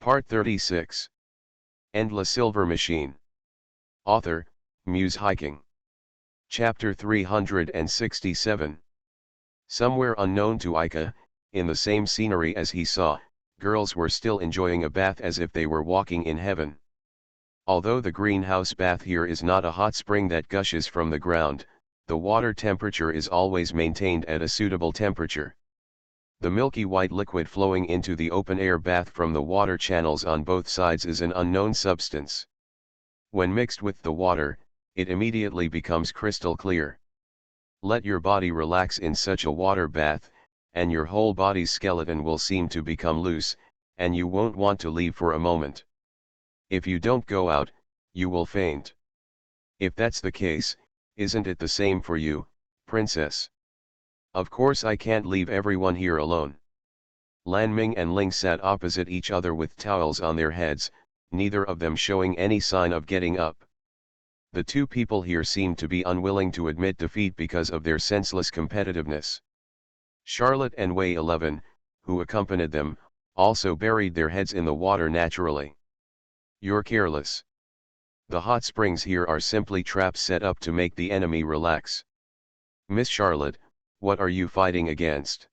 Part 36. Endless Silver Machine. Author, Muse Hiking. Chapter 367. Somewhere unknown to Ika, in the same scenery as he saw, girls were still enjoying a bath as if they were walking in heaven. Although the greenhouse bath here is not a hot spring that gushes from the ground, the water temperature is always maintained at a suitable temperature. The milky white liquid flowing into the open-air bath from the water channels on both sides is an unknown substance. When mixed with the water, it immediately becomes crystal clear. Let your body relax in such a water bath, and your whole body's skeleton will seem to become loose, and you won't want to leave for a moment. If you don't go out, you will faint. If that's the case, isn't it the same for you, princess? Of course I can't leave everyone here alone. Lan Ming and Ling sat opposite each other with towels on their heads, neither of them showing any sign of getting up. The two people here seemed to be unwilling to admit defeat because of their senseless competitiveness. Charlotte and Wei 11, who accompanied them, also buried their heads in the water naturally. You're careless. The hot springs here are simply traps set up to make the enemy relax. Miss Charlotte, what are you fighting against?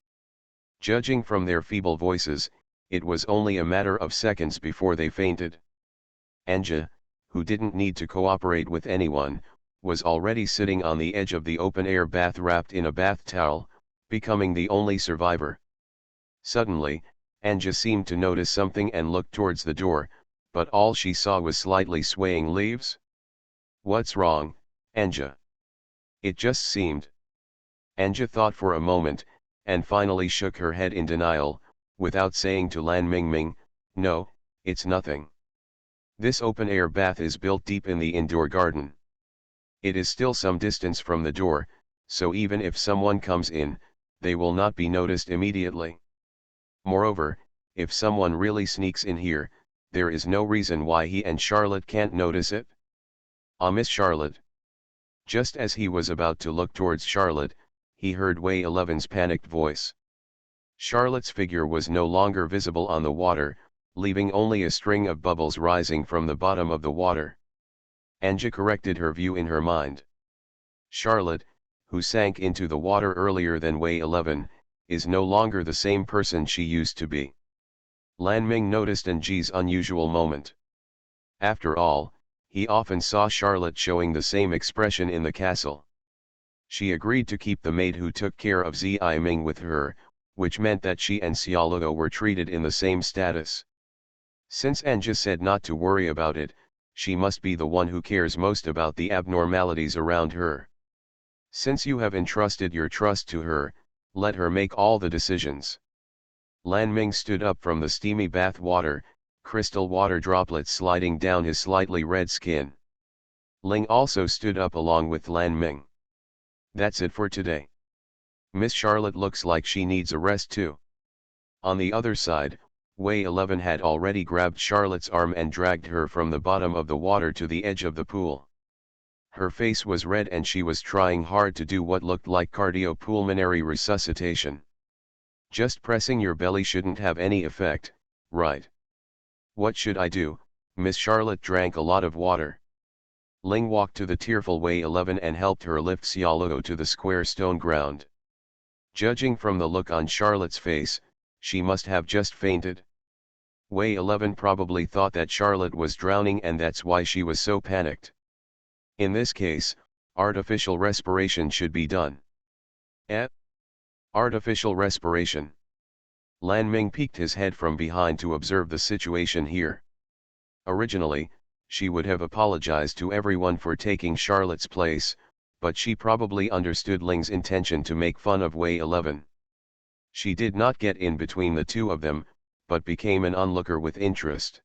Judging from their feeble voices, it was only a matter of seconds before they fainted. Anja, who didn't need to cooperate with anyone, was already sitting on the edge of the open-air bath wrapped in a bath towel, becoming the only survivor. Suddenly, Anja seemed to notice something and looked towards the door, but all she saw was slightly swaying leaves. What's wrong, Anja? It just seemed. Anja thought for a moment, and finally shook her head in denial, without saying to Lan Mingming, no, it's nothing. This open-air bath is built deep in the indoor garden. It is still some distance from the door, so even if someone comes in, they will not be noticed immediately. Moreover, if someone really sneaks in here, there is no reason why he and Charlotte can't notice it. Ah, Miss Charlotte. Just as he was about to look towards Charlotte, he heard Wei 11's panicked voice. Charlotte's figure was no longer visible on the water, leaving only a string of bubbles rising from the bottom of the water. Anja corrected her view in her mind. Charlotte, who sank into the water earlier than Wei 11, is no longer the same person she used to be. Lan Ming noticed Anji's unusual moment. After all, he often saw Charlotte showing the same expression in the castle. She agreed to keep the maid who took care of Zi Ming with her, which meant that she and Xiaoluo were treated in the same status. Since Anja said not to worry about it, she must be the one who cares most about the abnormalities around her. Since you have entrusted your trust to her, let her make all the decisions. Lan Ming stood up from the steamy bath water, crystal water droplets sliding down his slightly red skin. Ling also stood up along with Lan Ming. That's it for today. Miss Charlotte looks like she needs a rest too. On the other side, Wei 11 had already grabbed Charlotte's arm and dragged her from the bottom of the water to the edge of the pool. Her face was red and she was trying hard to do what looked like cardiopulmonary resuscitation. Just pressing your belly shouldn't have any effect, right? What should I do? Miss Charlotte drank a lot of water. Ling walked to the tearful Wei 11 and helped her lift Xiaoluo to the square stone ground. Judging from the look on Charlotte's face, she must have just fainted. Wei 11 probably thought that Charlotte was drowning and that's why she was so panicked. In this case, artificial respiration should be done. Artificial respiration. Lan Ming peeked his head from behind to observe the situation here. Originally, she would have apologized to everyone for taking Charlotte's place, but she probably understood Ling's intention to make fun of Wei 11. She did not get in between the two of them, but became an onlooker with interest.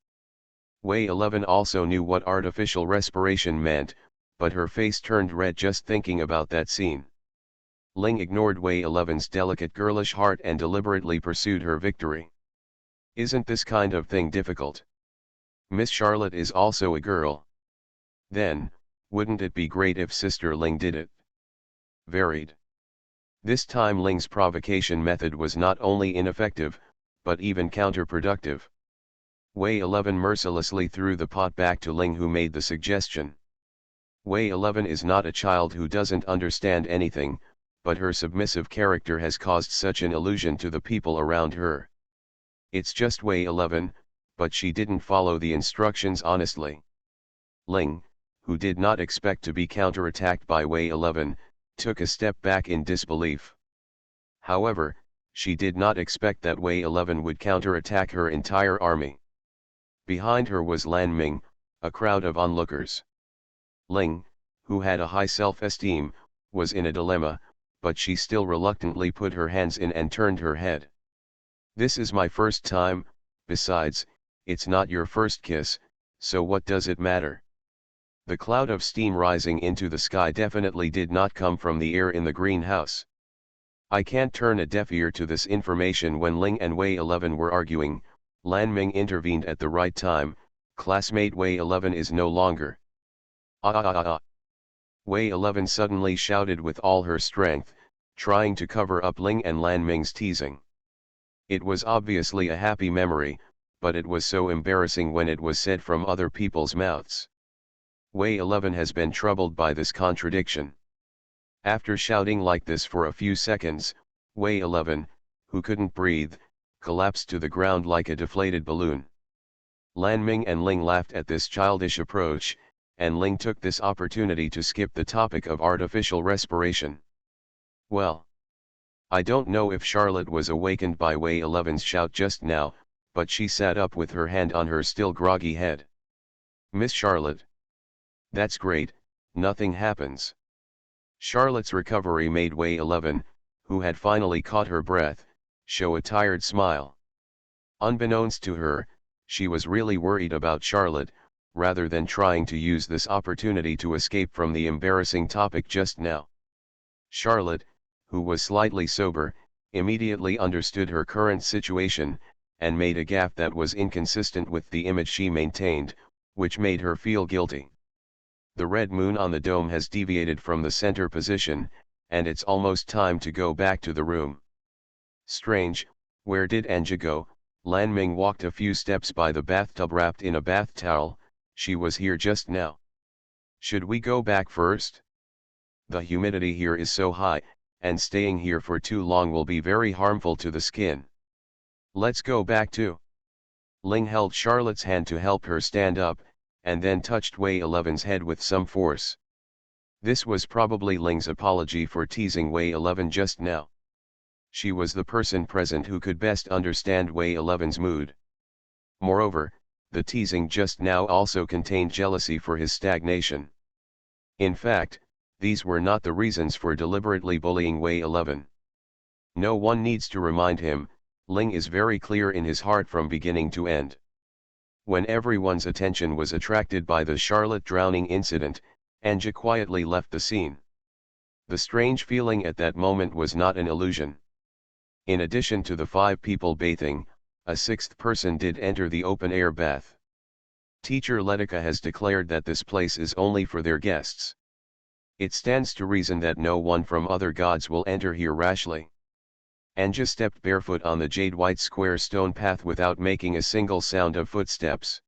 Wei 11 also knew what artificial respiration meant, but her face turned red just thinking about that scene. Ling ignored Wei 11's delicate girlish heart and deliberately pursued her victory. Isn't this kind of thing difficult? Miss Charlotte is also a girl. Then, wouldn't it be great if Sister Ling did it? Varied. This time Ling's provocation method was not only ineffective, but even counterproductive. Wei 11 mercilessly threw the pot back to Ling, who made the suggestion. Wei 11 is not a child who doesn't understand anything, but her submissive character has caused such an illusion to the people around her. It's just Wei 11, but she didn't follow the instructions honestly. Ling, who did not expect to be counterattacked by Wei 11, took a step back in disbelief. However, she did not expect that Wei 11 would counterattack her entire army. Behind her was Lan Ming, a crowd of onlookers. Ling, who had a high self-esteem, was in a dilemma, but she still reluctantly put her hands in and turned her head. This is my first time, besides, it's not your first kiss, so what does it matter? The cloud of steam rising into the sky definitely did not come from the air in the greenhouse. I can't turn a deaf ear to this information. When Ling and Wei 11 were arguing, Lan Ming intervened at the right time. Classmate Wei 11 is no longer. Ah ah ah ah. Wei 11 suddenly shouted with all her strength, trying to cover up Ling and Lan Ming's teasing. It was obviously a happy memory, but it was so embarrassing when it was said from other people's mouths. Wei 11 has been troubled by this contradiction. After shouting like this for a few seconds, Wei 11, who couldn't breathe, collapsed to the ground like a deflated balloon. Lan Ming and Ling laughed at this childish approach, and Ling took this opportunity to skip the topic of artificial respiration. Well, I don't know if Charlotte was awakened by Wei 11's shout just now, but she sat up with her hand on her still groggy head. Miss Charlotte. That's great, nothing happens. Charlotte's recovery made Wei 11, who had finally caught her breath, show a tired smile. Unbeknownst to her, she was really worried about Charlotte, rather than trying to use this opportunity to escape from the embarrassing topic just now. Charlotte, who was slightly sober, immediately understood her current situation, and made a gaffe that was inconsistent with the image she maintained, which made her feel guilty. The red moon on the dome has deviated from the center position, and it's almost time to go back to the room. Strange, where did Anja go? Lan Ming walked a few steps by the bathtub wrapped in a bath towel. She was here just now. Should we go back first? The humidity here is so high, and staying here for too long will be very harmful to the skin. Let's go back too. Ling held Charlotte's hand to help her stand up, and then touched Wei 11's head with some force. This was probably Ling's apology for teasing Wei 11 just now. She was the person present who could best understand Wei 11's mood. Moreover, the teasing just now also contained jealousy for his stagnation. In fact, these were not the reasons for deliberately bullying Wei 11. No one needs to remind him, Ling is very clear in his heart from beginning to end. When everyone's attention was attracted by the Charlotte drowning incident, Anja quietly left the scene. The strange feeling at that moment was not an illusion. In addition to the 5 people bathing, a 6th person did enter the open-air bath. Teacher Letica has declared that this place is only for their guests. It stands to reason that no one from other gods will enter here rashly. Anja stepped barefoot on the jade-white square stone path without making a single sound of footsteps.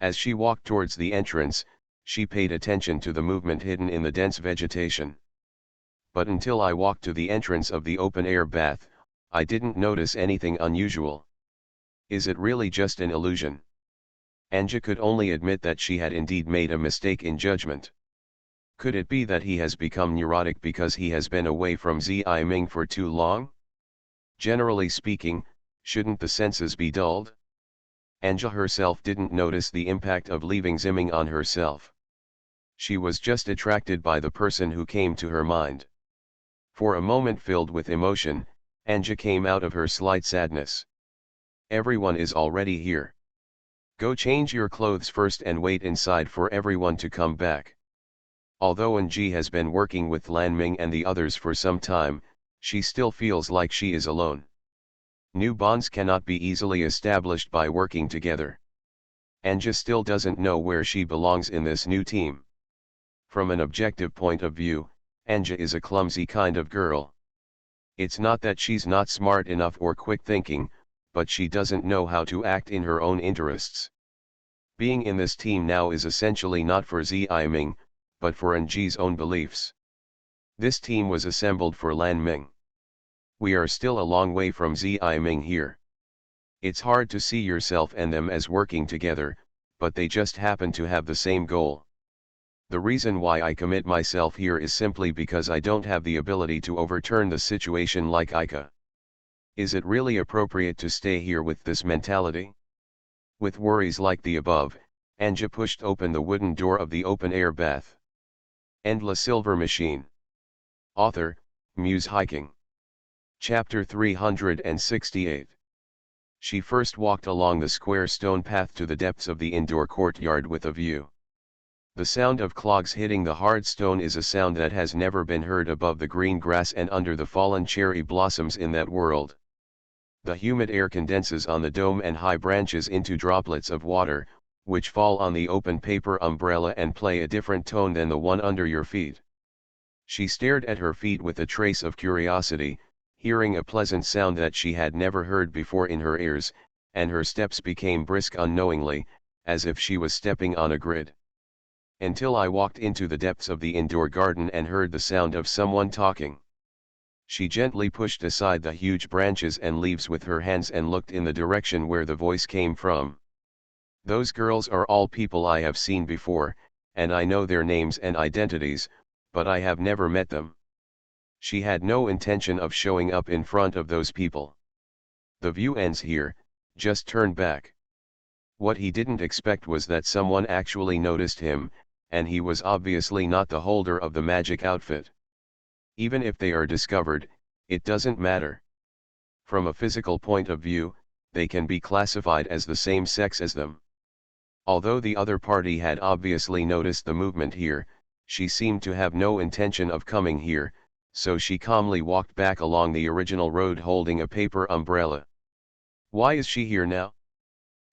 As she walked towards the entrance, she paid attention to the movement hidden in the dense vegetation. But until I walked to the entrance of the open-air bath, I didn't notice anything unusual. Is it really just an illusion? Anja could only admit that she had indeed made a mistake in judgment. Could it be that he has become neurotic because he has been away from Zi Ming for too long? Generally speaking, shouldn't the senses be dulled? Anja herself didn't notice the impact of leaving Ziming on herself. She was just attracted by the person who came to her mind. For a moment filled with emotion, Anja came out of her slight sadness. Everyone is already here. Go change your clothes first and wait inside for everyone to come back. Although Anji has been working with Lan Ming and the others for some time, she still feels like she is alone. New bonds cannot be easily established by working together. Anja still doesn't know where she belongs in this new team. From an objective point of view, Anja is a clumsy kind of girl. It's not that she's not smart enough or quick thinking, but she doesn't know how to act in her own interests. Being in this team now is essentially not for Zhi Ming, but for Ng's own beliefs. This team was assembled for Lan Ming. We are still a long way from Zhi Ming here. It's hard to see yourself and them as working together, but they just happen to have the same goal. The reason why I commit myself here is simply because I don't have the ability to overturn the situation like Ika. Is it really appropriate to stay here with this mentality? With worries like the above, Anja pushed open the wooden door of the open-air bath. End La Silver Machine. Author, Muse Hiking. Chapter 368. She first walked along the square stone path to the depths of the indoor courtyard with a view. The sound of clogs hitting the hard stone is a sound that has never been heard above the green grass and under the fallen cherry blossoms in that world. The humid air condenses on the dome and high branches into droplets of water, which fall on the open paper umbrella and play a different tone than the one under your feet. She stared at her feet with a trace of curiosity, hearing a pleasant sound that she had never heard before in her ears, and her steps became brisk unknowingly, as if she was stepping on a grid. Until I walked into the depths of the indoor garden and heard the sound of someone talking. She gently pushed aside the huge branches and leaves with her hands and looked in the direction where the voice came from. Those girls are all people I have seen before, and I know their names and identities, but I have never met them. She had no intention of showing up in front of those people. The view ends here, just turn back. What he didn't expect was that someone actually noticed him, and he was obviously not the holder of the magic outfit. Even if they are discovered, it doesn't matter. From a physical point of view, they can be classified as the same sex as them. Although the other party had obviously noticed the movement here, she seemed to have no intention of coming here, so she calmly walked back along the original road holding a paper umbrella. Why is she here now?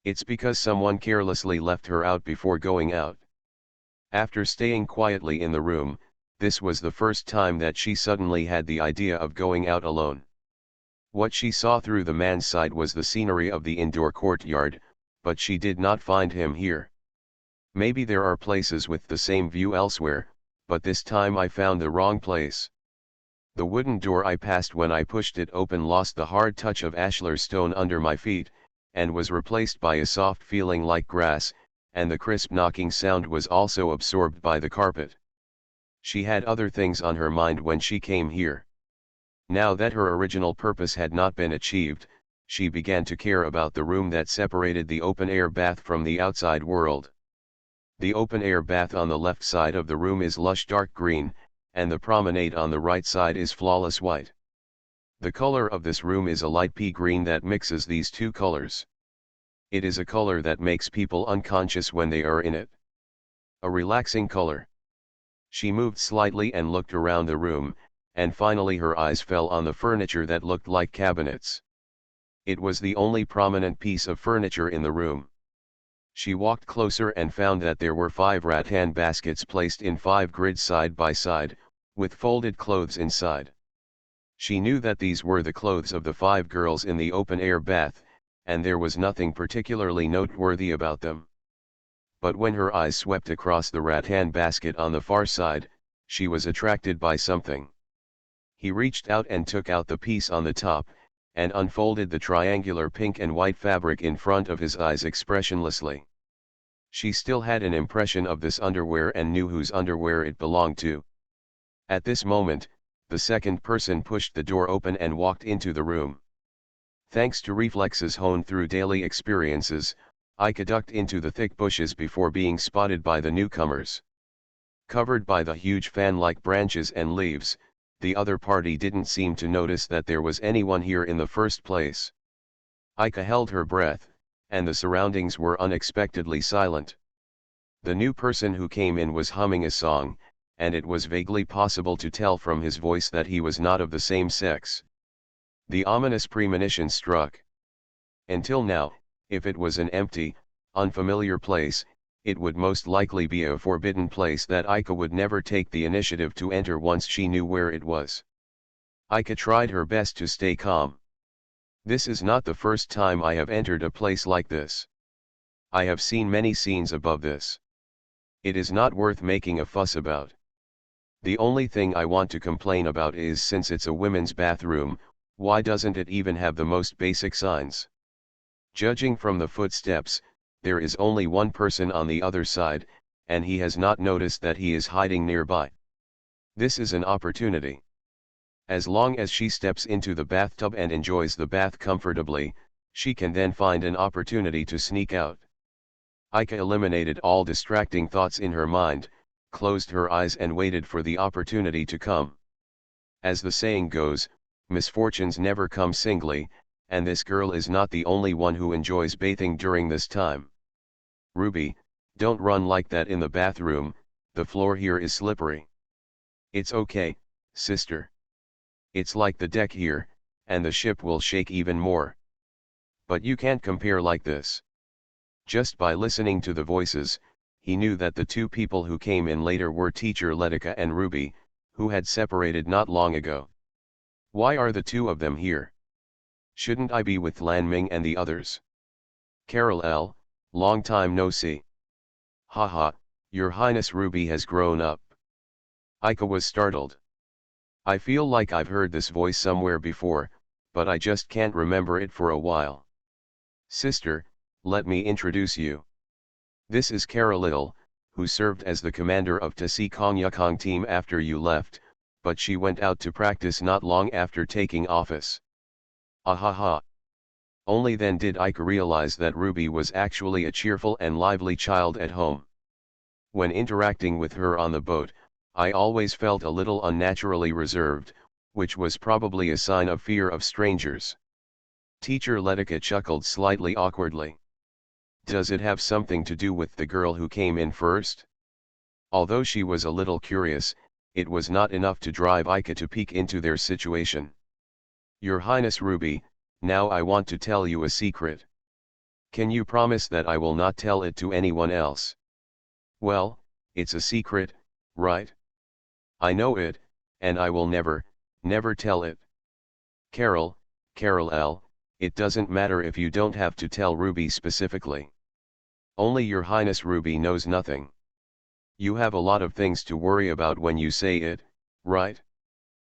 It's because someone carelessly left her out before going out. After staying quietly in the room, this was the first time that she suddenly had the idea of going out alone. What she saw through the man's side was the scenery of the indoor courtyard, but she did not find him here. Maybe there are places with the same view elsewhere, but this time I found the wrong place. The wooden door I passed when I pushed it open lost the hard touch of ashlar stone under my feet, and was replaced by a soft feeling like grass, and the crisp knocking sound was also absorbed by the carpet. She had other things on her mind when she came here. Now that her original purpose had not been achieved, she began to care about the room that separated the open-air bath from the outside world. The open-air bath on the left side of the room is lush dark green, and the promenade on the right side is flawless white. The color of this room is a light pea green that mixes these two colors. It is a color that makes people unconscious when they are in it. A relaxing color. She moved slightly and looked around the room, and finally her eyes fell on the furniture that looked like cabinets. It was the only prominent piece of furniture in the room. She walked closer and found that there were 5 rattan baskets placed in 5 grids side by side, with folded clothes inside. She knew that these were the clothes of the 5 girls in the open-air bath, and there was nothing particularly noteworthy about them. But when her eyes swept across the rattan basket on the far side, she was attracted by something. He reached out and took out the piece on the top, and unfolded the triangular pink and white fabric in front of his eyes expressionlessly. She still had an impression of this underwear and knew whose underwear it belonged to. At this moment, the second person pushed the door open and walked into the room. Thanks to reflexes honed through daily experiences, Ika ducked into the thick bushes before being spotted by the newcomers. Covered by the huge fan-like branches and leaves, the other party didn't seem to notice that there was anyone here in the first place. Ika held her breath, and the surroundings were unexpectedly silent. The new person who came in was humming a song, and it was vaguely possible to tell from his voice that he was not of the same sex. The ominous premonition struck. Until now, if it was an empty, unfamiliar place, it would most likely be a forbidden place that Ika would never take the initiative to enter once she knew where it was. Ika tried her best to stay calm. This is not the first time I have entered a place like this. I have seen many scenes above this. It is not worth making a fuss about. The only thing I want to complain about is, since it's a women's bathroom, why doesn't it even have the most basic signs? Judging from the footsteps, there is only one person on the other side, and he has not noticed that he is hiding nearby. This is an opportunity. As long as she steps into the bathtub and enjoys the bath comfortably, she can then find an opportunity to sneak out. Aika eliminated all distracting thoughts in her mind, closed her eyes and waited for the opportunity to come. As the saying goes, misfortunes never come singly, and this girl is not the only one who enjoys bathing during this time. Ruby, don't run like that in the bathroom, the floor here is slippery. It's okay, sister. It's like the deck here, and the ship will shake even more. But you can't compare like this. Just by listening to the voices, he knew that the two people who came in later were teacher Letica and Ruby, who had separated not long ago. Why are the two of them here? Shouldn't I be with Lanming and the others? Carol L., long time no see. Haha, Your Highness, Ruby has grown up. Aika was startled. I feel like I've heard this voice somewhere before, but I just can't remember it for a while. Sister, let me introduce you. This is Carol, who served as the commander of Tasi Kong Yukong team after you left, but she went out to practice not long after taking office. Ahaha. Only then did Aika realize that Ruby was actually a cheerful and lively child at home. When interacting with her on the boat, I always felt a little unnaturally reserved, which was probably a sign of fear of strangers. Teacher Letica chuckled slightly awkwardly. Does it have something to do with the girl who came in first? Although she was a little curious, it was not enough to drive Aika to peek into their situation. Your Highness Ruby, now I want to tell you a secret. Can you promise that I will not tell it to anyone else? Well, it's a secret, right? I know it, and I will never tell it. Carol L., it doesn't matter if you don't have to tell Ruby specifically. Only Your Highness Ruby knows nothing. You have a lot of things to worry about when you say it, right?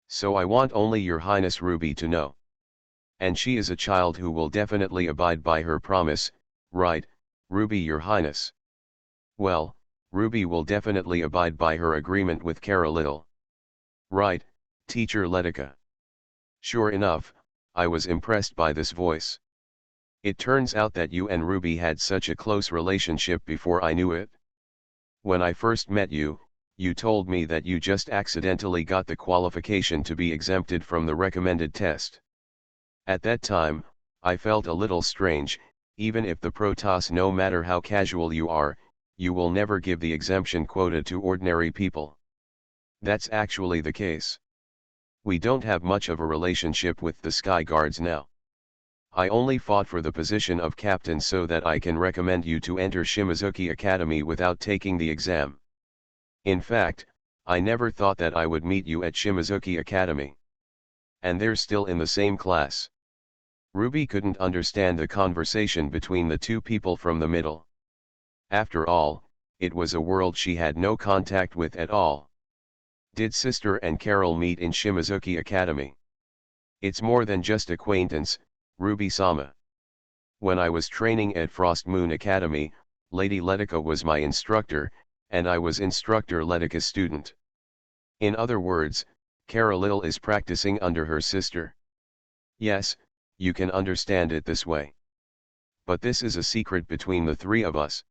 So I want only Your Highness Ruby to know. And she is a child who will definitely abide by her promise, right, Ruby, Your Highness? Well, Ruby will definitely abide by her agreement with Carol. Right, Teacher Letica. Sure enough, I was impressed by this voice. It turns out that you and Ruby had such a close relationship before I knew it. When I first met you, you told me that you just accidentally got the qualification to be exempted from the recommended test. At that time, I felt a little strange, even if the Protoss, no matter how casual you are, you will never give the exemption quota to ordinary people. That's actually the case. We don't have much of a relationship with the Sky Guards now. I only fought for the position of captain so that I can recommend you to enter Shimizuki Academy without taking the exam. In fact, I never thought that I would meet you at Shimizuki Academy. And they're still in the same class. Ruby couldn't understand the conversation between the two people from the middle. After all, it was a world she had no contact with at all. Did Sister and Carol meet in Shimizuki Academy? It's more than just acquaintance, Ruby-sama. When I was training at Frost Moon Academy, Lady Letica was my instructor, and I was Instructor Letica's student. In other words, Carol is practicing under her sister. Yes, you can understand it this way. But this is a secret between the three of us.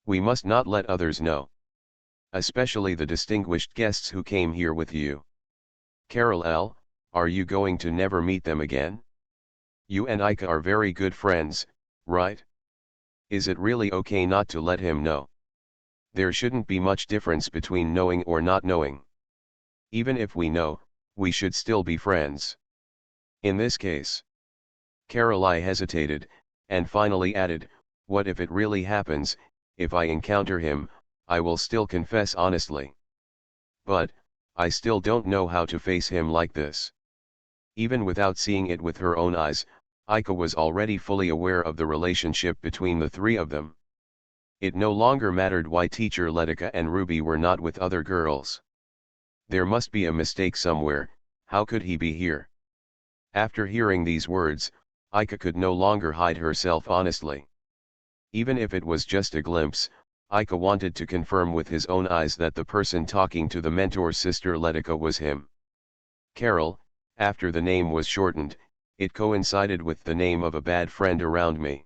We must not let others know. Especially the distinguished guests who came here with you. Carol L., are you going to never meet them again? You and Aika are very good friends, right? Is it really okay not to let him know? There shouldn't be much difference between knowing or not knowing. Even if we know, we should still be friends. In this case. Carol I hesitated, and finally added, what if it really happens, if I encounter him, I will still confess honestly. But, I still don't know how to face him like this. Even without seeing it with her own eyes, Aika was already fully aware of the relationship between the three of them. It no longer mattered why teacher Letica and Ruby were not with other girls. There must be a mistake somewhere. How could he be here? After hearing these words, Aika could no longer hide herself honestly. Even if it was just a glimpse, Aika wanted to confirm with his own eyes that the person talking to the mentor sister Letica was him. Carol, after the name was shortened, it coincided with the name of a bad friend around me.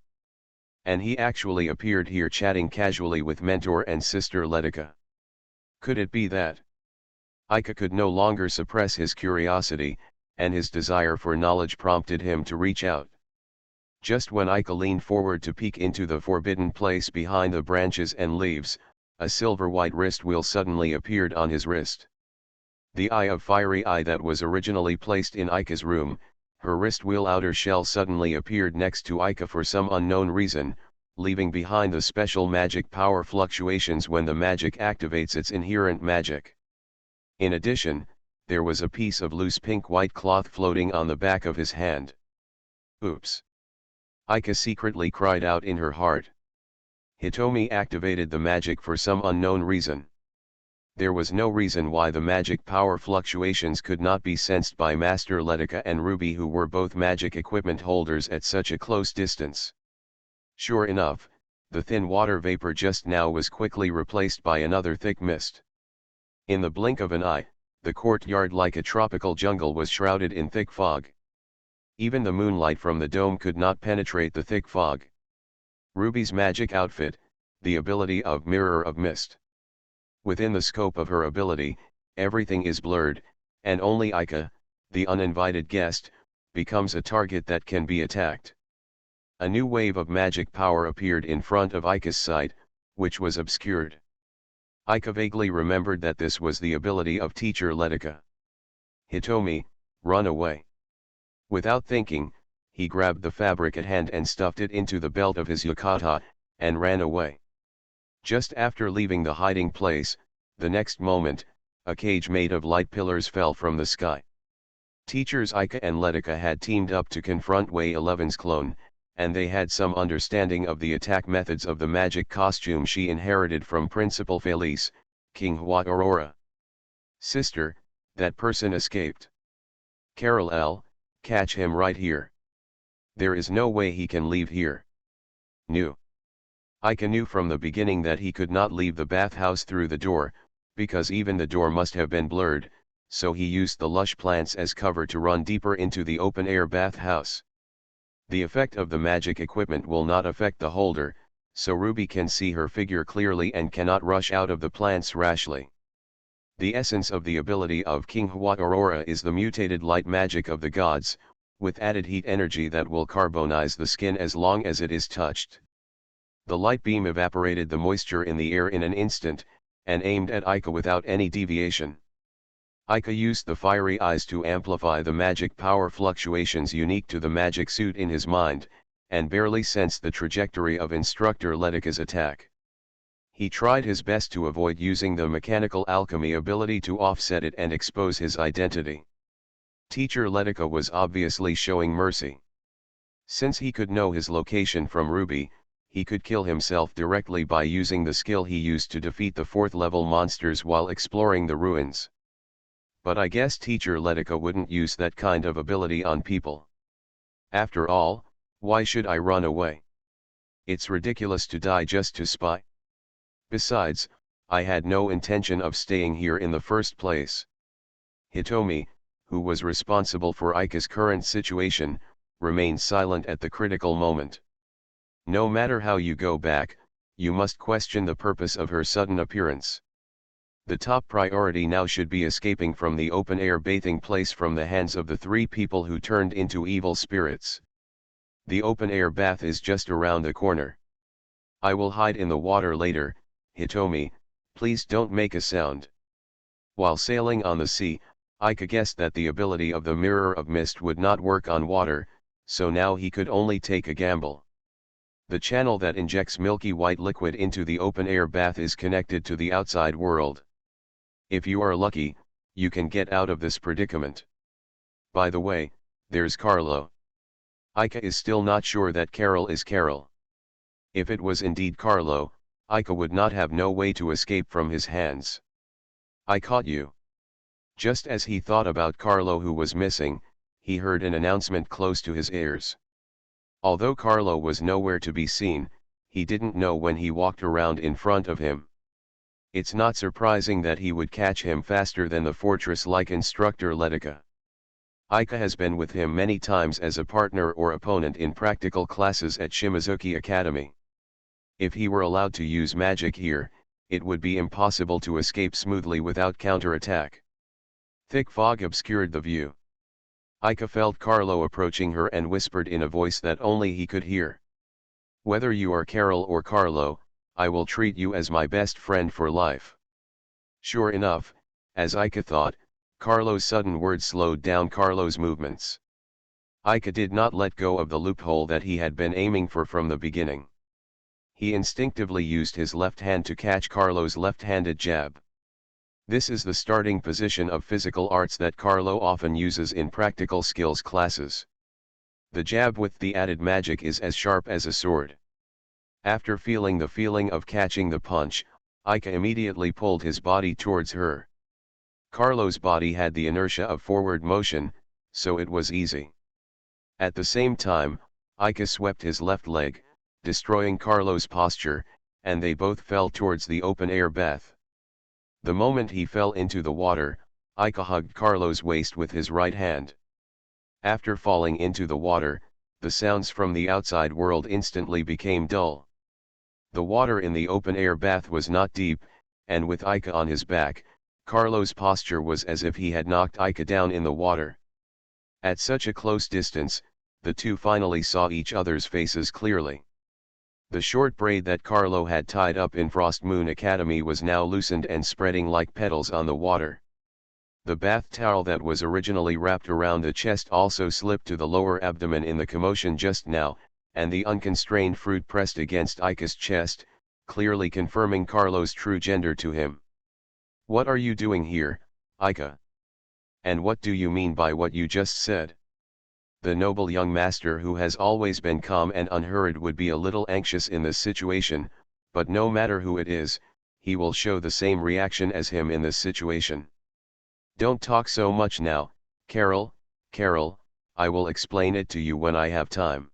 And he actually appeared here chatting casually with mentor and sister Letica. Could it be that? Aika could no longer suppress his curiosity, and his desire for knowledge prompted him to reach out. Just when Aika leaned forward to peek into the forbidden place behind the branches and leaves, a silver-white wrist wheel suddenly appeared on his wrist. The eye of fiery eye that was originally placed in Aika's room, her wrist wheel outer shell suddenly appeared next to Aika for some unknown reason, leaving behind the special magic power fluctuations when the magic activates its inherent magic. In addition, there was a piece of loose pink-white cloth floating on the back of his hand. Oops! Aika secretly cried out in her heart. Hitomi activated the magic for some unknown reason. There was no reason why the magic power fluctuations could not be sensed by Master Letica and Ruby, who were both magic equipment holders at such a close distance. Sure enough, the thin water vapor just now was quickly replaced by another thick mist. In the blink of an eye, the courtyard like a tropical jungle was shrouded in thick fog. Even the moonlight from the dome could not penetrate the thick fog. Ruby's magic outfit, the ability of Mirror of Mist. Within the scope of her ability, everything is blurred, and only Aika, the uninvited guest, becomes a target that can be attacked. A new wave of magic power appeared in front of Aika's sight, which was obscured. Aika vaguely remembered that this was the ability of teacher Letica. Hitomi, run away. Without thinking, he grabbed the fabric at hand and stuffed it into the belt of his yukata, and ran away. Just after leaving the hiding place, the next moment, a cage made of light pillars fell from the sky. Teachers Aika and Letica had teamed up to confront Way 11's clone, and they had some understanding of the attack methods of the magic costume she inherited from Principal Felice, King Hua Aurora. Sister, that person escaped. Carol L., catch him right here. There is no way he can leave here. Knew. Aika knew from the beginning that he could not leave the bathhouse through the door, because even the door must have been blurred, so he used the lush plants as cover to run deeper into the open-air bathhouse. The effect of the magic equipment will not affect the holder, so Ruby can see her figure clearly and cannot rush out of the plants rashly. The essence of the ability of King Hua Aurora is the mutated light magic of the gods, with added heat energy that will carbonize the skin as long as it is touched. The light beam evaporated the moisture in the air in an instant, and aimed at Aika without any deviation. Aika used the fiery eyes to amplify the magic power fluctuations unique to the magic suit in his mind, and barely sensed the trajectory of Instructor Letica's attack. He tried his best to avoid using the mechanical alchemy ability to offset it and expose his identity. Teacher Letica was obviously showing mercy. Since he could know his location from Ruby, he could kill himself directly by using the skill he used to defeat the 4th-level monsters while exploring the ruins. But I guess teacher Letica wouldn't use that kind of ability on people. After all, why should I run away? It's ridiculous to die just to spy. Besides, I had no intention of staying here in the first place. Hitomi, who was responsible for Aika's current situation, remained silent at the critical moment. No matter how you go back, you must question the purpose of her sudden appearance. The top priority now should be escaping from the open-air bathing place from the hands of the 3 people who turned into evil spirits. The open-air bath is just around the corner. I will hide in the water later. Hitomi, please don't make a sound. While sailing on the sea, Aika guessed that the ability of the Mirror of Mist would not work on water, so now he could only take a gamble. The channel that injects milky white liquid into the open-air bath is connected to the outside world. If you are lucky, you can get out of this predicament. By the way, there's Carlo. Ika is still not sure that Carol is Carol. If it was indeed Carlo, Ika would not have no way to escape from his hands. I caught you. Just as he thought about Carlo who was missing, he heard an announcement close to his ears. Although Carlo was nowhere to be seen, he didn't know when he walked around in front of him. It's not surprising that he would catch him faster than the fortress-like instructor Letica. Ika has been with him many times as a partner or opponent in practical classes at Shimizuki Academy. If he were allowed to use magic here, it would be impossible to escape smoothly without counterattack. Thick fog obscured the view. Ika felt Carlo approaching her and whispered in a voice that only he could hear. Whether you are Carol or Carlo, I will treat you as my best friend for life. Sure enough, as Ika thought, Carlo's sudden words slowed down Carlo's movements. Ika did not let go of the loophole that he had been aiming for from the beginning. He instinctively used his left hand to catch Carlo's left-handed jab. This is the starting position of physical arts that Carlo often uses in practical skills classes. The jab with the added magic is as sharp as a sword. After feeling the feeling of catching the punch, Ika immediately pulled his body towards her. Carlo's body had the inertia of forward motion, so it was easy. At the same time, Ika swept his left leg, destroying Carlo's posture, and they both fell towards the open-air bath. The moment he fell into the water, Ika hugged Carlo's waist with his right hand. After falling into the water, the sounds from the outside world instantly became dull. The water in the open-air bath was not deep, and with Ika on his back, Carlo's posture was as if he had knocked Ika down in the water. At such a close distance, the two finally saw each other's faces clearly. The short braid that Carlo had tied up in Frost Moon Academy was now loosened and spreading like petals on the water. The bath towel that was originally wrapped around the chest also slipped to the lower abdomen in the commotion just now, and the unconstrained fruit pressed against Ika's chest, clearly confirming Carlo's true gender to him. What are you doing here, Ika? And what do you mean by what you just said? The noble young master who has always been calm and unhurried would be a little anxious in this situation, but no matter who it is, he will show the same reaction as him in this situation. Don't talk so much now, Carol, I will explain it to you when I have time.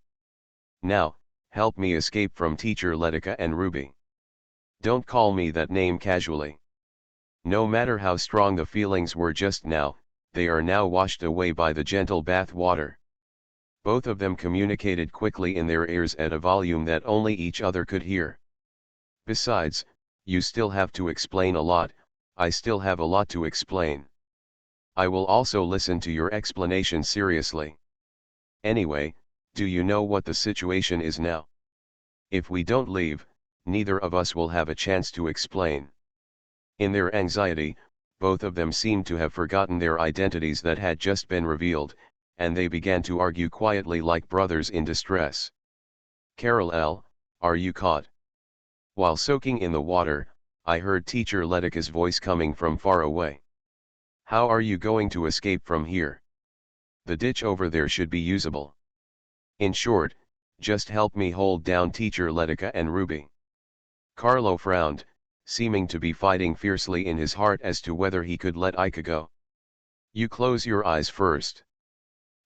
Now, help me escape from Teacher Letica and Ruby. Don't call me that name casually. No matter how strong the feelings were just now, they are now washed away by the gentle bath water. Both of them communicated quickly in their ears at a volume that only each other could hear. Besides, you still have to explain a lot, I still have a lot to explain. I will also listen to your explanation seriously. Anyway, do you know what the situation is now? If we don't leave, neither of us will have a chance to explain. In their anxiety, both of them seemed to have forgotten their identities that had just been revealed, and they began to argue quietly like brothers in distress. Carol L., are you caught? While soaking in the water, I heard Teacher Letica's voice coming from far away. How are you going to escape from here? The ditch over there should be usable. In short, just help me hold down Teacher Letica and Ruby. Carlo frowned, seeming to be fighting fiercely in his heart as to whether he could let Ika go. You close your eyes first.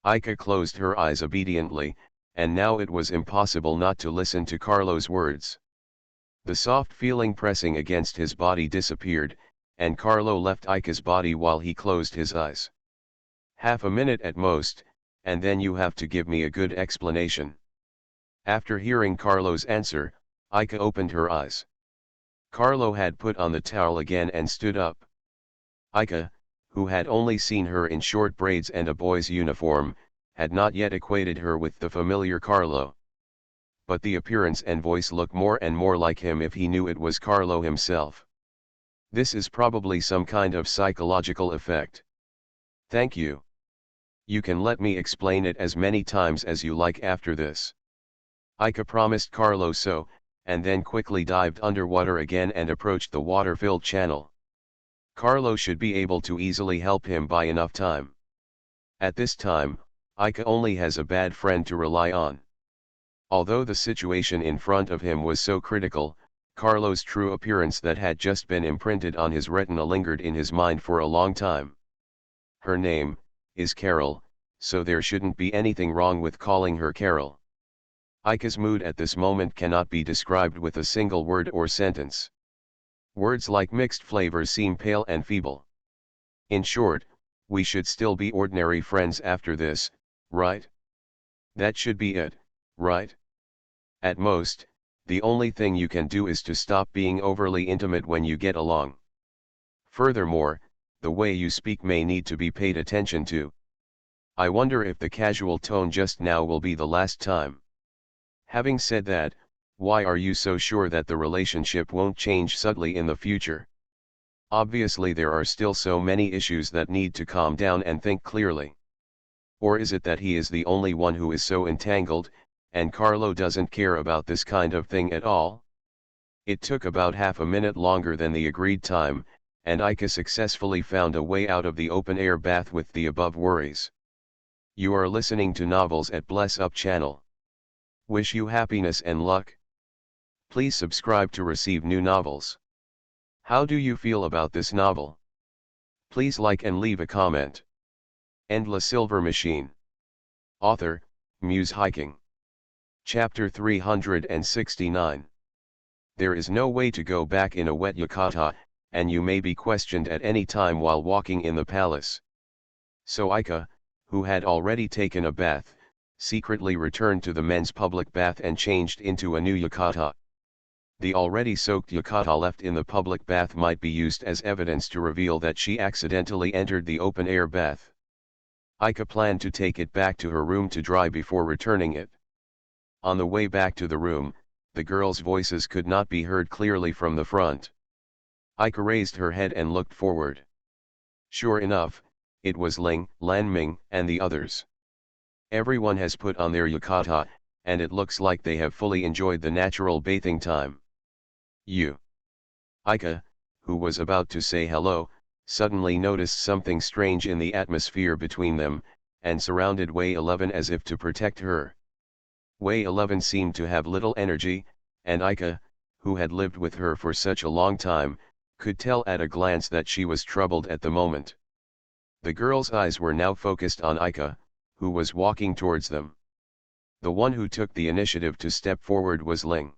Ika closed her eyes obediently, and now it was impossible not to listen to Carlo's words. The soft feeling pressing against his body disappeared, and Carlo left Ika's body while he closed his eyes. Half a minute at most, and then you have to give me a good explanation. After hearing Carlo's answer, Ika opened her eyes. Carlo had put on the towel again and stood up. Ika, who had only seen her in short braids and a boy's uniform, had not yet equated her with the familiar Carlo. But the appearance and voice looked more and more like him if he knew it was Carlo himself. This is probably some kind of psychological effect. Thank you. You can let me explain it as many times as you like after this. Ika promised Carlo so, and then quickly dived underwater again and approached the water-filled channel. Carlo should be able to easily help him by enough time. At this time, Ika only has a bad friend to rely on. Although the situation in front of him was so critical, Carlo's true appearance that had just been imprinted on his retina lingered in his mind for a long time. Her name is Carol, so there shouldn't be anything wrong with calling her Carol. Ika's mood at this moment cannot be described with a single word or sentence. Words like mixed flavors seem pale and feeble. In short, we should still be ordinary friends after this, right? That should be it, right? At most, the only thing you can do is to stop being overly intimate when you get along. Furthermore, the way you speak may need to be paid attention to. I wonder if the casual tone just now will be the last time. Having said that, why are you so sure that the relationship won't change subtly in the future? Obviously there are still so many issues that need to calm down and think clearly. Or is it that he is the only one who is so entangled, and Carlo doesn't care about this kind of thing at all? It took about half a minute longer than the agreed time, and Ika successfully found a way out of the open-air bath with the above worries. You are listening to Novels at Bless Up channel. Wish you happiness and luck. Please subscribe to receive new novels. How do you feel about this novel? Please like and leave a comment. And La Silver Machine. Author, Muse Hiking. Chapter 369. There is no way to go back in a wet yukata, and you may be questioned at any time while walking in the palace. So Ika, who had already taken a bath, secretly returned to the men's public bath and changed into a new yukata. The already soaked yukata left in the public bath might be used as evidence to reveal that she accidentally entered the open-air bath. Ika planned to take it back to her room to dry before returning it. On the way back to the room, the girls' voices could not be heard clearly from the front. Ika raised her head and looked forward. Sure enough, it was Ling, Lanming, and the others. Everyone has put on their yukata, and it looks like they have fully enjoyed the natural bathing time. Ika, who was about to say hello, suddenly noticed something strange in the atmosphere between them, and surrounded Wei 11 as if to protect her. Wei 11 seemed to have little energy, and Ika, who had lived with her for such a long time, could tell at a glance that she was troubled at the moment. The girls' eyes were now focused on Ika, who was walking towards them. The one who took the initiative to step forward was Ling.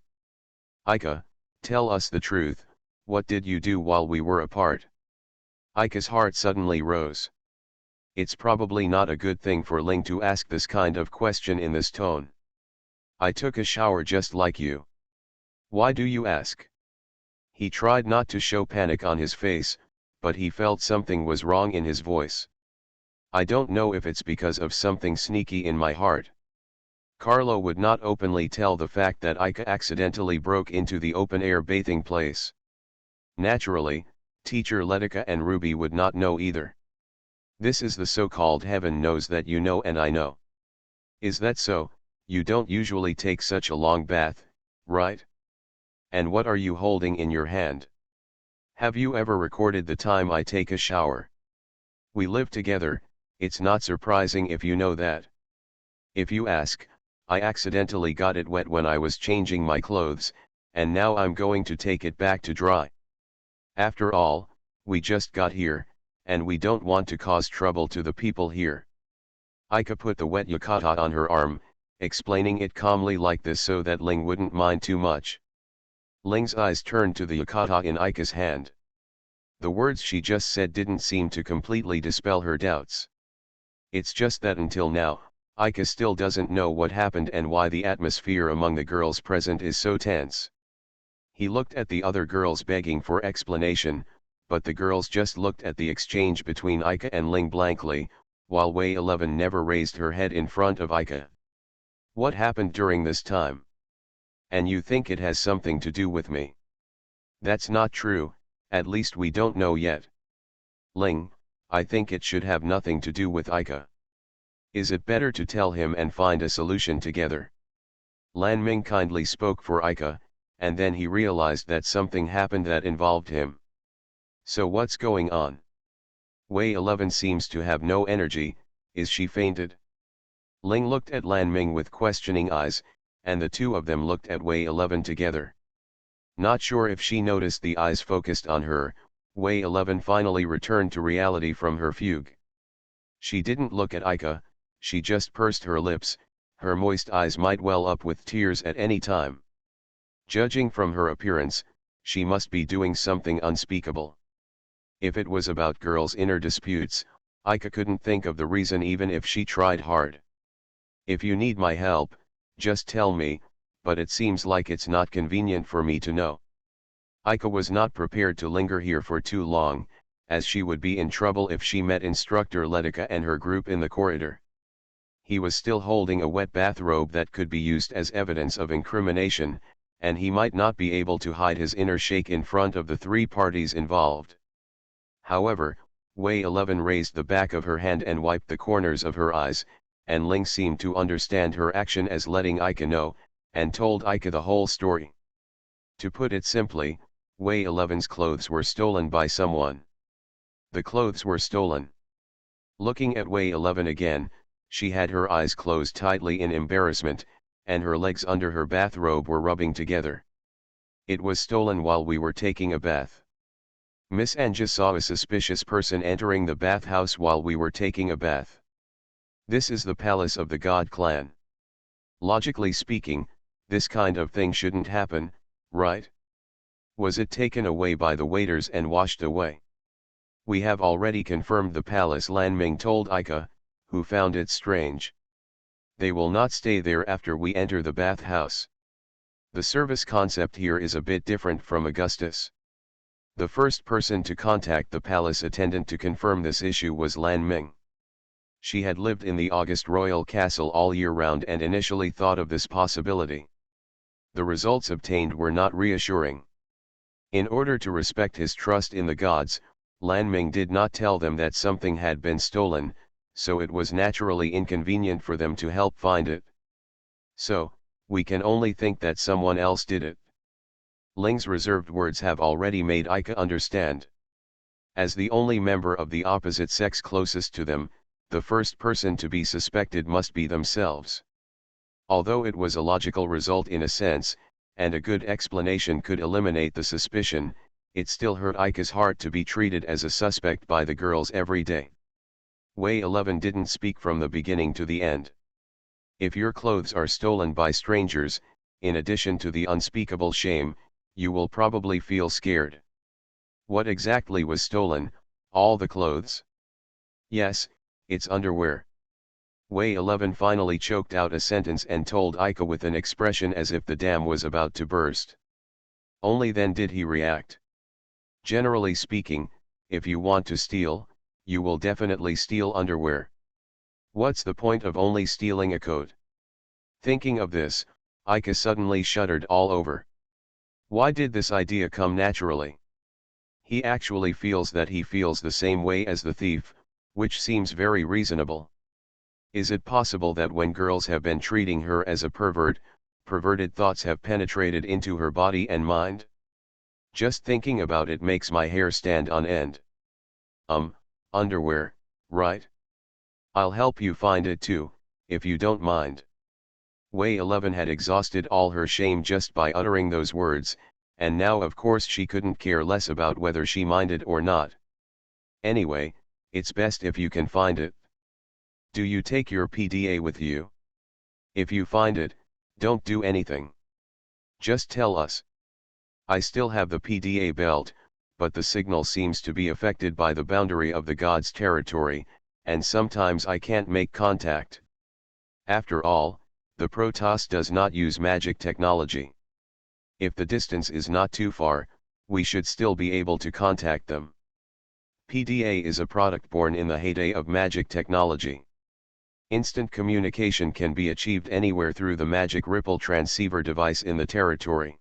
Ika, tell us the truth, what did you do while we were apart? Ika's heart suddenly rose. It's probably not a good thing for Ling to ask this kind of question in this tone. I took a shower just like you. Why do you ask? He tried not to show panic on his face, but he felt something was wrong in his voice. I don't know if it's because of something sneaky in my heart. Carlo would not openly tell the fact that Ika accidentally broke into the open-air bathing place. Naturally, teacher Letica and Ruby would not know either. This is the so-called heaven knows that you know and I know. Is that so? You don't usually take such a long bath, right? And what are you holding in your hand? Have you ever recorded the time I take a shower? We live together, it's not surprising if you know that. If you ask, I accidentally got it wet when I was changing my clothes, and now I'm going to take it back to dry. After all, we just got here, and we don't want to cause trouble to the people here. Ika put the wet yukata on her arm, explaining it calmly like this so that Ling wouldn't mind too much. Ling's eyes turned to the yukata in Ika's hand. The words she just said didn't seem to completely dispel her doubts. It's just that until now, Ika still doesn't know what happened and why the atmosphere among the girls present is so tense. He looked at the other girls begging for explanation, but the girls just looked at the exchange between Ika and Ling blankly, while Wei 11 never raised her head in front of Ika. What happened during this time? And you think it has something to do with me? That's not true, at least we don't know yet. Ling, I think it should have nothing to do with Ika. Is it better to tell him and find a solution together? Lan Ming kindly spoke for Ika, and then he realized that something happened that involved him. So what's going on? Wei 11 seems to have no energy, is she fainted? Ling looked at Lan Ming with questioning eyes, and the two of them looked at Wei 11 together. Not sure if she noticed the eyes focused on her, Wei 11 finally returned to reality from her fugue. She didn't look at Ika, she just pursed her lips, her moist eyes might well up with tears at any time. Judging from her appearance, she must be doing something unspeakable. If it was about girls' inner disputes, Ika couldn't think of the reason even if she tried hard. If you need my help, just tell me, but it seems like it's not convenient for me to know. Ika was not prepared to linger here for too long, as she would be in trouble if she met Instructor Letica and her group in the corridor. He was still holding a wet bathrobe that could be used as evidence of incrimination, and he might not be able to hide his inner shake in front of the three parties involved. However, Wei 11 raised the back of her hand and wiped the corners of her eyes, and Ling seemed to understand her action as letting Ika know, and told Ika the whole story. To put it simply, Wei 11's clothes were stolen by someone. The clothes were stolen. Looking at Wei 11 again, she had her eyes closed tightly in embarrassment, and her legs under her bathrobe were rubbing together. It was stolen while we were taking a bath. Miss Anja saw a suspicious person entering the bathhouse while we were taking a bath. This is the palace of the God clan. Logically speaking, this kind of thing shouldn't happen, right? Was it taken away by the waiters and washed away? We have already confirmed the palace, Lan Ming told Ika, who found it strange. They will not stay there after we enter the bathhouse. The service concept here is a bit different from Augustus. The first person to contact the palace attendant to confirm this issue was Lan Ming. She had lived in the August Royal Castle all year round and initially thought of this possibility. The results obtained were not reassuring. In order to respect his trust in the gods, Lan Ming did not tell them that something had been stolen, so it was naturally inconvenient for them to help find it. So, we can only think that someone else did it. Ling's reserved words have already made Ika understand. As the only member of the opposite sex closest to them, the first person to be suspected must be themselves. Although it was a logical result in a sense, and a good explanation could eliminate the suspicion, it still hurt Ika's heart to be treated as a suspect by the girls every day. Wei 11 didn't speak from the beginning to the end. If your clothes are stolen by strangers, in addition to the unspeakable shame, you will probably feel scared. What exactly was stolen? All the clothes? Yes, it's underwear. Wei 11 finally choked out a sentence and told Ika with an expression as if the dam was about to burst. Only then did he react. Generally speaking, if you want to steal, you will definitely steal underwear. What's the point of only stealing a coat? Thinking of this, Ika suddenly shuddered all over. Why did this idea come naturally? He actually feels that he feels the same way as the thief, which seems very reasonable. Is it possible that when girls have been treating her as a pervert, perverted thoughts have penetrated into her body and mind? Just thinking about it makes my hair stand on end. Underwear, right? I'll help you find it too, if you don't mind. Wei 11 had exhausted all her shame just by uttering those words, and now of course she couldn't care less about whether she minded or not. Anyway, it's best if you can find it. Do you take your PDA with you? If you find it, don't do anything. Just tell us. I still have the PDA belt, but the signal seems to be affected by the boundary of the god's territory, and sometimes I can't make contact. After all, the Protoss does not use magic technology. If the distance is not too far, we should still be able to contact them. PDA is a product born in the heyday of magic technology. Instant communication can be achieved anywhere through the magic ripple transceiver device in the territory.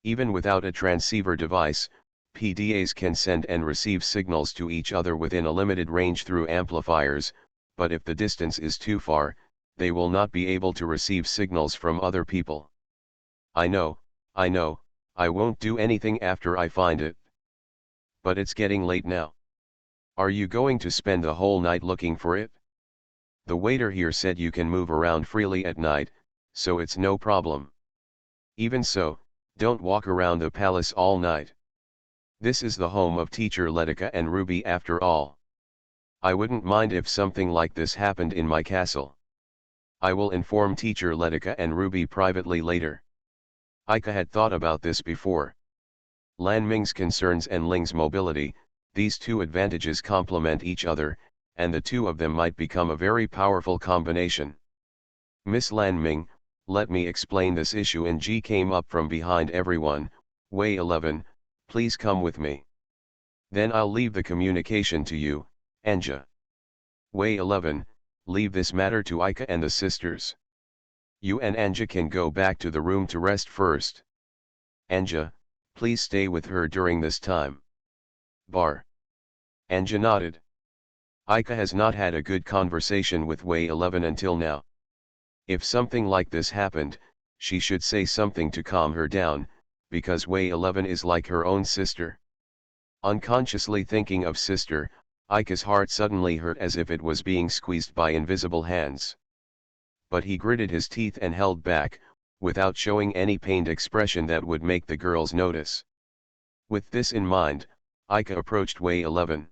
Even without a transceiver device, PDAs can send and receive signals to each other within a limited range through amplifiers, but if the distance is too far, they will not be able to receive signals from other people. I know, I won't do anything after I find it. But it's getting late now. Are you going to spend the whole night looking for it? The waiter here said you can move around freely at night, so it's no problem. Even so, don't walk around the palace all night. This is the home of teacher Letica and Ruby after all. I wouldn't mind if something like this happened in my castle. I will inform teacher Letica and Ruby privately later. Aika had thought about this before. Lan Ming's concerns and Ling's mobility, these two advantages complement each other, and the two of them might become a very powerful combination. Miss Lan Ming, let me explain this issue. And Ji came up from behind everyone. Wei 11, please come with me. Then I'll leave the communication to you, Anja. Wei 11, leave this matter to Aika and the sisters. You and Anja can go back to the room to rest first. Anja, please stay with her during this time. Bar. Anja nodded. Aika has not had a good conversation with Wei 11 until now. If something like this happened, she should say something to calm her down, because Wei 11 is like her own sister. Unconsciously thinking of sister, Aika's heart suddenly hurt as if it was being squeezed by invisible hands. But he gritted his teeth and held back, without showing any pained expression that would make the girls notice. With this in mind, Aika approached Wei 11.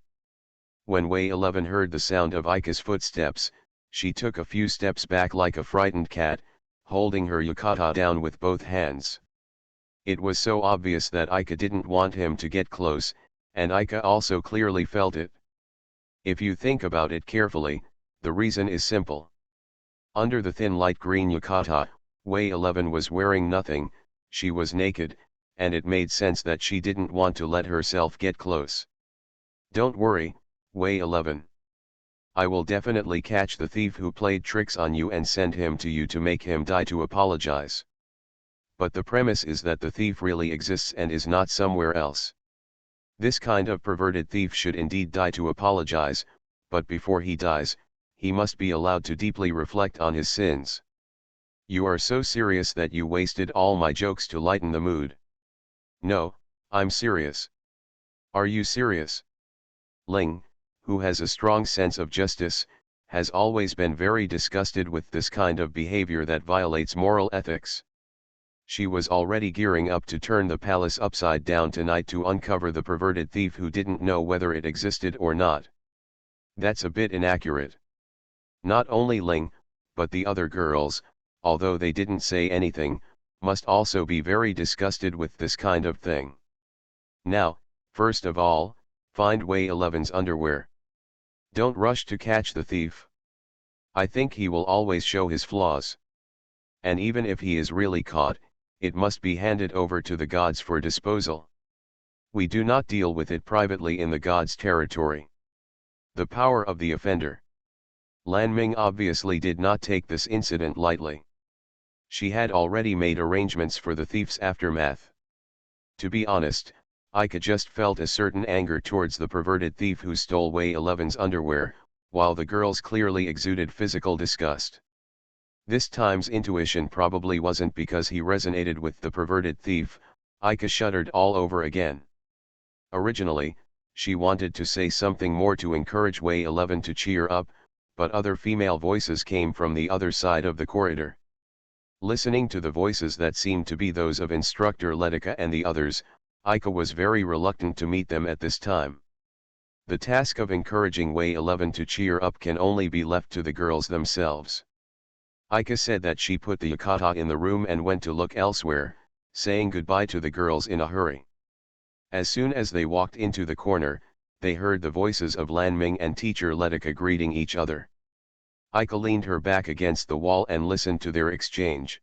When Wei 11 heard the sound of Aika's footsteps, she took a few steps back like a frightened cat, holding her yukata down with both hands. It was so obvious that Aika didn't want him to get close, and Aika also clearly felt it. If you think about it carefully, the reason is simple. Under the thin light green yukata, Wei 11 was wearing nothing, she was naked, and it made sense that she didn't want to let herself get close. Don't worry, Wei 11. I will definitely catch the thief who played tricks on you and send him to you to make him die to apologize. But the premise is that the thief really exists and is not somewhere else. This kind of perverted thief should indeed die to apologize, but before he dies, he must be allowed to deeply reflect on his sins. You are so serious that you wasted all my jokes to lighten the mood. No, I'm serious. Are you serious? Ling, who has a strong sense of justice, has always been very disgusted with this kind of behavior that violates moral ethics. She was already gearing up to turn the palace upside down tonight to uncover the perverted thief who didn't know whether it existed or not. That's a bit inaccurate. Not only Ling, but the other girls, although they didn't say anything, must also be very disgusted with this kind of thing. Now, first of all, find Wei 11's underwear. Don't rush to catch the thief. I think he will always show his flaws. And even if he is really caught, it must be handed over to the gods for disposal. We do not deal with it privately in the gods' territory. The power of the offender. Lan Ming obviously did not take this incident lightly. She had already made arrangements for the thief's aftermath. To be honest, Aika just felt a certain anger towards the perverted thief who stole Wei 11's underwear, while the girls clearly exuded physical disgust. This time's intuition probably wasn't because he resonated with the perverted thief. Aika shuddered all over again. Originally, she wanted to say something more to encourage Wei 11 to cheer up, but other female voices came from the other side of the corridor. Listening to the voices that seemed to be those of Instructor Letica and the others, Aika was very reluctant to meet them at this time. The task of encouraging Wei 11 to cheer up can only be left to the girls themselves. Aika said that she put the yukata in the room and went to look elsewhere, saying goodbye to the girls in a hurry. As soon as they walked into the corner, they heard the voices of Lan Ming and teacher Letica greeting each other. Aika leaned her back against the wall and listened to their exchange.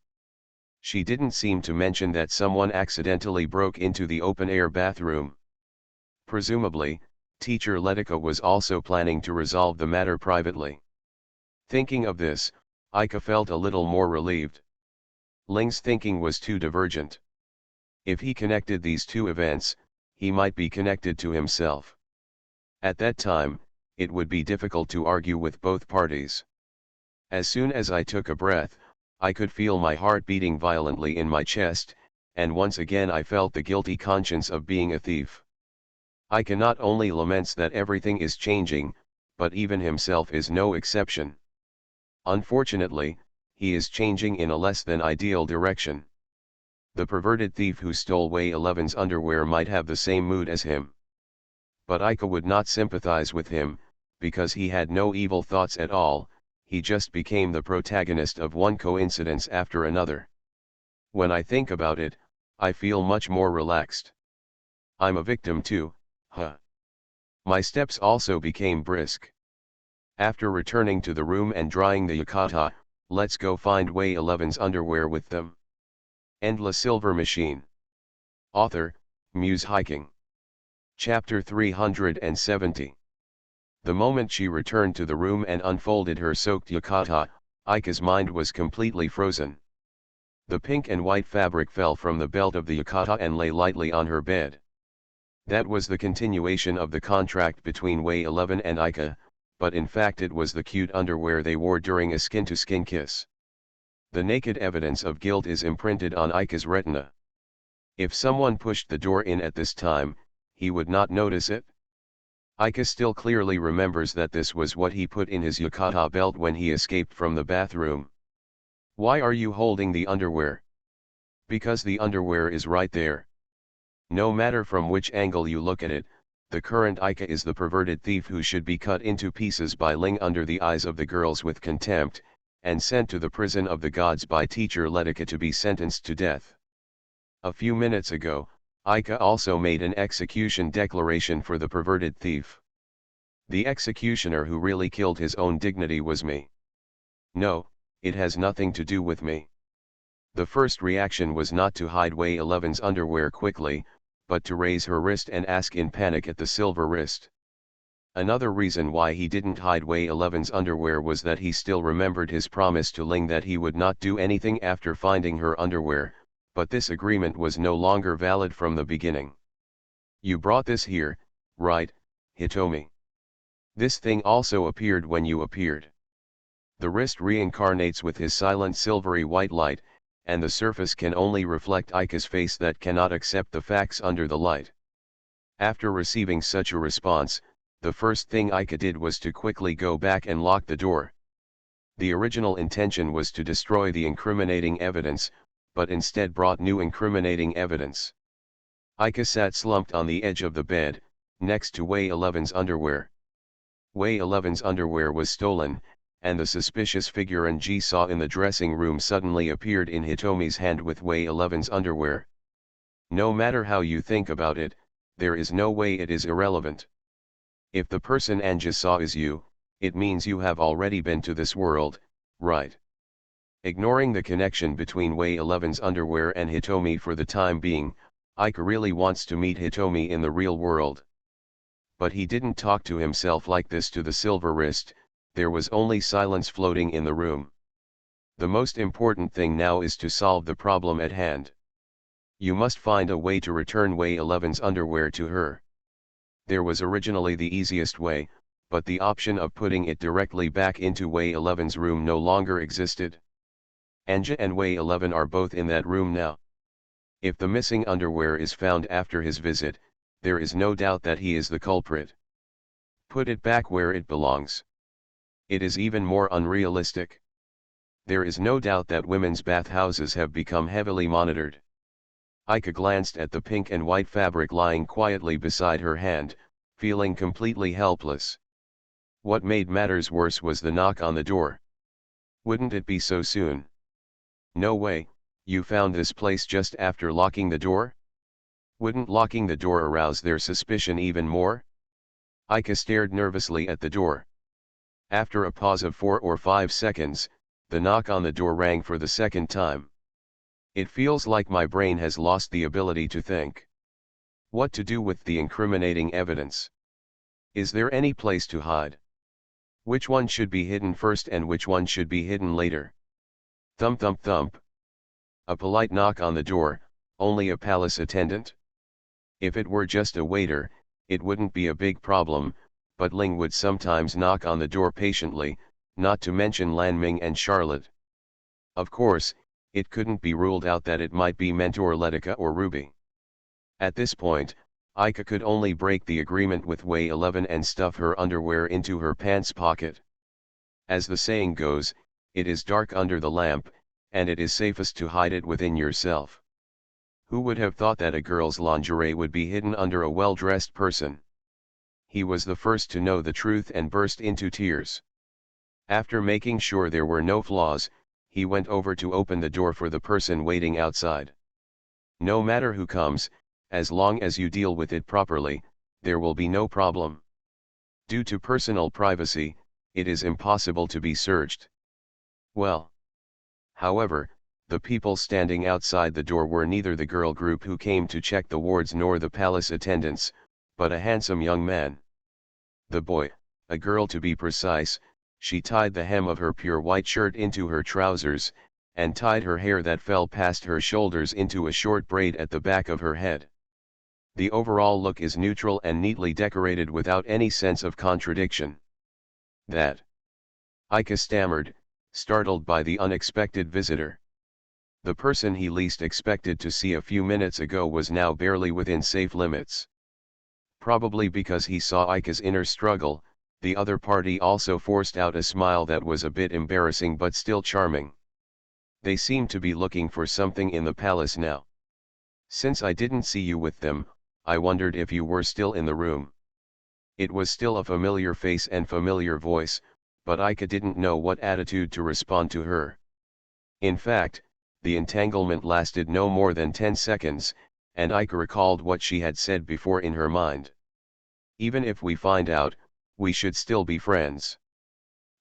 She didn't seem to mention that someone accidentally broke into the open-air bathroom. Presumably, teacher Letica was also planning to resolve the matter privately. Thinking of this, Aika felt a little more relieved. Ling's thinking was too divergent. If he connected these two events, he might be connected to himself. At that time, it would be difficult to argue with both parties. As soon as I took a breath, I could feel my heart beating violently in my chest, and once again I felt the guilty conscience of being a thief. Aika not only laments that everything is changing, but even himself is no exception. Unfortunately, he is changing in a less than ideal direction. The perverted thief who stole Way 11's underwear might have the same mood as him. But Ika would not sympathize with him, because he had no evil thoughts at all, he just became the protagonist of one coincidence after another. When I think about it, I feel much more relaxed. I'm a victim too, huh? My steps also became brisk. After returning to the room and drying the yukata, let's go find Way 11's underwear with them. Endless Silver Machine. Author, Muse Hiking. Chapter 370. The moment she returned to the room and unfolded her soaked yukata, Ika's mind was completely frozen. The pink and white fabric fell from the belt of the yukata and lay lightly on her bed. That was the continuation of the contract between Way 11 and Ika, but in fact it was the cute underwear they wore during a skin-to-skin kiss. The naked evidence of guilt is imprinted on Ika's retina. If someone pushed the door in at this time, he would not notice it. Ika still clearly remembers that this was what he put in his yukata belt when he escaped from the bathroom. Why are you holding the underwear? Because the underwear is right there. No matter from which angle you look at it, the current Ika is the perverted thief who should be cut into pieces by Ling under the eyes of the girls with contempt, and sent to the prison of the gods by teacher Letica to be sentenced to death. A few minutes ago, Ika also made an execution declaration for the perverted thief. The executioner who really killed his own dignity was me. No, it has nothing to do with me. The first reaction was not to hide Way 11's underwear quickly, but to raise her wrist and ask in panic at the silver wrist. Another reason why he didn't hide Way 11's underwear was that he still remembered his promise to Ling that he would not do anything after finding her underwear, but this agreement was no longer valid from the beginning. You brought this here, right, Hitomi? This thing also appeared when you appeared. The wrist reincarnates with his silent silvery white light, and the surface can only reflect Ika's face that cannot accept the facts under the light. After receiving such a response, the first thing Ika did was to quickly go back and lock the door. The original intention was to destroy the incriminating evidence, but instead brought new incriminating evidence. Ika sat slumped on the edge of the bed, next to Way 11's underwear. Way 11's underwear was stolen, and the suspicious figure Ji saw in the dressing room suddenly appeared in Hitomi's hand with Way 11's underwear. No matter how you think about it, there is no way it is irrelevant. If the person Anja saw is you, it means you have already been to this world, right? Ignoring the connection between Way 11's underwear and Hitomi for the time being, Ika really wants to meet Hitomi in the real world. But he didn't talk to himself like this to the silver wrist, there was only silence floating in the room. The most important thing now is to solve the problem at hand. You must find a way to return Way 11's underwear to her. There was originally the easiest way, but the option of putting it directly back into Way 11's room no longer existed. Anja and Way 11 are both in that room now. If the missing underwear is found after his visit, there is no doubt that he is the culprit. Put it back where it belongs. It is even more unrealistic. There is no doubt that women's bathhouses have become heavily monitored. Ika glanced at the pink and white fabric lying quietly beside her hand, feeling completely helpless. What made matters worse was the knock on the door. Wouldn't it be so soon? No way, you found this place just after locking the door? Wouldn't locking the door arouse their suspicion even more? Ika stared nervously at the door. After a pause of 4 or 5 seconds, the knock on the door rang for the second time. It feels like my brain has lost the ability to think. What to do with the incriminating evidence? Is there any place to hide? Which one should be hidden first and which one should be hidden later? Thump thump thump. A polite knock on the door, only a palace attendant? If it were just a waiter, it wouldn't be a big problem, but Ling would sometimes knock on the door patiently, not to mention Lanming and Charlotte. Of course, it couldn't be ruled out that it might be Mentor Letica or Ruby. At this point, Ika could only break the agreement with Way 11 and stuff her underwear into her pants pocket. As the saying goes, it is dark under the lamp, and it is safest to hide it within yourself. Who would have thought that a girl's lingerie would be hidden under a well-dressed person? He was the first to know the truth and burst into tears. After making sure there were no flaws, he went over to open the door for the person waiting outside. No matter who comes, as long as you deal with it properly, there will be no problem. Due to personal privacy, it is impossible to be searched. Well. However, the people standing outside the door were neither the girl group who came to check the wards nor the palace attendants, but a handsome young man. The boy, a girl to be precise, she tied the hem of her pure white shirt into her trousers, and tied her hair that fell past her shoulders into a short braid at the back of her head. The overall look is neutral and neatly decorated without any sense of contradiction. That. Ika stammered, startled by the unexpected visitor. The person he least expected to see a few minutes ago was now barely within safe limits. Probably because he saw Ika's inner struggle, the other party also forced out a smile that was a bit embarrassing but still charming. They seemed to be looking for something in the palace now. Since I didn't see you with them, I wondered if you were still in the room. It was still a familiar face and familiar voice, but Ika didn't know what attitude to respond to her. In fact, the entanglement lasted no more than 10 seconds, and Ika recalled what she had said before in her mind. Even if we find out, we should still be friends.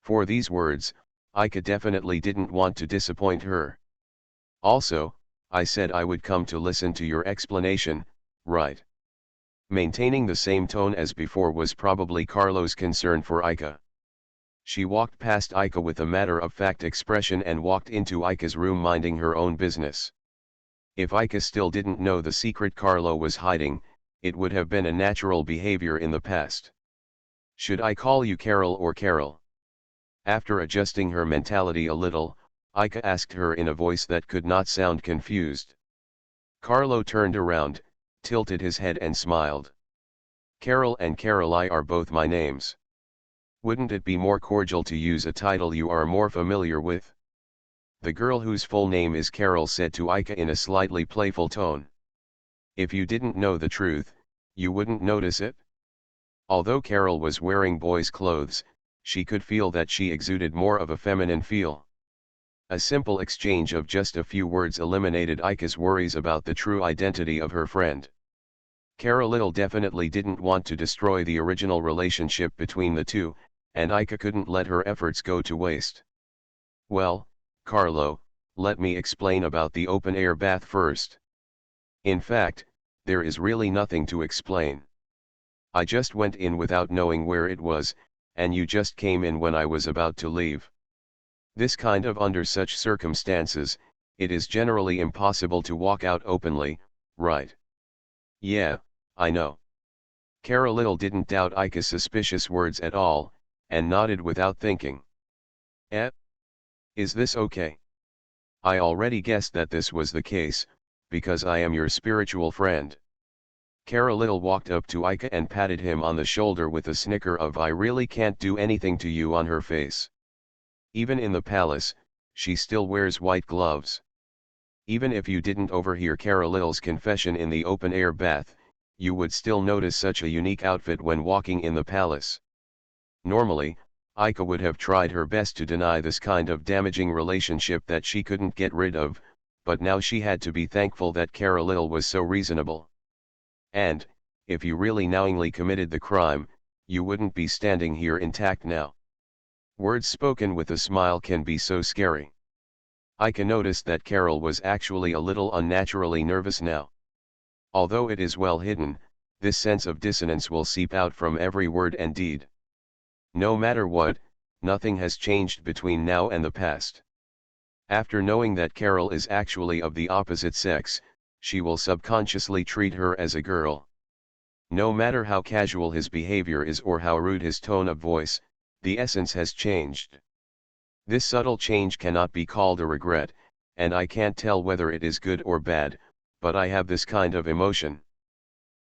For these words, Ika definitely didn't want to disappoint her. Also, I said I would come to listen to your explanation, right? Maintaining the same tone as before was probably Carlo's concern for Ika. She walked past Ika with a matter-of-fact expression and walked into Ika's room minding her own business. If Ika still didn't know the secret Carlo was hiding, it would have been a natural behavior in the past. Should I call you Carol or Carol? After adjusting her mentality a little, Ika asked her in a voice that could not sound confused. Carlo turned around, tilted his head and smiled. Carol and Caroline are both my names. Wouldn't it be more cordial to use a title you are more familiar with? The girl whose full name is Carol said to Ika in a slightly playful tone. If you didn't know the truth, you wouldn't notice it? Although Carol was wearing boys' clothes, she could feel that she exuded more of a feminine feel. A simple exchange of just a few words eliminated Ika's worries about the true identity of her friend. Carol definitely didn't want to destroy the original relationship between the two, and Ika couldn't let her efforts go to waste. Well, Carlo, let me explain about the open-air bath first. In fact, there is really nothing to explain. I just went in without knowing where it was, and you just came in when I was about to leave. This kind of under such circumstances, it is generally impossible to walk out openly, right? Yeah, I know. Carol didn't doubt Ika's suspicious words at all, and nodded without thinking. Is this okay? I already guessed that this was the case, because I am your spiritual friend. Carol walked up to Ika and patted him on the shoulder with a snicker of I really can't do anything to you on her face. Even in the palace, she still wears white gloves. Even if you didn't overhear Carol's confession in the open-air bath, you would still notice such a unique outfit when walking in the palace. Normally, Ika would have tried her best to deny this kind of damaging relationship that she couldn't get rid of, but now she had to be thankful that Carol was so reasonable. And, if you really knowingly committed the crime, you wouldn't be standing here intact now. Words spoken with a smile can be so scary. Ika noticed that Carol was actually a little unnaturally nervous now. Although it is well hidden, this sense of dissonance will seep out from every word and deed. No matter what, nothing has changed between now and the past. After knowing that Carol is actually of the opposite sex, she will subconsciously treat her as a girl. No matter how casual his behavior is or how rude his tone of voice, the essence has changed. This subtle change cannot be called a regret, and I can't tell whether it is good or bad, but I have this kind of emotion.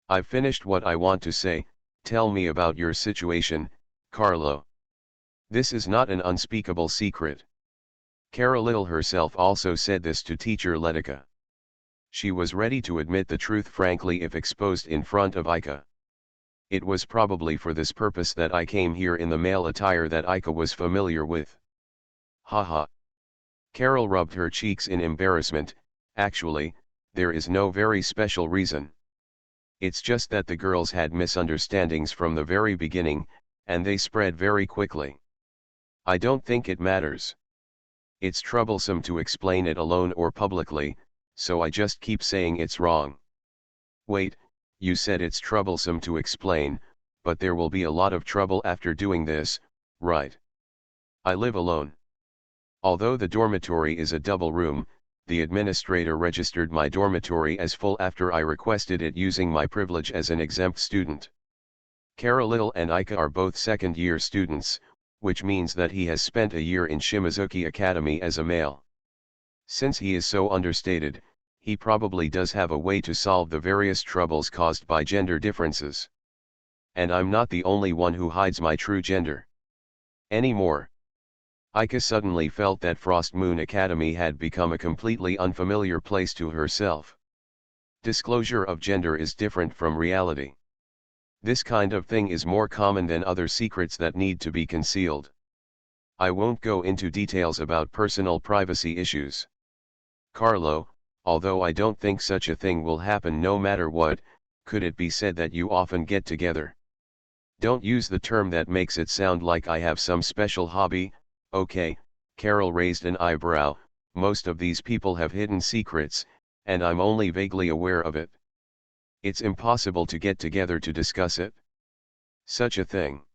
I've finished what I want to say. Tell me about your situation, Carlo. This is not an unspeakable secret. Kara Little herself also said this to teacher Letica. She was ready to admit the truth frankly if exposed in front of Ika. It was probably for this purpose that I came here in the male attire that Ika was familiar with. Haha. Carol rubbed her cheeks in embarrassment. Actually, there is no very special reason. It's just that the girls had misunderstandings from the very beginning, and they spread very quickly. I don't think it matters. It's troublesome to explain it alone or publicly, so I just keep saying it's wrong. Wait, you said it's troublesome to explain, but there will be a lot of trouble after doing this, right? I live alone. Although the dormitory is a double room, the administrator registered my dormitory as full after I requested it using my privilege as an exempt student. Kara Little and Ika are both second-year students, which means that he has spent a year in Shimizuki Academy as a male. Since he is so understated, he probably does have a way to solve the various troubles caused by gender differences. And I'm not the only one who hides my true gender anymore. Ika suddenly felt that Frost Moon Academy had become a completely unfamiliar place to herself. Disclosure of gender is different from reality. This kind of thing is more common than other secrets that need to be concealed. I won't go into details about personal privacy issues. Carlo, although I don't think such a thing will happen no matter what, could it be said that you often get together? Don't use the term that makes it sound like I have some special hobby. Okay, Carol raised an eyebrow. Most of these people have hidden secrets, and I'm only vaguely aware of it. It's impossible to get together to discuss it. Such a thing.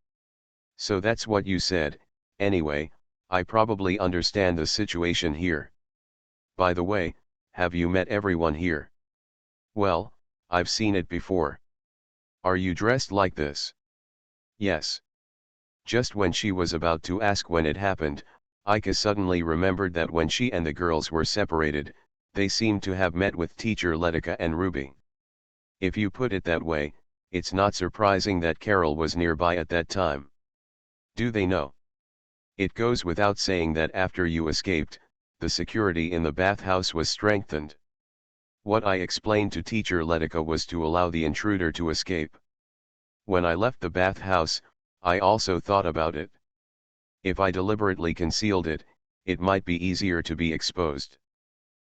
So that's what you said. Anyway, I probably understand the situation here. By the way, have you met everyone here? Well, I've seen it before. Are you dressed like this? Yes. Just when she was about to ask when it happened, Ika suddenly remembered that when she and the girls were separated, they seemed to have met with teacher Letica and Ruby. If you put it that way, it's not surprising that Carol was nearby at that time. Do they know? It goes without saying that after you escaped, the security in the bathhouse was strengthened. What I explained to teacher Letica was to allow the intruder to escape. When I left the bathhouse, I also thought about it. If I deliberately concealed it, it might be easier to be exposed.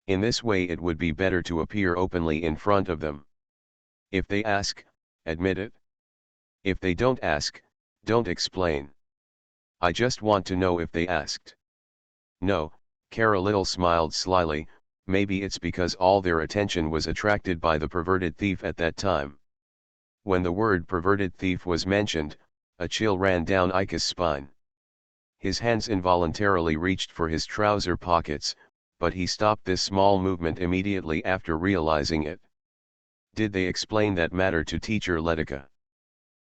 In this way it would be better to appear openly in front of them. If they ask, admit it. If they don't ask, don't explain. I just want to know if they asked. No, Kara Little smiled slyly. Maybe it's because all their attention was attracted by the perverted thief at that time. When the word perverted thief was mentioned, a chill ran down Ika's spine. His hands involuntarily reached for his trouser pockets, but he stopped this small movement immediately after realizing it. Did they explain that matter to teacher Letica?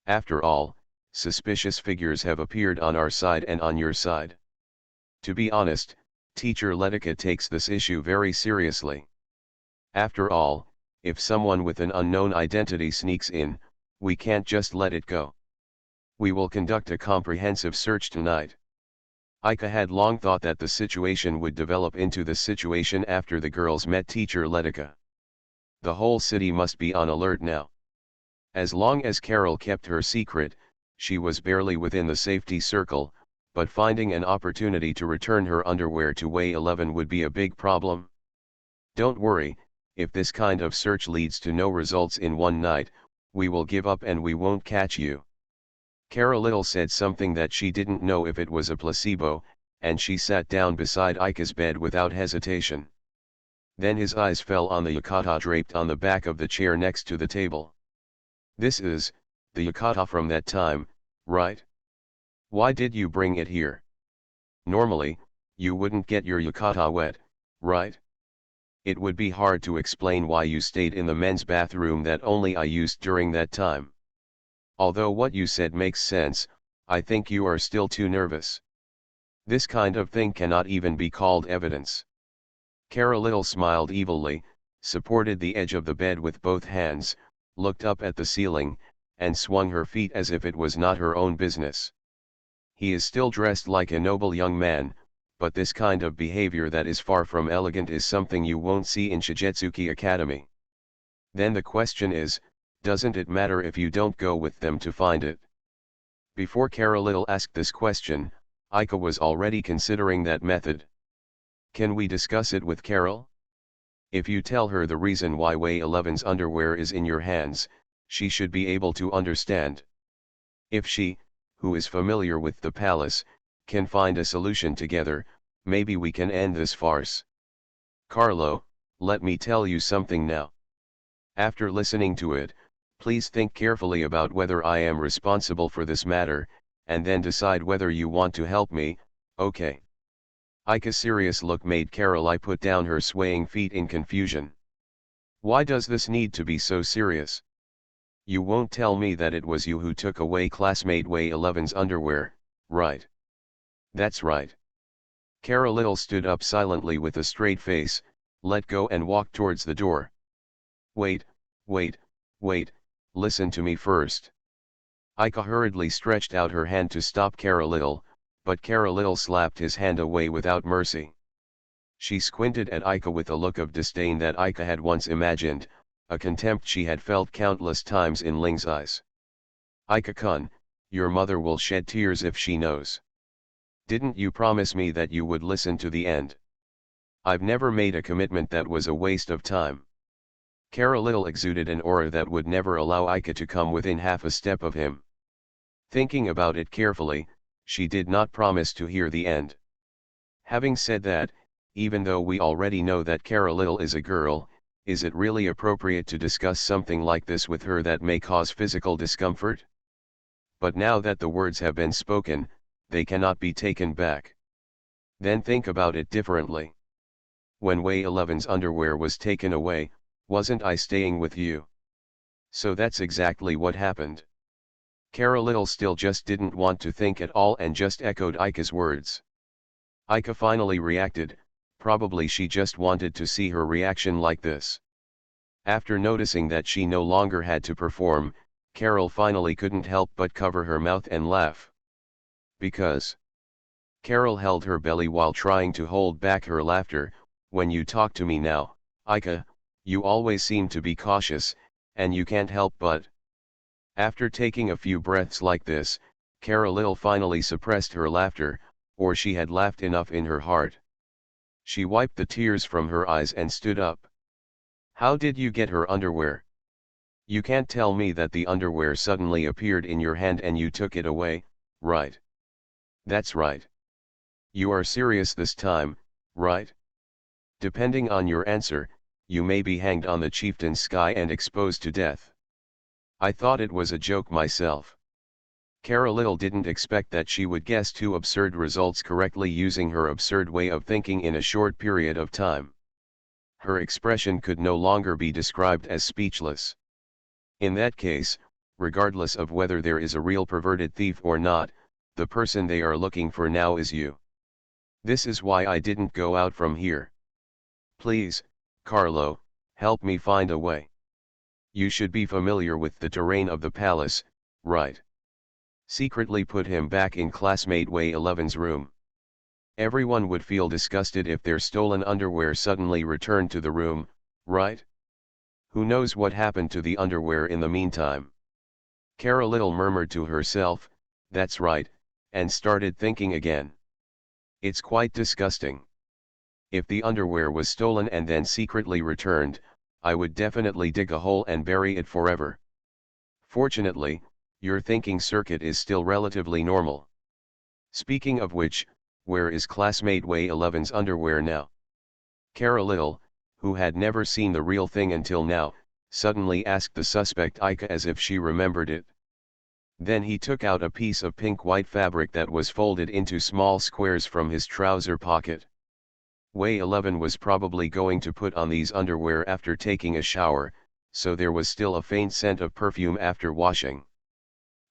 After all, suspicious figures have appeared on our side and on your side. To be honest, teacher Letica takes this issue very seriously. After all, if someone with an unknown identity sneaks in, we can't just let it go. We will conduct a comprehensive search tonight. Ika had long thought that the situation would develop into the situation after the girls met teacher Letica. The whole city must be on alert now. As long as Carol kept her secret, she was barely within the safety circle, but finding an opportunity to return her underwear to Way 11 would be a big problem. Don't worry, if this kind of search leads to no results in one night, we will give up and we won't catch you. Kara Little said something that she didn't know if it was a placebo, and she sat down beside Ika's bed without hesitation. Then his eyes fell on the yukata draped on the back of the chair next to the table. This is the yukata from that time, right? Why did you bring it here? Normally, you wouldn't get your yukata wet, right? It would be hard to explain why you stayed in the men's bathroom that only I used during that time. Although what you said makes sense, I think you are still too nervous. This kind of thing cannot even be called evidence. Kara Little smiled evilly, supported the edge of the bed with both hands, looked up at the ceiling, and swung her feet as if it was not her own business. He is still dressed like a noble young man, but this kind of behavior that is far from elegant is something you won't see in Shigetsuki Academy. Then the question is, doesn't it matter if you don't go with them to find it? Before Kara Little asked this question, Aika was already considering that method. Can we discuss it with Carol? If you tell her the reason why Way 11's underwear is in your hands, she should be able to understand. If she, who is familiar with the palace, can find a solution together, maybe we can end this farce. Carlo, let me tell you something now. After listening to it, please think carefully about whether I am responsible for this matter, and then decide whether you want to help me, okay? Aika's serious look made Caroline put down her swaying feet in confusion. Why does this need to be so serious? You won't tell me that it was you who took away classmate Way 11's underwear, right? That's right. Kara Little stood up silently with a straight face, let go and walked towards the door. Wait, listen to me first. Aika hurriedly stretched out her hand to stop Kara Little, but Kara Little slapped his hand away without mercy. She squinted at Aika with a look of disdain that Aika had once imagined, a contempt she had felt countless times in Ling's eyes. Aika-kun, your mother will shed tears if she knows. Didn't you promise me that you would listen to the end? I've never made a commitment that was a waste of time. Kara Little exuded an aura that would never allow Aika to come within half a step of him. Thinking about it carefully, she did not promise to hear the end. Having said that, even though we already know that Kara Little is a girl, is it really appropriate to discuss something like this with her that may cause physical discomfort? But now that the words have been spoken, they cannot be taken back. Then think about it differently. When Way 11's underwear was taken away, wasn't I staying with you? So that's exactly what happened. Kara Little still just didn't want to think at all and just echoed Aika's words. Aika finally reacted, probably she just wanted to see her reaction like this. After noticing that she no longer had to perform, Carol finally couldn't help but cover her mouth and laugh. Because Carol held her belly while trying to hold back her laughter. When you talk to me now, Aika, you always seem to be cautious, and you can't help but. After taking a few breaths like this, Kara Little finally suppressed her laughter, or she had laughed enough in her heart. She wiped the tears from her eyes and stood up. How did you get her underwear? You can't tell me that the underwear suddenly appeared in your hand and you took it away, right? That's right. You are serious this time, right? Depending on your answer, you may be hanged on the chieftain's sky and exposed to death. I thought it was a joke myself. Kara Little didn't expect that she would guess two absurd results correctly using her absurd way of thinking in a short period of time. Her expression could no longer be described as speechless. In that case, regardless of whether there is a real perverted thief or not, the person they are looking for now is you. This is why I didn't go out from here. Please, Carlo, help me find a way. You should be familiar with the terrain of the palace, right? Secretly put him back in classmate Way 11's room. Everyone would feel disgusted if their stolen underwear suddenly returned to the room, right? Who knows what happened to the underwear in the meantime? Kara Little murmured to herself, that's right, and started thinking again. It's quite disgusting. If the underwear was stolen and then secretly returned, I would definitely dig a hole and bury it forever. Fortunately, your thinking circuit is still relatively normal. Speaking of which, where is classmate Way 11's underwear now? Kara Little, who had never seen the real thing until now, suddenly asked the suspect Aika as if she remembered it. Then he took out a piece of pink-white fabric that was folded into small squares from his trouser pocket. Way 11 was probably going to put on these underwear after taking a shower, so there was still a faint scent of perfume after washing.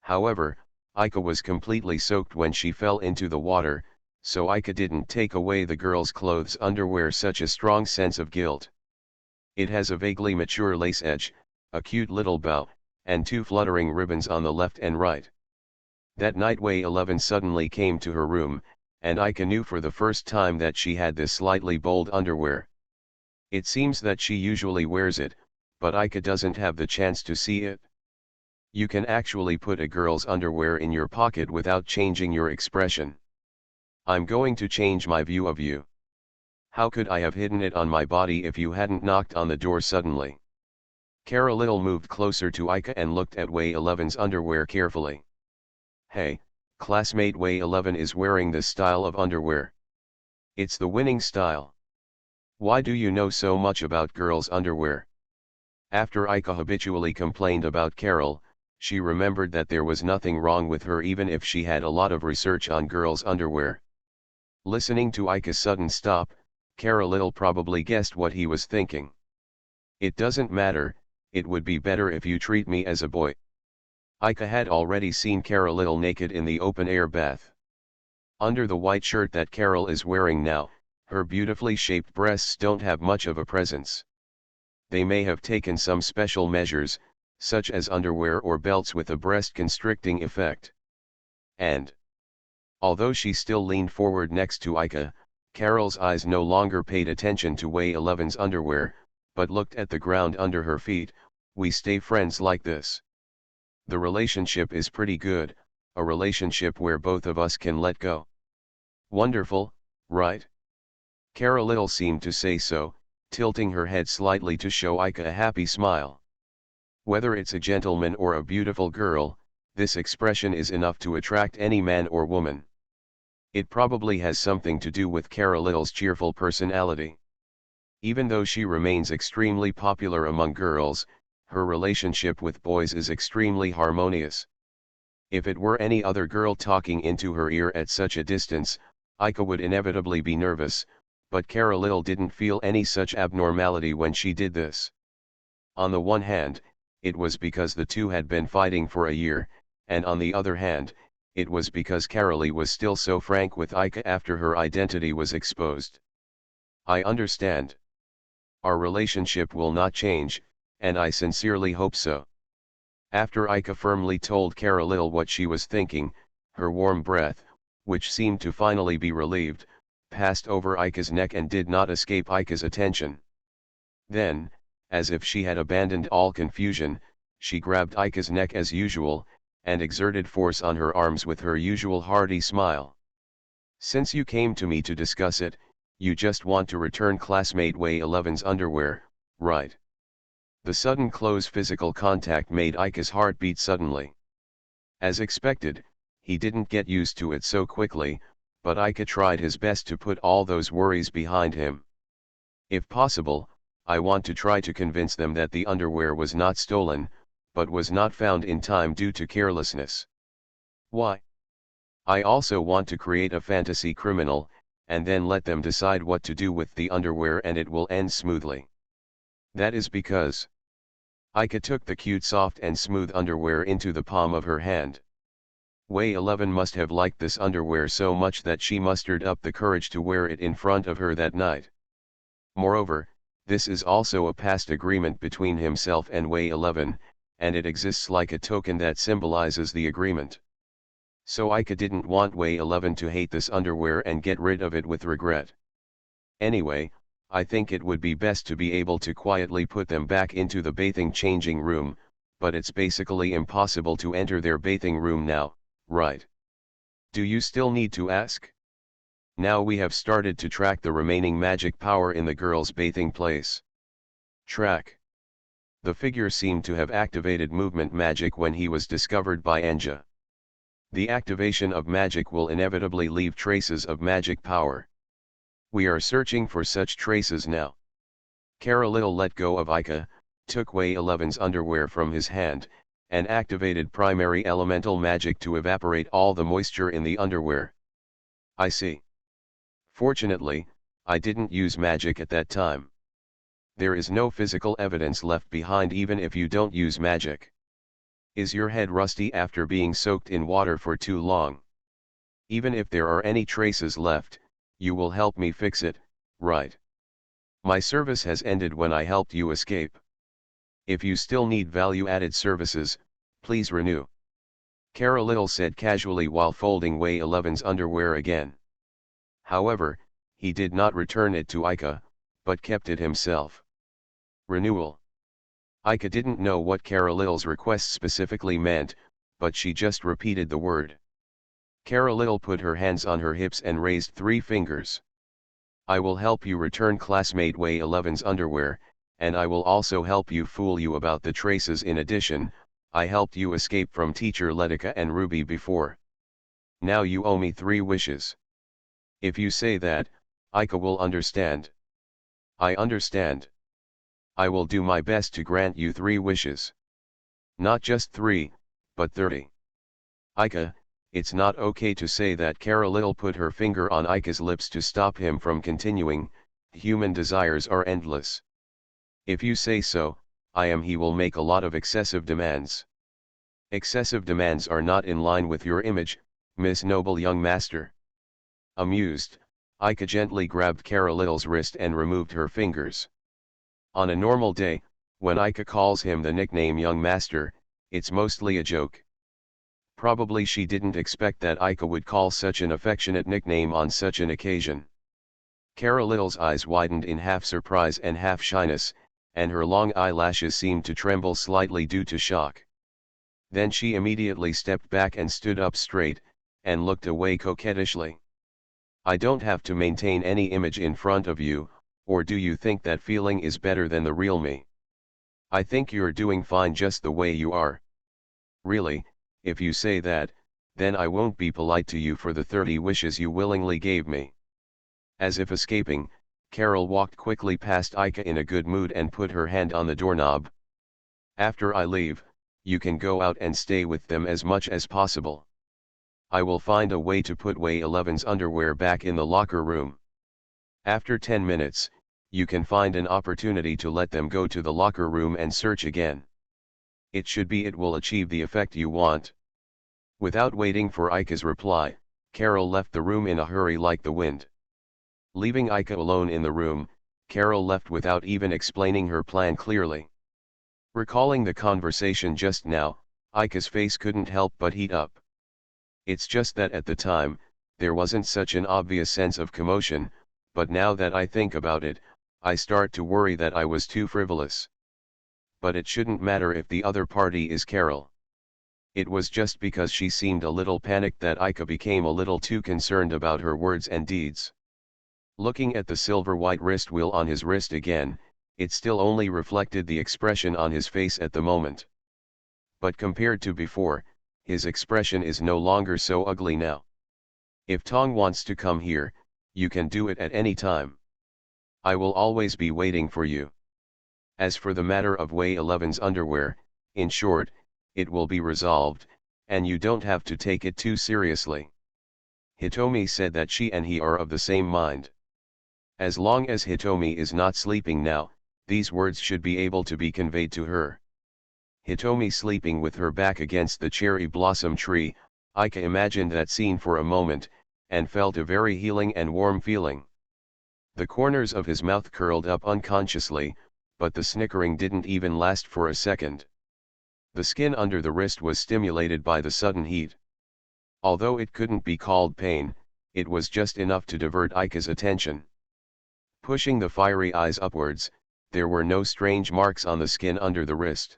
However, Aika was completely soaked when she fell into the water, so Aika didn't take away the girl's clothes underwear such a strong sense of guilt. It has a vaguely mature lace edge, a cute little bow, and two fluttering ribbons on the left and right. That night Way 11 suddenly came to her room, and Ika knew for the first time that she had this slightly bold underwear. It seems that she usually wears it, but Ika doesn't have the chance to see it. You can actually put a girl's underwear in your pocket without changing your expression. I'm going to change my view of you. How could I have hidden it on my body if you hadn't knocked on the door suddenly? Kara Little moved closer to Ika and looked at Way 11's underwear carefully. Hey, classmate, Way 11 is wearing this style of underwear. It's the winning style. Why do you know so much about girls' underwear? After Ika habitually complained about Carol, she remembered that there was nothing wrong with her even if she had a lot of research on girls' underwear. Listening to Ika's sudden stop, Kara Little probably guessed what he was thinking. It doesn't matter, it would be better if you treat me as a boy. Ika had already seen Kara Little naked in the open-air bath. Under the white shirt that Carol is wearing now, her beautifully shaped breasts don't have much of a presence. They may have taken some special measures, such as underwear or belts with a breast-constricting effect. And although she still leaned forward next to Ika, Carol's eyes no longer paid attention to Way 11's underwear, but looked at the ground under her feet. We stay friends like this. The relationship is pretty good, a relationship where both of us can let go. Wonderful, right? Kara Little seemed to say so, tilting her head slightly to show Ika a happy smile. Whether it's a gentleman or a beautiful girl, this expression is enough to attract any man or woman. It probably has something to do with Kara Little's cheerful personality. Even though she remains extremely popular among girls, her relationship with boys is extremely harmonious. If it were any other girl talking into her ear at such a distance, Ika would inevitably be nervous, but Kara Little didn't feel any such abnormality when she did this. On the one hand, it was because the two had been fighting for a year, and on the other hand, it was because Carolee was still so frank with Ika after her identity was exposed. I understand. Our relationship will not change, and I sincerely hope so. After Ika firmly told Kara Little what she was thinking, her warm breath, which seemed to finally be relieved, passed over Ika's neck and did not escape Ika's attention. Then, as if she had abandoned all confusion, she grabbed Ika's neck as usual, and exerted force on her arms with her usual hearty smile. Since you came to me to discuss it, you just want to return classmate Way 11's underwear, right? The sudden close physical contact made Ika's heart beat suddenly. As expected, he didn't get used to it so quickly, but Ika tried his best to put all those worries behind him. If possible, I want to try to convince them that the underwear was not stolen, but was not found in time due to carelessness. Why? I also want to create a fantasy criminal, and then let them decide what to do with the underwear and it will end smoothly. That is because Ika took the cute soft and smooth underwear into the palm of her hand. Way 11 must have liked this underwear so much that she mustered up the courage to wear it in front of her that night. Moreover, this is also a past agreement between himself and Way 11, and it exists like a token that symbolizes the agreement. So Ika didn't want Way 11 to hate this underwear and get rid of it with regret. Anyway, I think it would be best to be able to quietly put them back into the bathing changing room, but it's basically impossible to enter their bathing room now, right? Do you still need to ask? Now we have started to track the remaining magic power in the girl's bathing place. Track. The figure seemed to have activated movement magic when he was discovered by Anja. The activation of magic will inevitably leave traces of magic power. We are searching for such traces now. Kara Little let go of Ika, took Way 11's underwear from his hand, and activated primary elemental magic to evaporate all the moisture in the underwear. I see. Fortunately, I didn't use magic at that time. There is no physical evidence left behind even if you don't use magic. Is your head rusty after being soaked in water for too long? Even if there are any traces left, you will help me fix it, right? My service has ended when I helped you escape. If you still need value-added services, please renew. Kara Little said casually while folding Way 11's underwear again. However, he did not return it to Ika, but kept it himself. Renewal. Ika didn't know what Carolil's request specifically meant, but she just repeated the word. Carolil put her hands on her hips and raised 3 fingers. I will help you return classmate Way 11's underwear, and I will also help you fool you about the traces. In addition, I helped you escape from teacher Letica and Ruby before. Now you owe me 3 wishes. If you say that, Ika will understand. I understand. I will do my best to grant you 3 wishes. Not just 3, but 30. Ika, it's not okay to say that. Carolil put her finger on Ika's lips to stop him from continuing. Human desires are endless. If you say so, he will make a lot of excessive demands. Excessive demands are not in line with your image, Miss Noble Young Master. Amused, Ika gently grabbed Carolil's wrist and removed her fingers. On a normal day, when Ika calls him the nickname Young Master, it's mostly a joke. Probably she didn't expect that Ika would call such an affectionate nickname on such an occasion. Carolil's eyes widened in half surprise and half shyness, and her long eyelashes seemed to tremble slightly due to shock. Then she immediately stepped back and stood up straight, and looked away coquettishly. I don't have to maintain any image in front of you, or do you think that feeling is better than the real me? I think you're doing fine just the way you are. Really, if you say that, then I won't be polite to you for the 30 wishes you willingly gave me. As if escaping, Carol walked quickly past Ika in a good mood and put her hand on the doorknob. After I leave, you can go out and stay with them as much as possible. I will find a way to put Way 11's underwear back in the locker room. After 10 minutes, you can find an opportunity to let them go to the locker room and search again. It will achieve the effect you want. Without waiting for Ika's reply, Carol left the room in a hurry like the wind. Leaving Ika alone in the room, Carol left without even explaining her plan clearly. Recalling the conversation just now, Ika's face couldn't help but heat up. It's just that at the time, there wasn't such an obvious sense of commotion, but now that I think about it, I start to worry that I was too frivolous. But it shouldn't matter if the other party is Carol. It was just because she seemed a little panicked that Ika became a little too concerned about her words and deeds. Looking at the silver-white wrist wheel on his wrist again, it still only reflected the expression on his face at the moment. But compared to before, his expression is no longer so ugly now. If Tong wants to come here, you can do it at any time. I will always be waiting for you. As for the matter of Way 11's underwear, in short, it will be resolved, and you don't have to take it too seriously. Hitomi said that she and he are of the same mind. As long as Hitomi is not sleeping now, these words should be able to be conveyed to her. Hitomi sleeping with her back against the cherry blossom tree, Ika imagined that scene for a moment, and felt a very healing and warm feeling. The corners of his mouth curled up unconsciously, but the snickering didn't even last for a second. The skin under the wrist was stimulated by the sudden heat. Although it couldn't be called pain, it was just enough to divert Ika's attention. Pushing the fiery eyes upwards, there were no strange marks on the skin under the wrist.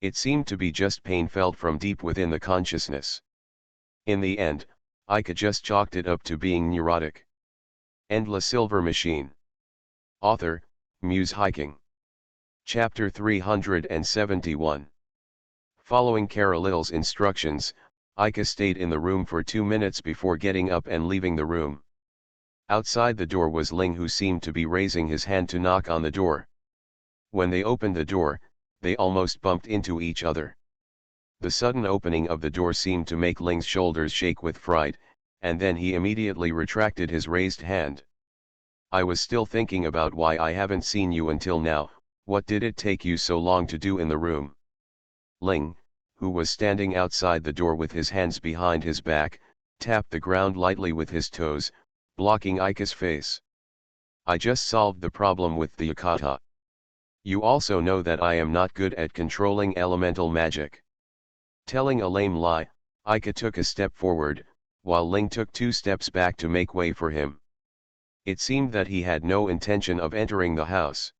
It seemed to be just pain felt from deep within the consciousness. In the end, Ika just chalked it up to being neurotic. End La Silver Machine. Author, Muse Hiking. Chapter 371. Following Carolil's instructions, Ika stayed in the room for 2 minutes before getting up and leaving the room. Outside the door was Ling, who seemed to be raising his hand to knock on the door. When they opened the door, they almost bumped into each other. The sudden opening of the door seemed to make Ling's shoulders shake with fright, and then he immediately retracted his raised hand. I was still thinking about why I haven't seen you until now. What did it take you so long to do in the room? Ling, who was standing outside the door with his hands behind his back, tapped the ground lightly with his toes, blocking Ika's face. I just solved the problem with the Yakata. You also know that I am not good at controlling elemental magic. Telling a lame lie, Ika took a step forward, while Ling took 2 steps back to make way for him. It seemed that he had no intention of entering the house.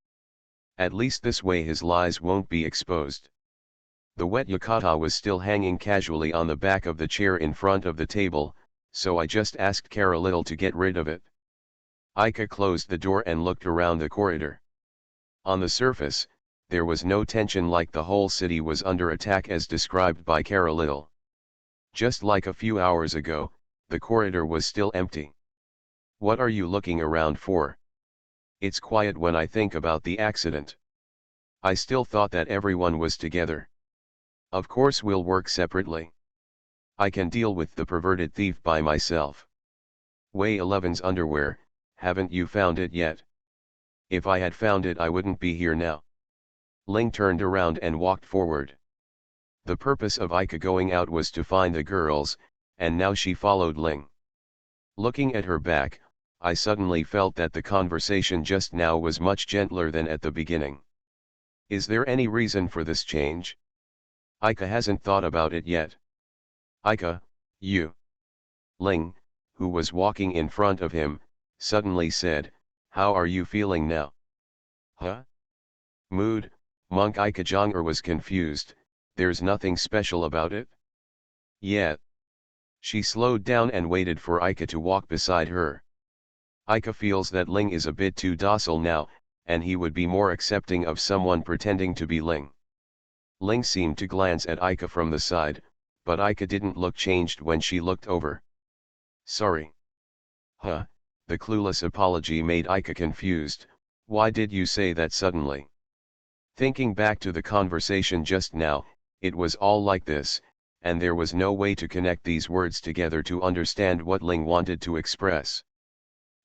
At least this way his lies won't be exposed. The wet yukata was still hanging casually on the back of the chair in front of the table, so I just asked Kara Little to get rid of it. Aika closed the door and looked around the corridor. On the surface, there was no tension, like the whole city was under attack as described by Kara Little. Just like a few hours ago, the corridor was still empty. What are you looking around for? It's quiet when I think about the accident. I still thought that everyone was together. Of course we'll work separately. I can deal with the perverted thief by myself. Way 11's underwear, haven't you found it yet? If I had found it I wouldn't be here now. Ling turned around and walked forward. The purpose of Aika going out was to find the girls, and now she followed Ling. Looking at her back, I suddenly felt that the conversation just now was much gentler than at the beginning. Is there any reason for this change? Aika hasn't thought about it yet. Aika, you. Ling, who was walking in front of him, suddenly said, how are you feeling now? Huh? Mood, Monk Aika Jonger was confused, there's nothing special about it? Yeah. She slowed down and waited for Aika to walk beside her. Aika feels that Ling is a bit too docile now, and he would be more accepting of someone pretending to be Ling. Ling seemed to glance at Aika from the side, but Aika didn't look changed when she looked over. Sorry. Huh, the clueless apology made Aika confused. Why did you say that suddenly? Thinking back to the conversation just now, it was all like this, and there was no way to connect these words together to understand what Ling wanted to express.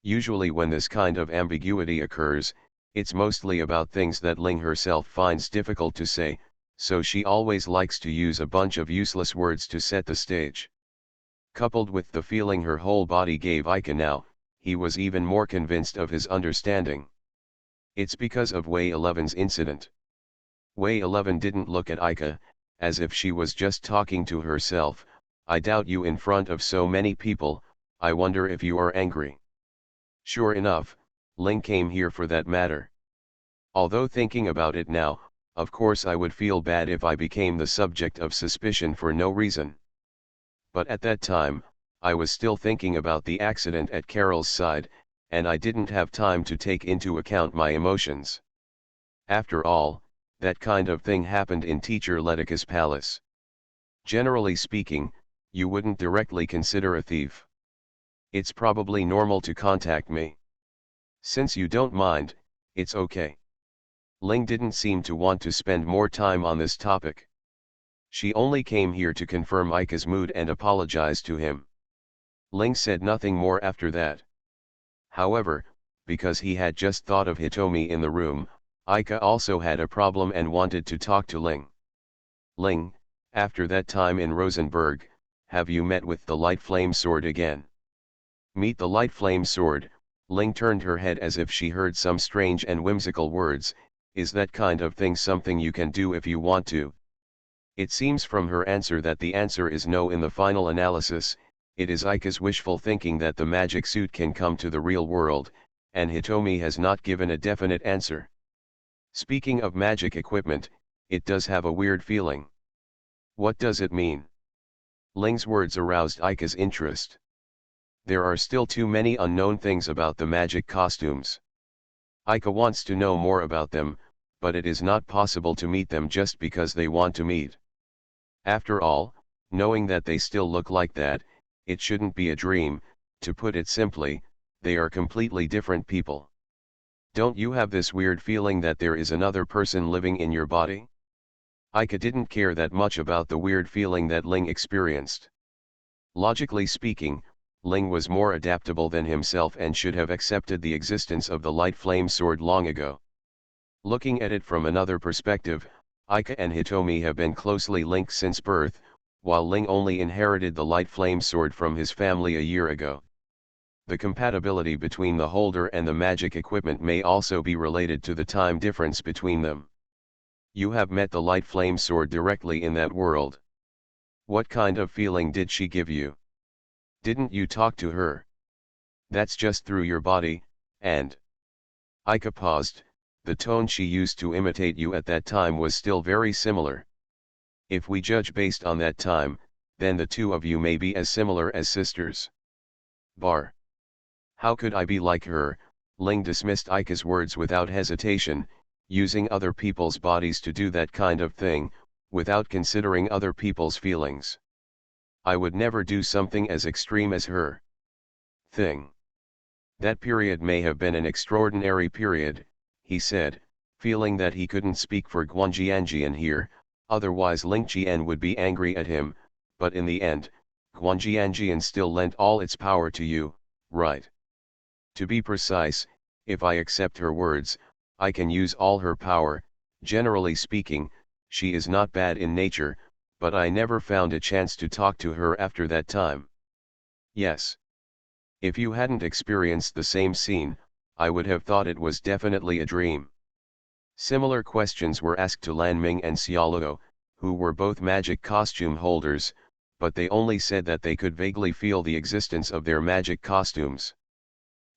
Usually when this kind of ambiguity occurs, it's mostly about things that Ling herself finds difficult to say, so she always likes to use a bunch of useless words to set the stage. Coupled with the feeling her whole body gave Aika now, he was even more convinced of his understanding. It's because of Way 11's incident. Way 11 didn't look at Aika, as if she was just talking to herself. I doubt you in front of so many people, I wonder if you are angry. Sure enough, Ling came here for that matter. Although thinking about it now, of course I would feel bad if I became the subject of suspicion for no reason. But at that time, I was still thinking about the accident at Carol's side, and I didn't have time to take into account my emotions. After all, that kind of thing happened in Teacher Letica's palace. Generally speaking, you wouldn't directly consider a thief. It's probably normal to contact me. Since you don't mind, it's okay. Ling didn't seem to want to spend more time on this topic. She only came here to confirm Aika's mood and apologize to him. Ling said nothing more after that. However, because he had just thought of Hitomi in the room, Aika also had a problem and wanted to talk to Ling. Ling, after that time in Rosenberg, have you met with the Light Flame Sword again? Meet the Light Flame Sword. Ling turned her head as if she heard some strange and whimsical words. Is that kind of thing something you can do if you want to? It seems from her answer that the answer is no. In the final analysis, it is Aika's wishful thinking that the magic suit can come to the real world, and Hitomi has not given a definite answer. Speaking of magic equipment, it does have a weird feeling. What does it mean? Ling's words aroused Aika's interest. There are still too many unknown things about the magic costumes. Aika wants to know more about them, but it is not possible to meet them just because they want to meet. After all, knowing that they still look like that, it shouldn't be a dream. To put it simply, they are completely different people. Don't you have this weird feeling that there is another person living in your body? Aika didn't care that much about the weird feeling that Ling experienced. Logically speaking, Ling was more adaptable than himself and should have accepted the existence of the Light Flame Sword long ago. Looking at it from another perspective, Aika and Hitomi have been closely linked since birth, while Ling only inherited the Light Flame Sword from his family a year ago. The compatibility between the holder and the magic equipment may also be related to the time difference between them. You have met the Light Flame Sword directly in that world. What kind of feeling did she give you? Didn't you talk to her? That's just through your body, and... Ika paused. The tone she used to imitate you at that time was still very similar. If we judge based on that time, then the two of you may be as similar as sisters. Bar. How could I be like her? Ling dismissed Ika's words without hesitation, using other people's bodies to do that kind of thing, without considering other people's feelings. I would never do something as extreme as her thing. That period may have been an extraordinary period, he said, feeling that he couldn't speak for Guanjianjian here, otherwise Ling Qian would be angry at him, but in the end, Guanjianjian still lent all its power to you, right? To be precise, if I accept her words, I can use all her power. Generally speaking, she is not bad in nature, but I never found a chance to talk to her after that time. Yes. If you hadn't experienced the same scene, I would have thought it was definitely a dream. Similar questions were asked to Lanming and Xiaoluo, who were both magic costume holders, but they only said that they could vaguely feel the existence of their magic costumes.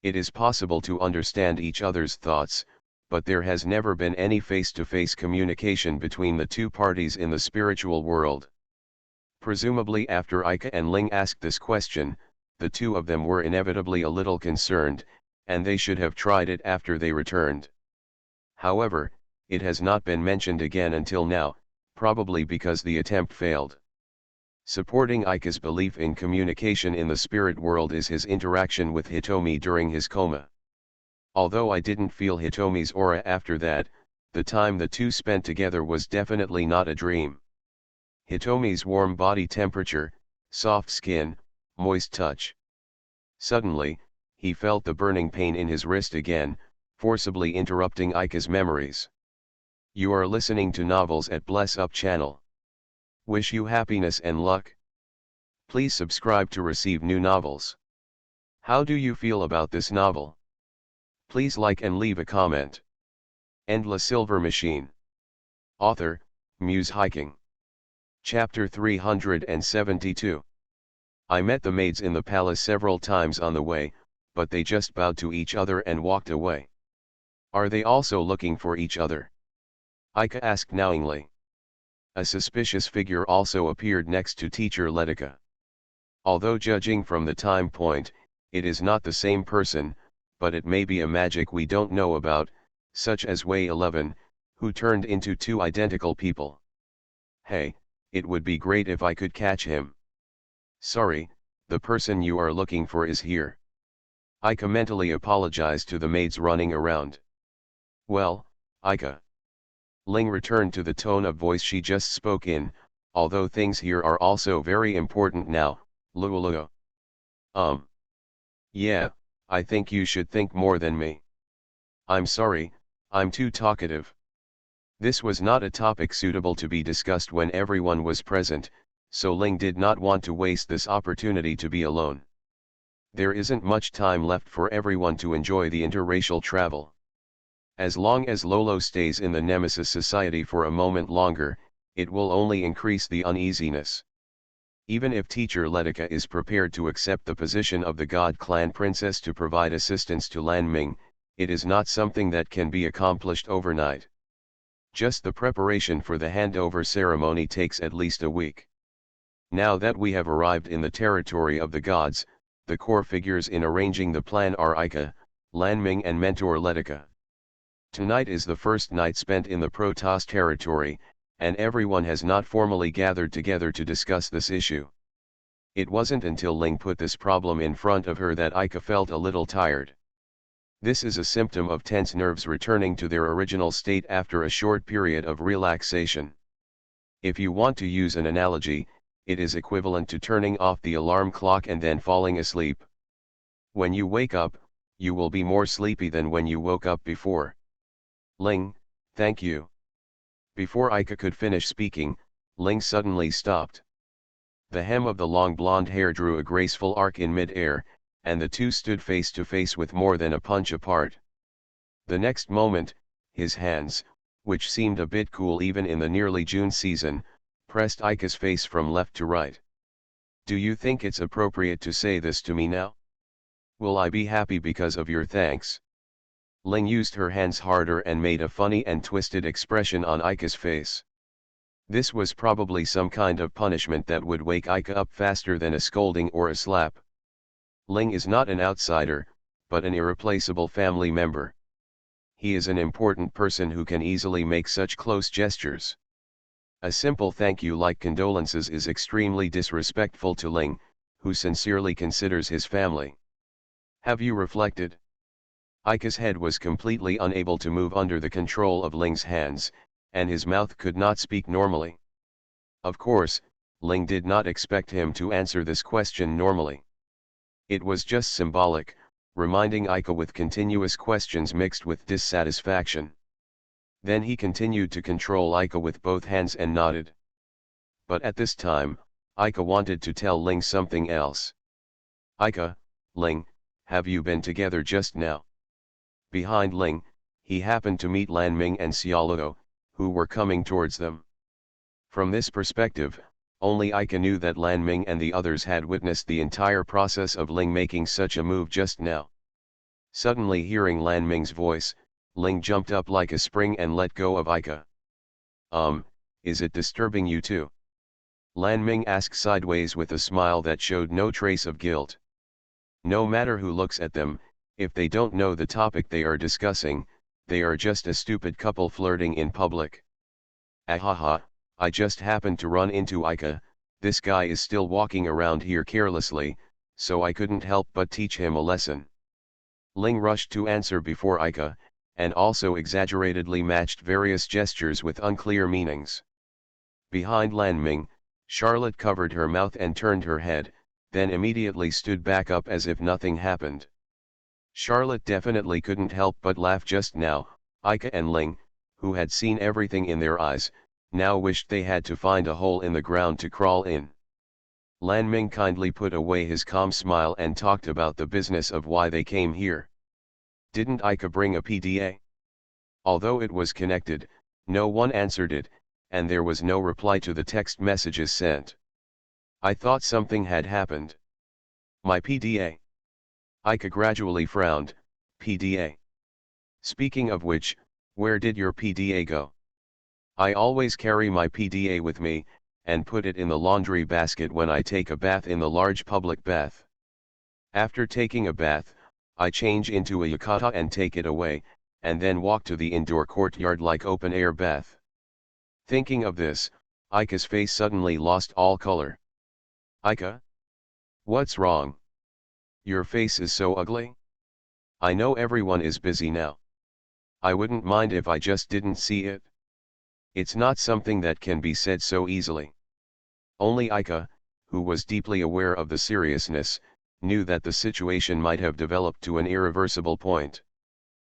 It is possible to understand each other's thoughts, but there has never been any face-to-face communication between the two parties in the spiritual world. Presumably after Ika and Ling asked this question, the two of them were inevitably a little concerned, and they should have tried it after they returned. However, it has not been mentioned again until now, probably because the attempt failed. Supporting Ika's belief in communication in the spirit world is his interaction with Hitomi during his coma. Although I didn't feel Hitomi's aura after that, the time the two spent together was definitely not a dream. Hitomi's warm body temperature, soft skin, moist touch. Suddenly, he felt the burning pain in his wrist again, forcibly interrupting Ika's memories. You are listening to Novels at Bless Up channel. Wish you happiness and luck. Please subscribe to receive new novels. How do you feel about this novel? Please like and leave a comment. Endless Silver Machine. Author, Muse Hiking. Chapter 372. I met the maids in the palace several times on the way, but they just bowed to each other and walked away. Are they also looking for each other? Ika asked knowingly. A suspicious figure also appeared next to teacher Letica. Although judging from the time point, it is not the same person, but it may be a magic we don't know about, such as Wei 11, who turned into two identical people. Hey, it would be great if I could catch him. Sorry, the person you are looking for is here. Ika mentally apologized to the maids running around. Well, Ika. Ling returned to the tone of voice she just spoke in, although things here are also very important now, Luoluo. Yeah, I think you should think more than me. I'm sorry, I'm too talkative. This was not a topic suitable to be discussed when everyone was present, so Ling did not want to waste this opportunity to be alone. There isn't much time left for everyone to enjoy the interracial travel. As long as Lolo stays in the Nemesis Society for a moment longer, it will only increase the uneasiness. Even if teacher Letica is prepared to accept the position of the God Clan Princess to provide assistance to Lanming, it is not something that can be accomplished overnight. Just the preparation for the handover ceremony takes at least a week. Now that we have arrived in the territory of the gods, the core figures in arranging the plan are Ika, Lanming and Mentor Letica. Tonight is the first night spent in the Protoss territory, and everyone has not formally gathered together to discuss this issue. It wasn't until Ling put this problem in front of her that Ika felt a little tired. This is a symptom of tense nerves returning to their original state after a short period of relaxation. If you want to use an analogy, it is equivalent to turning off the alarm clock and then falling asleep. When you wake up, you will be more sleepy than when you woke up before. Ling, thank you. Before Ika could finish speaking, Ling suddenly stopped. The hem of the long blonde hair drew a graceful arc in mid-air, and the two stood face to face with more than a punch apart. The next moment, his hands, which seemed a bit cool even in the nearly June season, pressed Ika's face from left to right. Do you think it's appropriate to say this to me now? Will I be happy because of your thanks? Ling used her hands harder and made a funny and twisted expression on Aika's face. This was probably some kind of punishment that would wake Aika up faster than a scolding or a slap. Ling is not an outsider, but an irreplaceable family member. He is an important person who can easily make such close gestures. A simple thank you like condolences is extremely disrespectful to Ling, who sincerely considers his family. Have you reflected? Aika's head was completely unable to move under the control of Ling's hands, and his mouth could not speak normally. Of course, Ling did not expect him to answer this question normally. It was just symbolic, reminding Aika with continuous questions mixed with dissatisfaction. Then he continued to control Aika with both hands and nodded. But at this time, Aika wanted to tell Ling something else. Aika, Ling, have you been together just now? Behind Ling, he happened to meet Lan Ming and Xiaoluo, who were coming towards them. From this perspective, only Aika knew that Lan Ming and the others had witnessed the entire process of Ling making such a move just now. Suddenly hearing Lan Ming's voice, Ling jumped up like a spring and let go of Aika. Is it disturbing you too? Lan Ming asked sideways with a smile that showed no trace of guilt. No matter who looks at them, if they don't know the topic they are discussing, they are just a stupid couple flirting in public. Ahaha, I just happened to run into Aika. This guy is still walking around here carelessly, so I couldn't help but teach him a lesson. Ling rushed to answer before Aika, and also exaggeratedly matched various gestures with unclear meanings. Behind Lan Ming, Charlotte covered her mouth and turned her head, then immediately stood back up as if nothing happened. Charlotte definitely couldn't help but laugh just now. Aika and Ling, who had seen everything in their eyes, now wished they had to find a hole in the ground to crawl in. Lan Ming kindly put away his calm smile and talked about the business of why they came here. Didn't Aika bring a PDA? Although it was connected, no one answered it, and there was no reply to the text messages sent. I thought something had happened. My PDA? Aika gradually frowned. PDA? Speaking of which, where did your PDA go? I always carry my PDA with me, and put it in the laundry basket when I take a bath in the large public bath. After taking a bath, I change into a yukata and take it away, and then walk to the indoor courtyard like open-air bath. Thinking of this, Aika's face suddenly lost all color. Aika? What's wrong? Your face is so ugly? I know everyone is busy now. I wouldn't mind if I just didn't see it. It's not something that can be said so easily. Only Aika, who was deeply aware of the seriousness, knew that the situation might have developed to an irreversible point.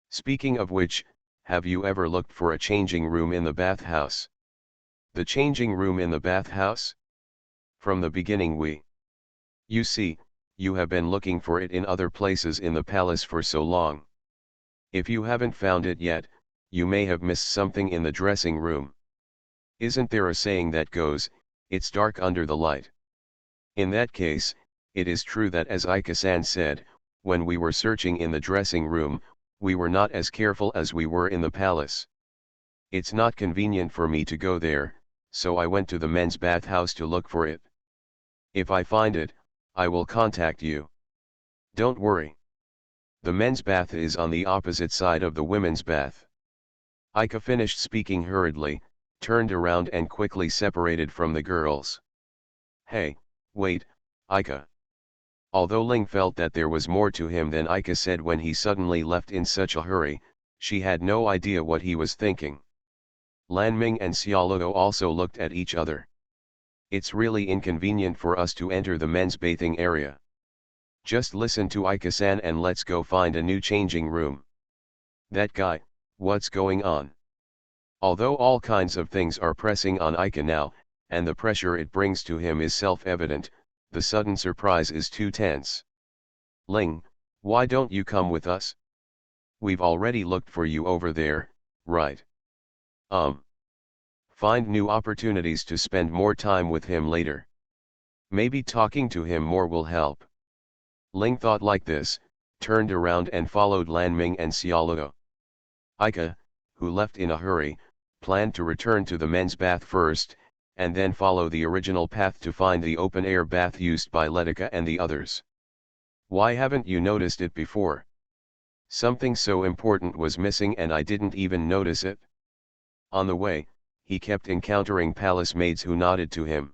Speaking of which, have you ever looked for a changing room in the bathhouse? The changing room in the bathhouse? From the beginning You see, you have been looking for it in other places in the palace for so long. If you haven't found it yet, you may have missed something in the dressing room. Isn't there a saying that goes, it's dark under the light? In that case, it is true that as Aika-san said, when we were searching in the dressing room, we were not as careful as we were in the palace. It's not convenient for me to go there, so I went to the men's bathhouse to look for it. If I find it, I will contact you. Don't worry. The men's bath is on the opposite side of the women's bath. Aika finished speaking hurriedly, turned around and quickly separated from the girls. Hey, wait, Aika. Although Ling felt that there was more to him than Aika said when he suddenly left in such a hurry, she had no idea what he was thinking. Lan Ming and Xiaoluo also looked at each other. It's really inconvenient for us to enter the men's bathing area. Just listen to Aika-san and let's go find a new changing room. That guy, what's going on? Although all kinds of things are pressing on Aika now, and the pressure it brings to him is self-evident, the sudden surprise is too tense. Ling, why don't you come with us? We've already looked for you over there, right? Find new opportunities to spend more time with him later. Maybe talking to him more will help. Ling thought like this, turned around and followed Lanming and Xiaoluo. Ika, who left in a hurry, planned to return to the men's bath first, and then follow the original path to find the open-air bath used by Letica and the others. Why haven't you noticed it before? Something so important was missing and I didn't even notice it. On the way, he kept encountering palace maids who nodded to him.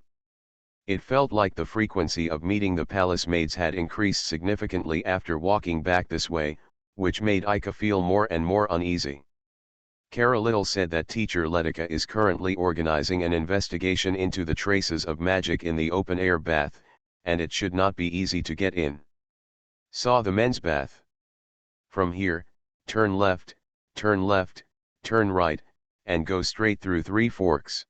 It felt like the frequency of meeting the palace maids had increased significantly after walking back this way, which made Ika feel more and more uneasy. Kara Little said that teacher Letica is currently organizing an investigation into the traces of magic in the open-air bath, and it should not be easy to get in. Saw the men's bath. From here, turn left, turn right, and go straight through 3 forks.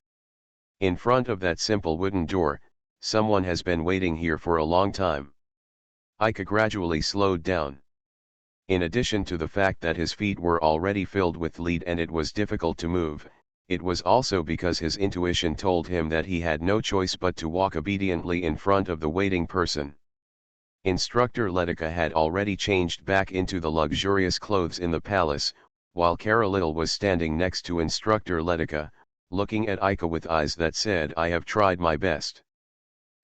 In front of that simple wooden door, someone has been waiting here for a long time. Ika gradually slowed down. In addition to the fact that his feet were already filled with lead and it was difficult to move, it was also because his intuition told him that he had no choice but to walk obediently in front of the waiting person. Instructor Letica had already changed back into the luxurious clothes in the palace, while Kara Little was standing next to Instructor Letica, looking at Ika with eyes that said, "I have tried my best."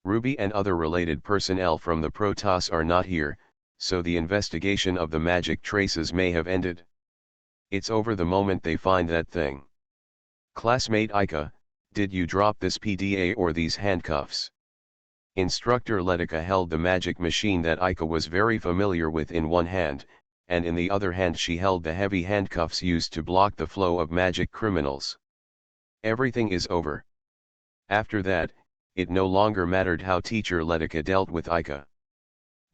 Ruby and other related personnel from the Protoss are not here, so the investigation of the magic traces may have ended. It's over the moment they find that thing. Classmate Ika, did you drop this PDA or these handcuffs? Instructor Letica held the magic machine that Ika was very familiar with in one hand, and in the other hand she held the heavy handcuffs used to block the flow of magic criminals. Everything is over. After that, it no longer mattered how teacher Letica dealt with Ika.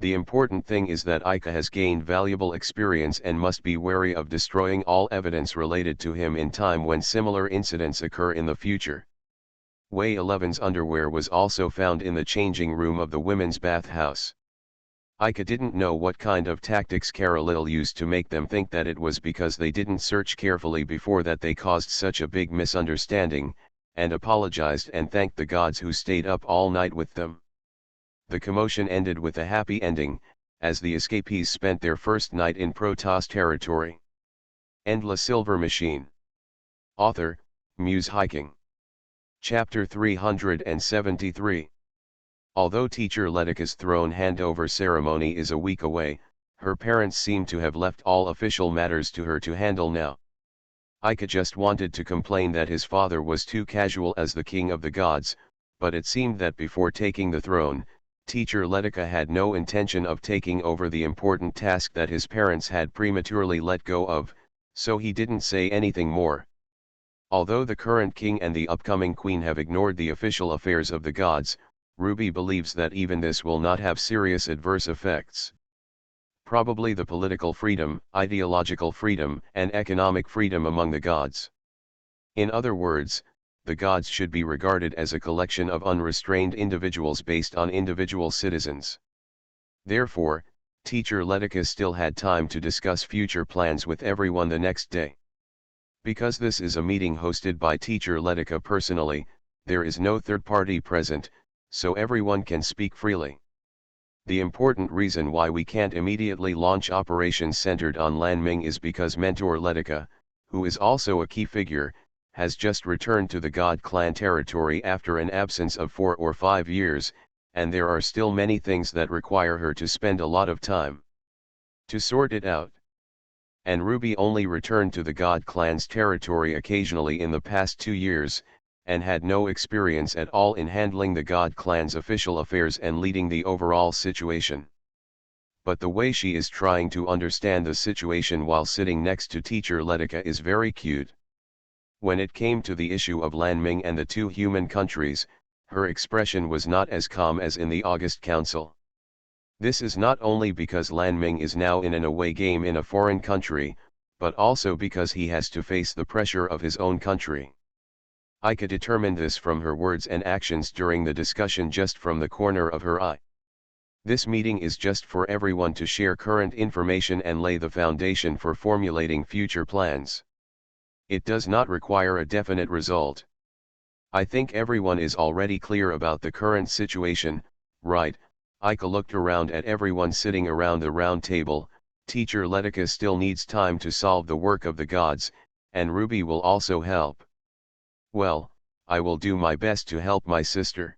The important thing is that Ika has gained valuable experience and must be wary of destroying all evidence related to him in time when similar incidents occur in the future. Wei 11's underwear was also found in the changing room of the women's bathhouse. Ika didn't know what kind of tactics Kara Little used to make them think that it was because they didn't search carefully before that they caused such a big misunderstanding, and apologized and thanked the gods who stayed up all night with them. The commotion ended with a happy ending, as the escapees spent their first night in Protoss territory. Endless Silver Machine. Author, Muse Hiking. Chapter 373. Although teacher Letica's throne handover ceremony is a week away, her parents seem to have left all official matters to her to handle now. Ika just wanted to complain that his father was too casual as the king of the gods, but it seemed that before taking the throne, teacher Letica had no intention of taking over the important task that his parents had prematurely let go of, so he didn't say anything more. Although the current king and the upcoming queen have ignored the official affairs of the gods, Ruby believes that even this will not have serious adverse effects. Probably the political freedom, ideological freedom, and economic freedom among the gods. In other words, the gods should be regarded as a collection of unrestrained individuals based on individual citizens. Therefore, teacher Letica still had time to discuss future plans with everyone the next day. Because this is a meeting hosted by teacher Letica personally, there is no third party present, so everyone can speak freely. The important reason why we can't immediately launch operations centered on Lanming is because Mentor Letica, who is also a key figure, has just returned to the God Clan territory after an absence of 4 or 5 years, and there are still many things that require her to spend a lot of time to sort it out. And Ruby only returned to the God Clan's territory occasionally in the past 2 years, and had no experience at all in handling the God Clan's official affairs and leading the overall situation. But the way she is trying to understand the situation while sitting next to teacher Letica is very cute. When it came to the issue of Lanming and the 2 human countries, her expression was not as calm as in the August Council. This is not only because Lanming is now in an away game in a foreign country, but also because he has to face the pressure of his own country. Ika determined this from her words and actions during the discussion just from the corner of her eye. This meeting is just for everyone to share current information and lay the foundation for formulating future plans. It does not require a definite result. I think everyone is already clear about the current situation, Right, Ika looked around at everyone sitting around the round table. Teacher Letica still needs time to solve the work of the gods, and Ruby will also help. Well, I will do my best to help my sister.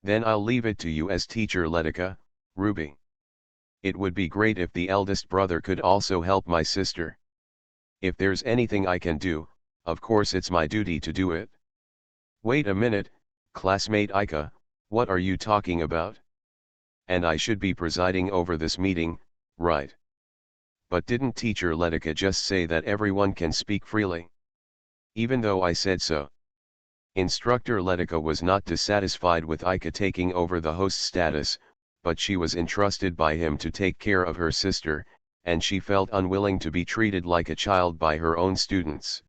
Then I'll leave it to you as Teacher Letica, Ruby. It would be great if the eldest brother could also help my sister. If there's anything I can do, of course it's my duty to do it. Wait a minute, classmate Ika, what are you talking about? And I should be presiding over this meeting, right? But didn't Teacher Letica just say that everyone can speak freely? Even though I said so. Instructor Letica was not dissatisfied with Ika taking over the host status, but she was entrusted by him to take care of her sister, and she felt unwilling to be treated like a child by her own students.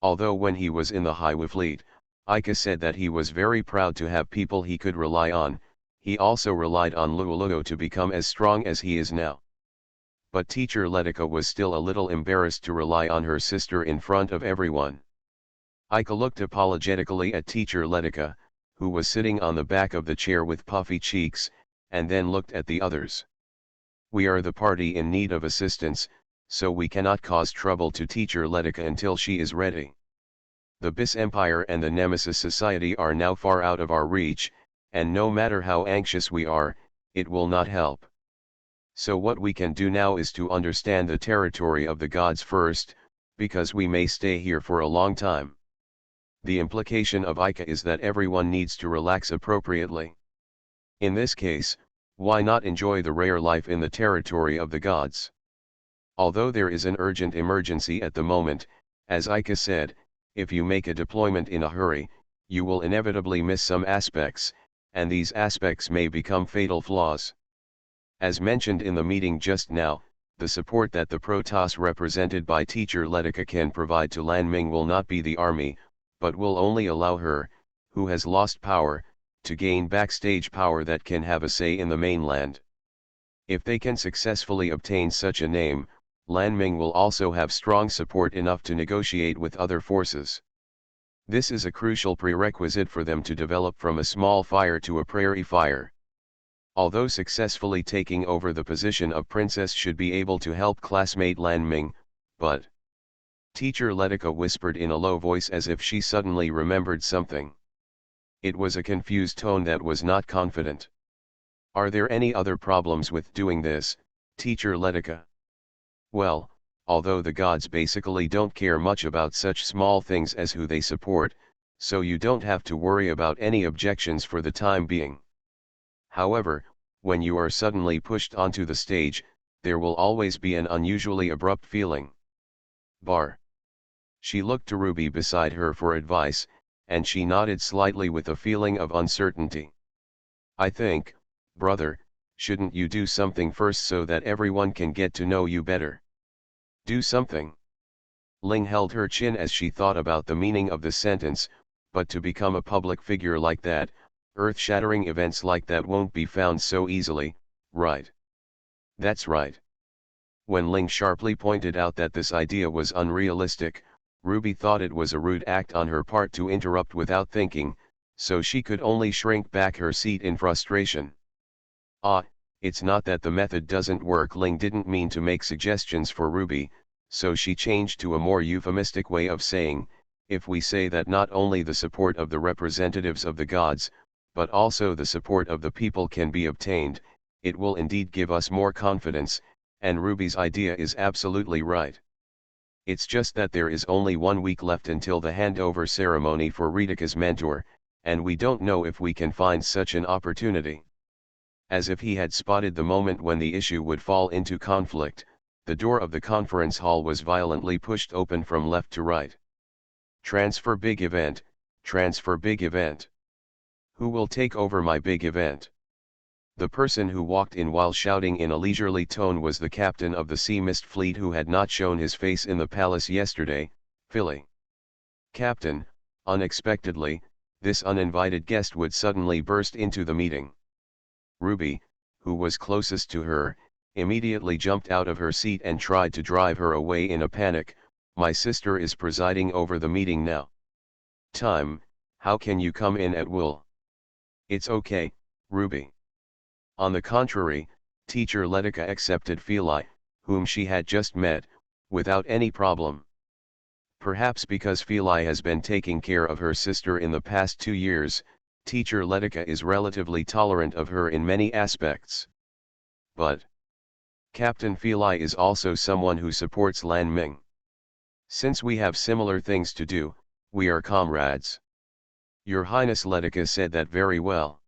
Although when he was in the Hive fleet, Ika said that he was very proud to have people he could rely on, he also relied on Luoluo to become as strong as he is now. But Teacher Letica was still a little embarrassed to rely on her sister in front of everyone. Ika looked apologetically at Teacher Letica, who was sitting on the back of the chair with puffy cheeks, and then looked at the others. We are the party in need of assistance, so we cannot cause trouble to Teacher Letica until she is ready. The Bis Empire and the Nemesis Society are now far out of our reach, and no matter how anxious we are, it will not help. So what we can do now is to understand the territory of the gods first, because we may stay here for a long time. The implication of Ika is that everyone needs to relax appropriately. In this case, why not enjoy the rare life in the territory of the gods? Although there is an urgent emergency at the moment, as Ika said, if you make a deployment in a hurry, you will inevitably miss some aspects, and these aspects may become fatal flaws. As mentioned in the meeting just now, the support that the Protoss represented by Teacher Letica can provide to Lan Ming will not be the army, but will only allow her, who has lost power, to gain backstage power that can have a say in the mainland. If they can successfully obtain such a name, Lan Ming will also have strong support enough to negotiate with other forces. This is a crucial prerequisite for them to develop from a small fire to a prairie fire. Although successfully taking over the position of princess should be able to help classmate Lan Ming, but... Teacher Letica whispered in a low voice as if she suddenly remembered something. It was a confused tone that was not confident. Are there any other problems with doing this, Teacher Letica? Well, although the gods basically don't care much about such small things as who they support, so you don't have to worry about any objections for the time being. However, when you are suddenly pushed onto the stage, there will always be an unusually abrupt feeling. Bar. She looked to Ruby beside her for advice, and she nodded slightly with a feeling of uncertainty. I think, brother, shouldn't you do something first so that everyone can get to know you better? Do something. Ling held her chin as she thought about the meaning of the sentence, but to become a public figure like that, earth-shattering events like that won't be found so easily, right? That's right. When Ling sharply pointed out that this idea was unrealistic, Ruby thought it was a rude act on her part to interrupt without thinking, so she could only shrink back her seat in frustration. Ah, it's not that the method doesn't work. Ling didn't mean to make suggestions for Ruby, so she changed to a more euphemistic way of saying, if we say that not only the support of the representatives of the gods, but also the support of the people can be obtained, it will indeed give us more confidence, and Ruby's idea is absolutely right. It's just that there is only 1 week left until the handover ceremony for Ritika's mentor, and we don't know if we can find such an opportunity. As if he had spotted the moment when the issue would fall into conflict, the door of the conference hall was violently pushed open from left to right. Transfer big event, transfer big event. Who will take over my big event? The person who walked in while shouting in a leisurely tone was the captain of the Sea Mist Fleet who had not shown his face in the palace yesterday, Philly. Captain, unexpectedly, this uninvited guest would suddenly burst into the meeting. Ruby, who was closest to her, immediately jumped out of her seat and tried to drive her away in a panic. My sister is presiding over the meeting now. Time, how can you come in at will? It's okay, Ruby. On the contrary, teacher Letica accepted Philae, whom she had just met, without any problem. Perhaps because Philae has been taking care of her sister in the past 2 years, teacher Letica is relatively tolerant of her in many aspects. But Captain Philae is also someone who supports Lan Ming. Since we have similar things to do, we are comrades. Your Highness Letica said that very well.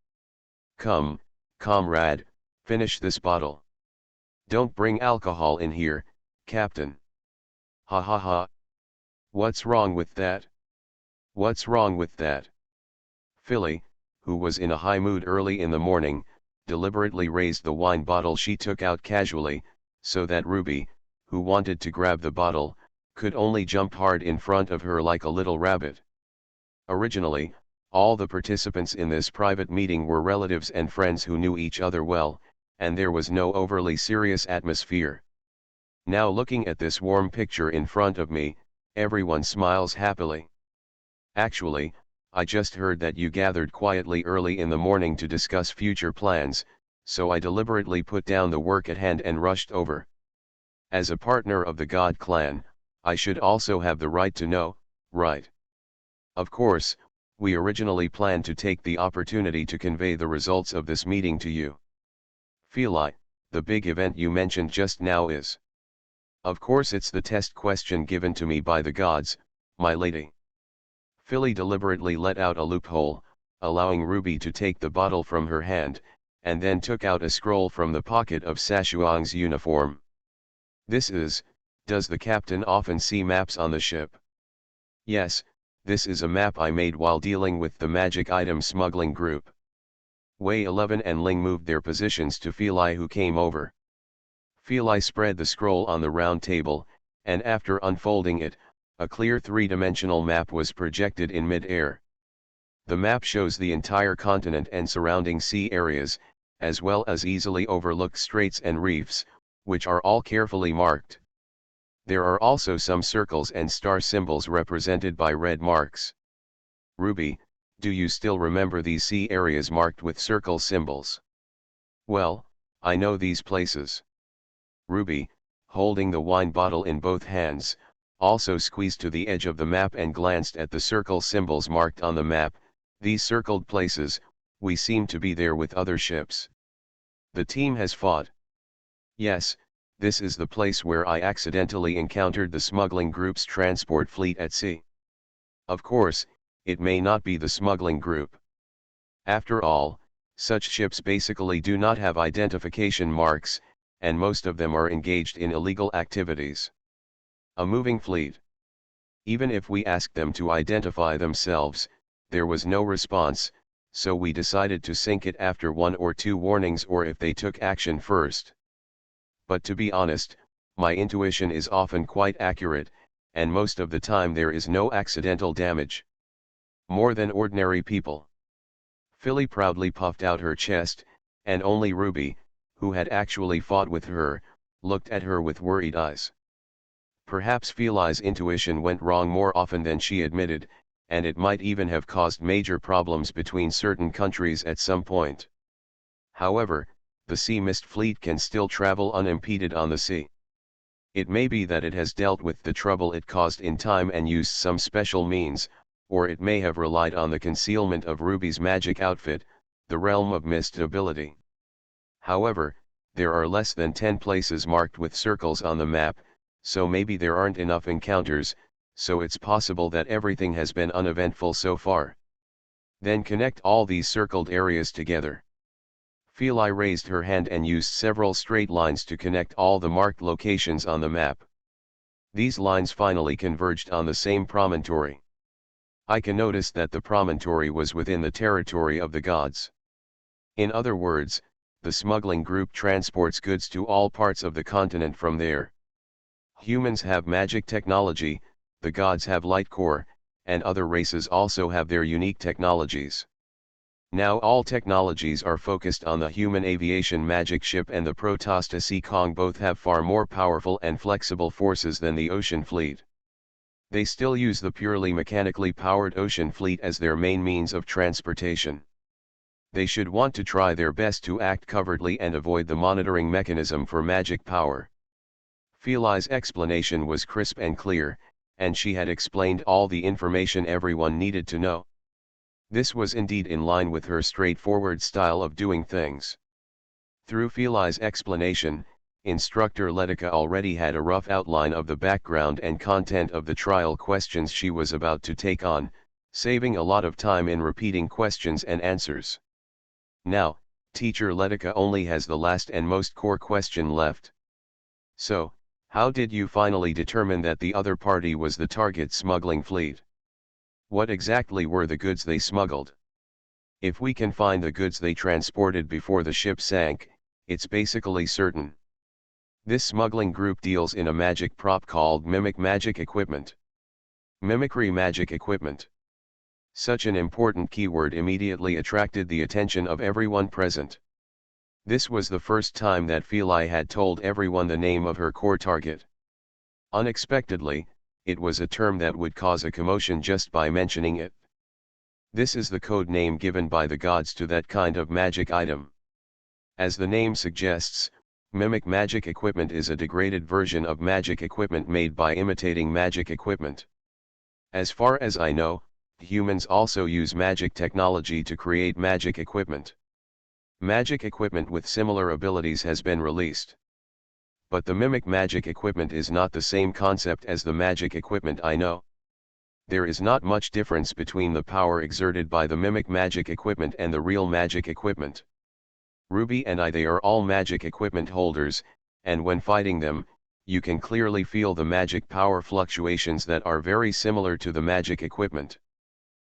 Come, comrade, finish this bottle. Don't bring alcohol in here, Captain. Ha ha ha. What's wrong with that? What's wrong with that? Philly, who was in a high mood early in the morning, deliberately raised the wine bottle she took out casually, so that Ruby, who wanted to grab the bottle, could only jump hard in front of her like a little rabbit. Originally, all the participants in this private meeting were relatives and friends who knew each other well, and there was no overly serious atmosphere. Now looking at this warm picture in front of me, everyone smiles happily. Actually, I just heard that you gathered quietly early in the morning to discuss future plans, so I deliberately put down the work at hand and rushed over. As a partner of the God clan, I should also have the right to know, right? Of course, we originally planned to take the opportunity to convey the results of this meeting to you. Philae, the big event you mentioned just now is. Of course it's the test question given to me by the gods, my lady. Philae deliberately let out a loophole, allowing Ruby to take the bottle from her hand, and then took out a scroll from the pocket of Sashuang's uniform. This is, does the captain often see maps on the ship? Yes, this is a map I made while dealing with the magic item smuggling group. Wei 11 and Ling moved their positions to Philae, who came over. Philae spread the scroll on the round table, and after unfolding it, a clear three-dimensional map was projected in mid-air. The map shows the entire continent and surrounding sea areas, as well as easily overlooked straits and reefs, which are all carefully marked. There are also some circles and star symbols represented by red marks. Ruby, do you still remember these sea areas marked with circle symbols? Well, I know these places. Ruby, holding the wine bottle in both hands, also squeezed to the edge of the map and glanced at the circle symbols marked on the map. These circled places, we seem to be there with other ships. The team has fought. Yes, this is the place where I accidentally encountered the smuggling group's transport fleet at sea. Of course, it may not be the smuggling group. After all, such ships basically do not have identification marks, and most of them are engaged in illegal activities. A moving fleet. Even if we asked them to identify themselves, there was no response, so we decided to sink it after 1 or 2 warnings, or if they took action first. But to be honest, my intuition is often quite accurate, and most of the time there is no accidental damage. More than ordinary people. Philly proudly puffed out her chest, and only Ruby, who had actually fought with her, looked at her with worried eyes. Perhaps Philae's intuition went wrong more often than she admitted, and it might even have caused major problems between certain countries at some point. However, the Sea Mist fleet can still travel unimpeded on the sea. It may be that it has dealt with the trouble it caused in time and used some special means, or it may have relied on the concealment of Ruby's magic outfit, the realm of mist ability. However, there are less than 10 places marked with circles on the map, so maybe there aren't enough encounters, so it's possible that everything has been uneventful so far. Then connect all these circled areas together. Philae raised her hand and used several straight lines to connect all the marked locations on the map. These lines finally converged on the same promontory. I can notice that the promontory was within the territory of the gods. In other words, the smuggling group transports goods to all parts of the continent from there. Humans have magic technology, the gods have light core, and other races also have their unique technologies. Now all technologies are focused on the human aviation magic ship and the Protasta Sea Kong. Both have far more powerful and flexible forces than the ocean fleet. They still use the purely mechanically powered ocean fleet as their main means of transportation. They should want to try their best to act covertly and avoid the monitoring mechanism for magic power. Philae's explanation was crisp and clear, and she had explained all the information everyone needed to know. This was indeed in line with her straightforward style of doing things. Through Philae's explanation, Instructor Letica already had a rough outline of the background and content of the trial questions she was about to take on, saving a lot of time in repeating questions and answers. Now, Teacher Letica only has the last and most core question left. So, how did you finally determine that the other party was the target smuggling fleet? What exactly were the goods they smuggled? If we can find the goods they transported before the ship sank, it's basically certain. This smuggling group deals in a magic prop called mimic magic equipment. Mimicry magic equipment. Such an important keyword immediately attracted the attention of everyone present. This was the first time that Philae had told everyone the name of her core target. Unexpectedly, it was a term that would cause a commotion just by mentioning it. This is the code name given by the gods to that kind of magic item. As the name suggests, mimic magic equipment is a degraded version of magic equipment made by imitating magic equipment. As far as I know, humans also use magic technology to create magic equipment. Magic equipment with similar abilities has been released. But the mimic magic equipment is not the same concept as the magic equipment I know. There is not much difference between the power exerted by the mimic magic equipment and the real magic equipment. Ruby and they are all magic equipment holders, and when fighting them, you can clearly feel the magic power fluctuations that are very similar to the magic equipment.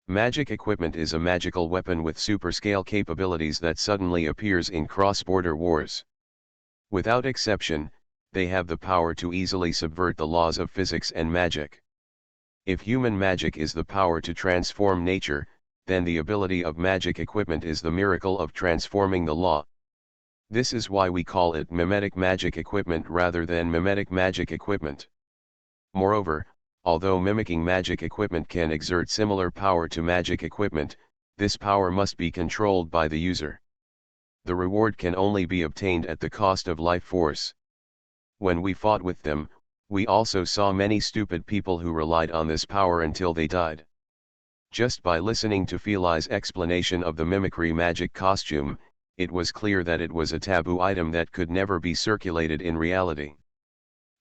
Magic equipment is a magical weapon with superscale capabilities that suddenly appears in cross-border wars. Without exception, they have the power to easily subvert the laws of physics and magic. If human magic is the power to transform nature, then the ability of magic equipment is the miracle of transforming the law. This is why we call it mimetic magic equipment rather than mimetic magic equipment. Moreover, although mimicking magic equipment can exert similar power to magic equipment, this power must be controlled by the user. The reward can only be obtained at the cost of life force. When we fought with them, we also saw many stupid people who relied on this power until they died. Just by listening to Philae's explanation of the mimicry magic costume, it was clear that it was a taboo item that could never be circulated in reality.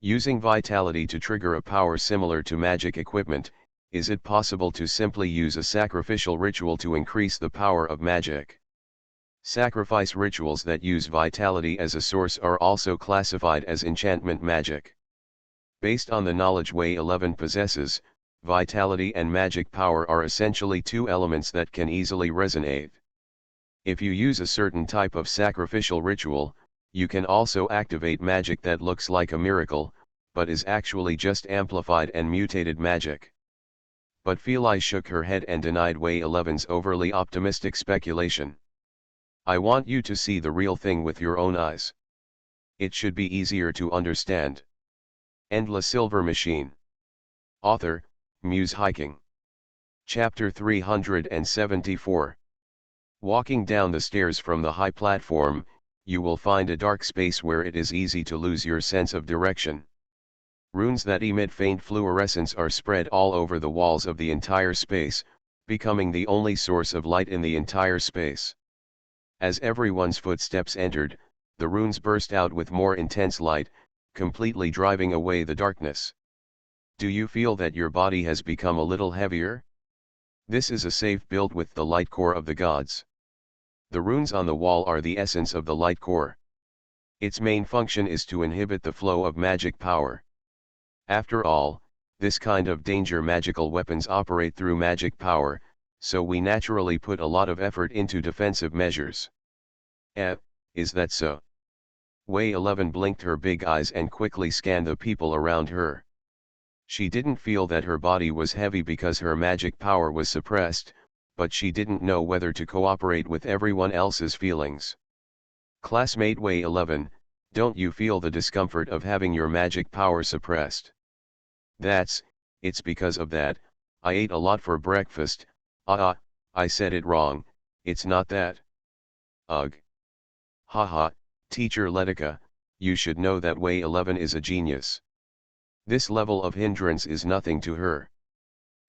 Using vitality to trigger a power similar to magic equipment, is it possible to simply use a sacrificial ritual to increase the power of magic? Sacrifice rituals that use vitality as a source are also classified as enchantment magic. Based on the knowledge Way 11 possesses, vitality and magic power are essentially two elements that can easily resonate. If you use a certain type of sacrificial ritual, you can also activate magic that looks like a miracle, but is actually just amplified and mutated magic. But Philae shook her head and denied Way 11's overly optimistic speculation. I want you to see the real thing with your own eyes. It should be easier to understand. Endless Silver Machine. Author, Muse Hiking. Chapter 374. Walking down the stairs from the high platform, you will find a dark space where it is easy to lose your sense of direction. Runes that emit faint fluorescence are spread all over the walls of the entire space, becoming the only source of light in the entire space. As everyone's footsteps entered, the runes burst out with more intense light, completely driving away the darkness. Do you feel that your body has become a little heavier? This is a safe build with the light core of the gods. The runes on the wall are the essence of the light core. Its main function is to inhibit the flow of magic power. After all, this kind of danger magical weapons operate through magic power, so we naturally put a lot of effort into defensive measures. Is that so? Way 11 blinked her big eyes and quickly scanned the people around her. She didn't feel that her body was heavy because her magic power was suppressed, but she didn't know whether to cooperate with everyone else's feelings. Classmate Way 11, don't you feel the discomfort of having your magic power suppressed? It's because of that, I ate a lot for breakfast. I said it wrong, it's not that. Ugh. Haha, teacher Letica, you should know that Way 11 is a genius. This level of hindrance is nothing to her.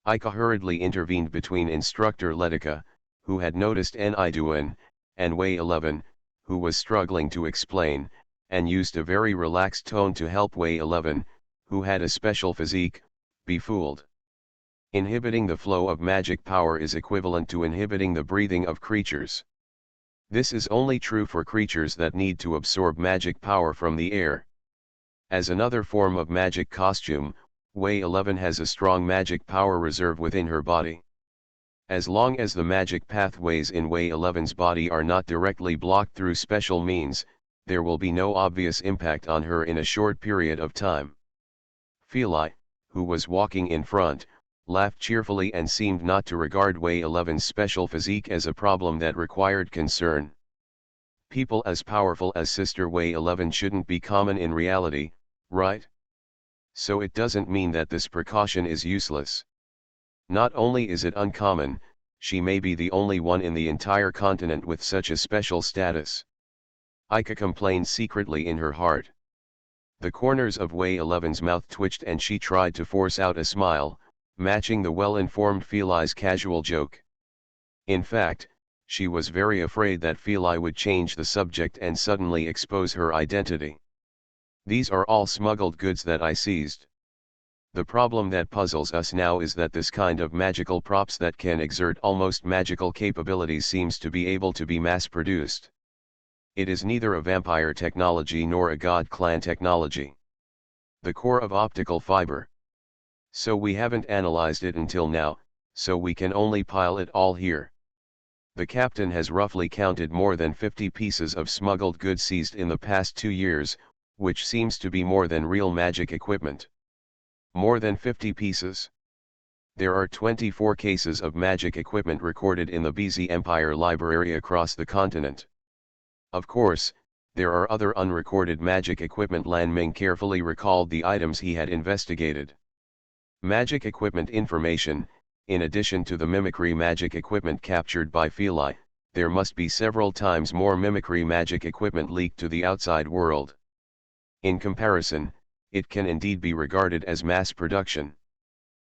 Ika hurriedly intervened between instructor Letica, who had noticed Niduan, and Way 11, who was struggling to explain, and used a very relaxed tone to help Way 11, who had a special physique, be fooled. Inhibiting the flow of magic power is equivalent to inhibiting the breathing of creatures. This is only true for creatures that need to absorb magic power from the air. As another form of magic costume, Way 11 has a strong magic power reserve within her body. As long as the magic pathways in Way 11's body are not directly blocked through special means, there will be no obvious impact on her in a short period of time. Feli, who was walking in front, laughed cheerfully and seemed not to regard Way 11's special physique as a problem that required concern. People as powerful as Sister Way 11 shouldn't be common in reality, right? So it doesn't mean that this precaution is useless. Not only is it uncommon, she may be the only one in the entire continent with such a special status. Ika complained secretly in her heart. The corners of Way 11's mouth twitched and she tried to force out a smile, matching the well-informed Feli's casual joke. In fact, she was very afraid that Feli would change the subject and suddenly expose her identity. These are all smuggled goods that I seized. The problem that puzzles us now is that this kind of magical props that can exert almost magical capabilities seems to be able to be mass-produced. It is neither a vampire technology nor a god clan technology. The core of optical fiber. So we haven't analyzed it until now, so we can only pile it all here. The captain has roughly counted more than 50 pieces of smuggled goods seized in the past 2 years, which seems to be more than real magic equipment. More than 50 pieces. There are 24 cases of magic equipment recorded in the BZ Empire Library across the continent. Of course, there are other unrecorded magic equipment. Lan Ming carefully recalled the items he had investigated. Magic equipment information, in addition to the mimicry magic equipment captured by Feli, there must be several times more mimicry magic equipment leaked to the outside world. In comparison, it can indeed be regarded as mass production.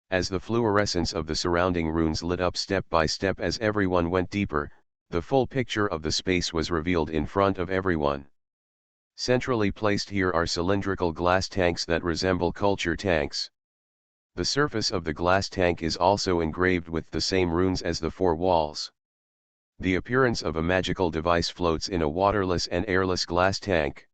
As the fluorescence of the surrounding runes lit up step by step as everyone went deeper, the full picture of the space was revealed in front of everyone. Centrally placed here are cylindrical glass tanks that resemble culture tanks. The surface of the glass tank is also engraved with the same runes as the 4 walls. The appearance of a magical device floats in a waterless and airless glass tank.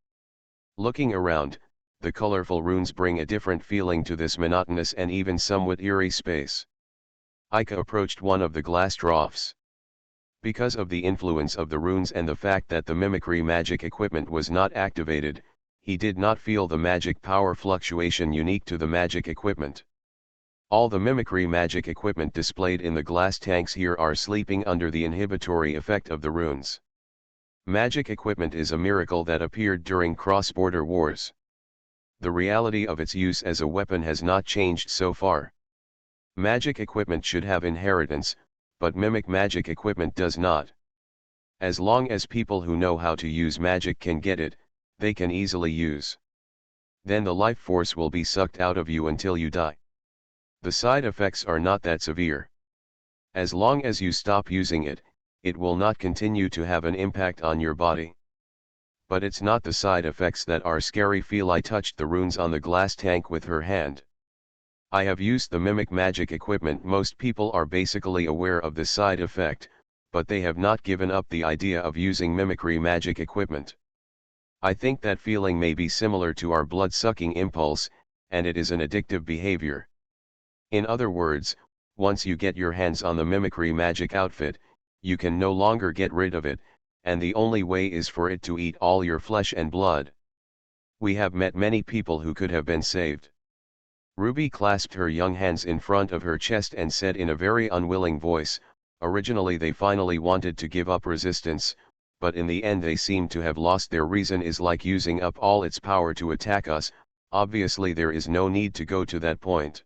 Looking around, the colorful runes bring a different feeling to this monotonous and even somewhat eerie space. Ika approached one of the glass troughs. Because of the influence of the runes and the fact that the mimicry magic equipment was not activated, he did not feel the magic power fluctuation unique to the magic equipment. All the mimicry magic equipment displayed in the glass tanks here are sleeping under the inhibitory effect of the runes. Magic equipment is a miracle that appeared during cross-border wars. The reality of its use as a weapon has not changed so far. Magic equipment should have inheritance, but mimic magic equipment does not. As long as people who know how to use magic can get it, they can easily use. Then the life force will be sucked out of you until you die. The side effects are not that severe. As long as you stop using it, it will not continue to have an impact on your body. But it's not the side effects that are scary. Feli touched the runes on the glass tank with her hand. I have used the mimic magic equipment. Most people are basically aware of the side effect, but they have not given up the idea of using mimicry magic equipment. I think that feeling may be similar to our blood-sucking impulse, and it is an addictive behavior. In other words, once you get your hands on the mimicry magic outfit, you can no longer get rid of it, and the only way is for it to eat all your flesh and blood. We have met many people who could have been saved. Ruby clasped her young hands in front of her chest and said in a very unwilling voice, originally they finally wanted to give up resistance, but in the end they seem to have lost their reason. Is like using up all its power to attack us. Obviously there is no need to go to that point.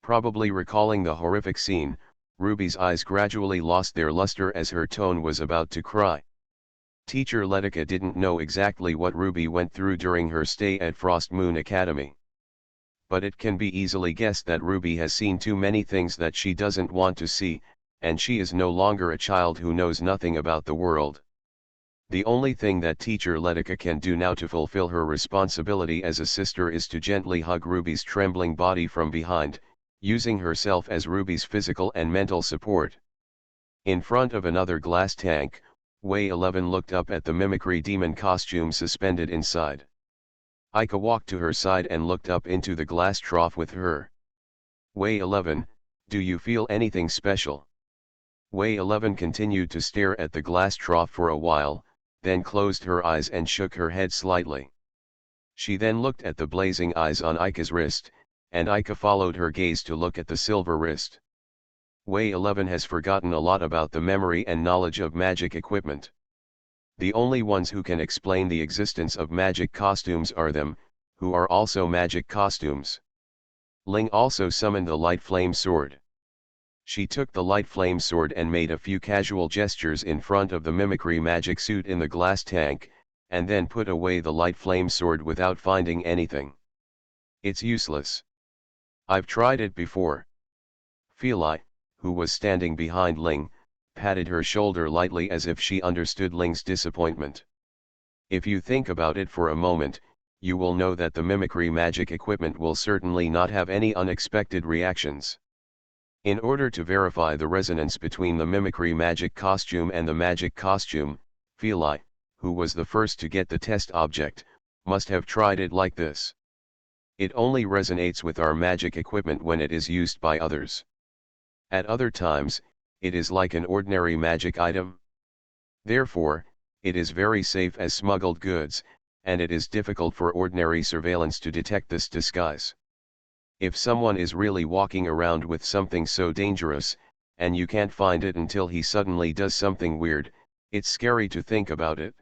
Probably recalling the horrific scene, Ruby's eyes gradually lost their luster as her tone was about to cry. Teacher Letica didn't know exactly what Ruby went through during her stay at Frost Moon Academy. But it can be easily guessed that Ruby has seen too many things that she doesn't want to see, and she is no longer a child who knows nothing about the world. The only thing that Teacher Letica can do now to fulfill her responsibility as a sister is to gently hug Ruby's trembling body from behind, using herself as Ruby's physical and mental support. In front of another glass tank, Way 11 looked up at the mimicry demon costume suspended inside. Aika walked to her side and looked up into the glass trough with her. Way 11, do you feel anything special? Way 11 continued to stare at the glass trough for a while, then closed her eyes and shook her head slightly. She then looked at the blazing eyes on Aika's wrist, and Aika followed her gaze to look at the silver wrist. Way 11 has forgotten a lot about the memory and knowledge of magic equipment. The only ones who can explain the existence of magic costumes are them, who are also magic costumes. Ling also summoned the light flame sword. She took the light flame sword and made a few casual gestures in front of the mimicry magic suit in the glass tank, and then put away the light flame sword without finding anything. It's useless. I've tried it before. Feeli, who was standing behind Ling, patted her shoulder lightly as if she understood Ling's disappointment. If you think about it for a moment, you will know that the mimicry magic equipment will certainly not have any unexpected reactions. In order to verify the resonance between the mimicry magic costume and the magic costume, Feeli, who was the first to get the test object, must have tried it like this. It only resonates with our magic equipment when it is used by others. At other times, it is like an ordinary magic item. Therefore, it is very safe as smuggled goods, and it is difficult for ordinary surveillance to detect this disguise. If someone is really walking around with something so dangerous, and you can't find it until he suddenly does something weird, it's scary to think about it.